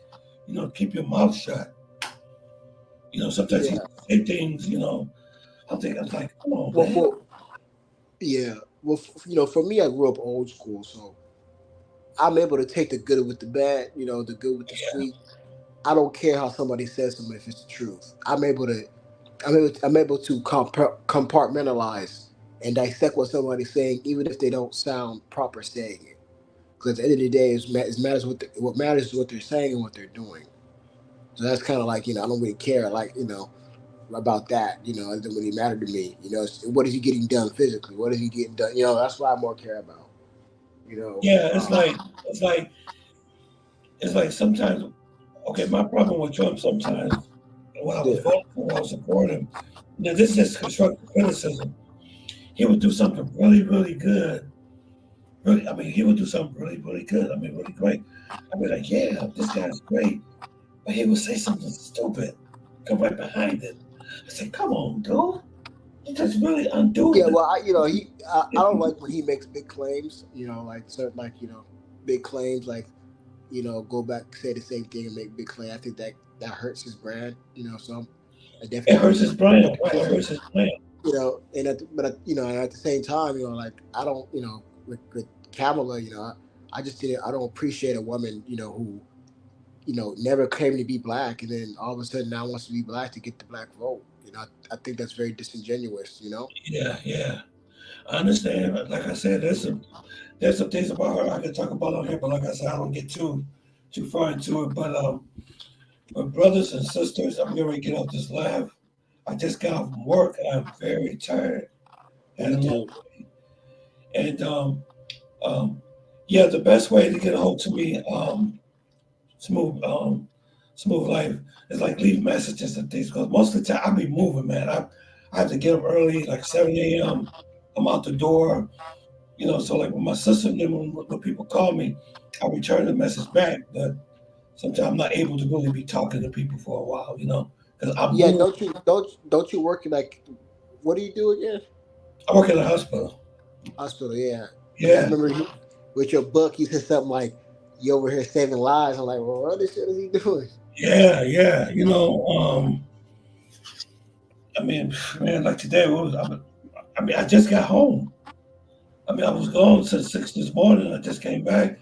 you know, keep your mouth shut." You know, sometimes he
Yeah.
say things. You know, I was like, "Come on,
Well,
man."
yeah. Well, for me, I grew up old school, so I'm able to take the good with the bad. You know, the good with the
Yeah,
sweet. I don't care how somebody says something if it's the truth. I'm able to compartmentalize and dissect what somebody's saying, even if they don't sound proper saying it. Because at the end of the day, it matters what matters is what they're saying and what they're doing. So that's kind of like I don't really care about that. It doesn't really matter to me. What is he getting done physically? What is he getting done? That's what I more care about. You know,
yeah. It's like it's like sometimes. Okay, my problem with Trump sometimes when I was
yeah,
voting for, him, I was supporting him. Now this is just constructive criticism. He would do something really, really good. Really, I mean, he would do something really, really good. I mean, really great. I'd be like, yeah, this guy's great. But he would say something stupid, come right behind it. I said, come on, dude. You just really undo
yeah.
the.
Well, I don't like when he makes big claims. Like certain big claims like go back, say the same thing, and make big claim. I think that hurts his brand. So I
It
definitely don't
hurts
agree
his
with
brand,
that.
right? It hurts his brand.
And at the same time, like I don't, with Kamala, I just didn't. I don't appreciate a woman, who never claimed to be black, and then all of a sudden now wants to be black to get the black vote. I think that's very disingenuous.
Yeah, yeah. I understand. Like I said, there's some things about her I could talk about on here, but like I said, I don't get too far into it. But brothers and sisters, I'm going to get off this live. I just got off from work. I'm very tired. Had
Me
a long,
too.
and yeah, the best way to get a hold to me, smooth, smooth life, is like leave messages and things. Because most of the time I be moving, man. I have to get up early, like 7 a.m. I'm out the door, you know. So like when my sister and them, when people call me, I return the message back. But sometimes I'm not able to really be talking to people for a while, you know, because I
Yeah,
move.
don't you work in like what do you do again?
I work in a hospital.
Hospital, yeah. Because I
Yeah,
remember with your book, you said something like you over here saving lives. I'm like, well, what the shit is he doing?
yeah, yeah. You know, I mean, man, like today, I mean, I just got home. I mean, I was gone since 6 this morning. I just came back.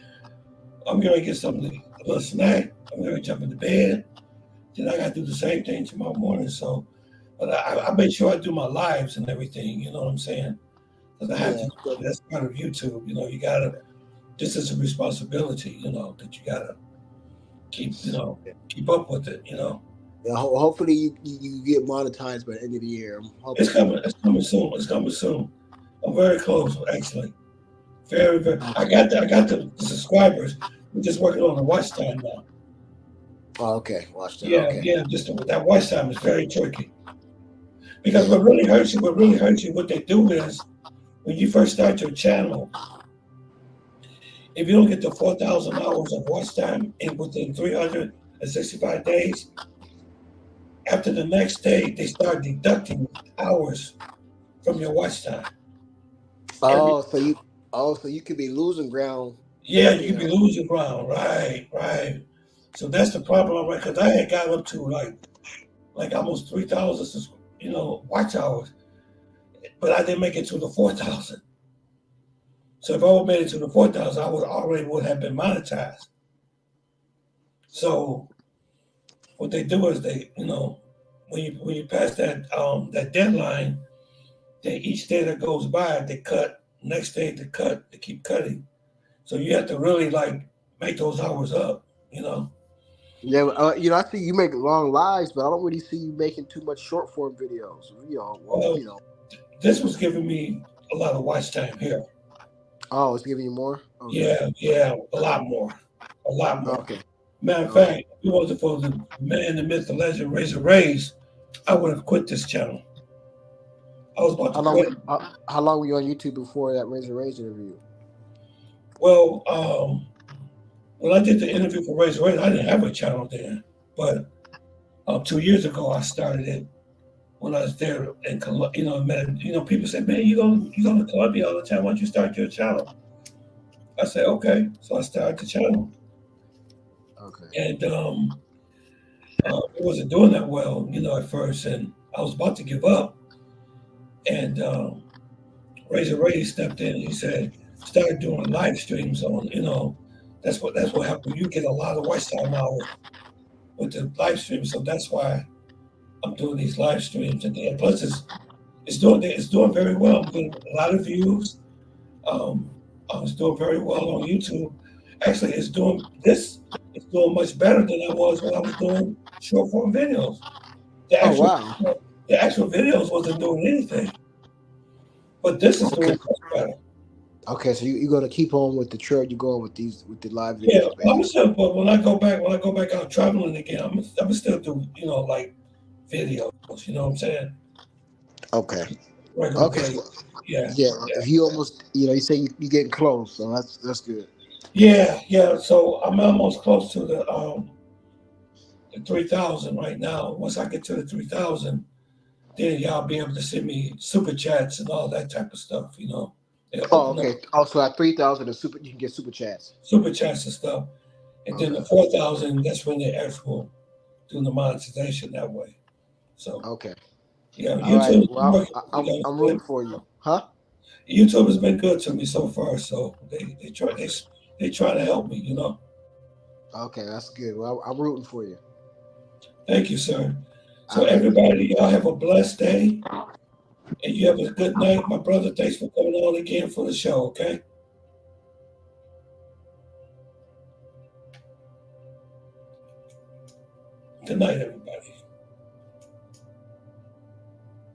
I'm going to get something, a little snack. I'm going to jump into bed. Then I got to do the same thing tomorrow morning. So, but I make sure I do my lives and everything. You know what I'm saying? Because I have to.
Yeah, good.
That's part of YouTube. You know, you got to. This is a responsibility. You know that you got to keep. You know, keep up with it. You know,
Yeah, hopefully you get monetized by the end of the year. I'm hoping
it's
for
coming.
that.
It's coming soon. It's coming soon. I'm very close, actually. Very, very.
Oh,
I got the subscribers. We're just working on the watch time now.
okay, watch that.
Yeah,
Okay.
yeah. Just that watch time is very tricky because what really hurts you, what they do is when you first start your channel, if you don't get the 4,000 hours of watch time in within 365 days, after the next day they start deducting hours from your watch time. Every
Oh, so you could be losing ground.
Yeah, you could
Yeah.
be losing ground. Right, right. So that's the problem, right? Because I had got up to like almost 3,000, watch hours, but I didn't make it to the 4,000. So if I would made it to the 4,000, I would have been monetized. So what they do is when you pass that deadline, then each day that goes by, they cut. Next day they cut. They keep cutting. So you have to really like make those hours up. You know.
Yeah, I see you make long lives, but I don't really see you making too much short form videos.
Well, this was giving me a lot of watch time here.
Oh, it's giving you more. Okay.
Yeah, a lot more, a lot more.
Okay.
Matter of
Okay.
fact, if it wasn't for the man, the myth, the legend, Razor Rays, I would have quit this channel. I was about to quit.
How long were you on YouTube before that Razor Rays interview?
Well, when I did the interview for Razor Rays, I didn't have a channel then, but 2 years ago I started it when I was there in Colombia. People said, "Man, you go to Colombia all the time. Why don't you start your channel?" I said, "Okay," so I started the channel.
Okay.
And it wasn't doing that well, at first, and I was about to give up. And Razor Ray stepped in and he said, "Start doing live streams on, that's what happened. You get a lot of watch time hours with the live streams, so that's why I'm doing these live streams. And plus, it's doing very well. I'm getting a lot of views. I was doing very well on YouTube. Actually, it's doing much better than I was when I was doing short form videos.
Wow.
The actual videos wasn't doing anything, but this is doing much better.
Okay, so you're gonna keep on with the trail you're going with the live videos.
Yeah,
basically.
I'm still. But when I go back out traveling again, I'm still do like videos. You know what I'm saying?
Okay.
Regular
Okay.
videos. Yeah.
If you almost, you say you getting close, so that's good.
Yeah. So I'm almost close to the 3,000 right now. Once I get to the 3,000, then y'all be able to send me super chats and all that type of stuff. It'll
Oh,
open
okay.
up
Also, at 3,000, you can get super chats.
super chats and stuff. And then the 4,000, that's when they actual do the monetization that way. So
Okay.
yeah,
All right.
YouTube.
Well, I'm rooting for you, huh?
YouTube has been good to me so far. So they try to help me.
Okay, that's good. Well, I'm rooting for you.
Thank you, sir. So
All right.
everybody, y'all have a blessed day, and you have a good night, my brother. Thanks for coming on again for the show. Okay. Good night, everybody.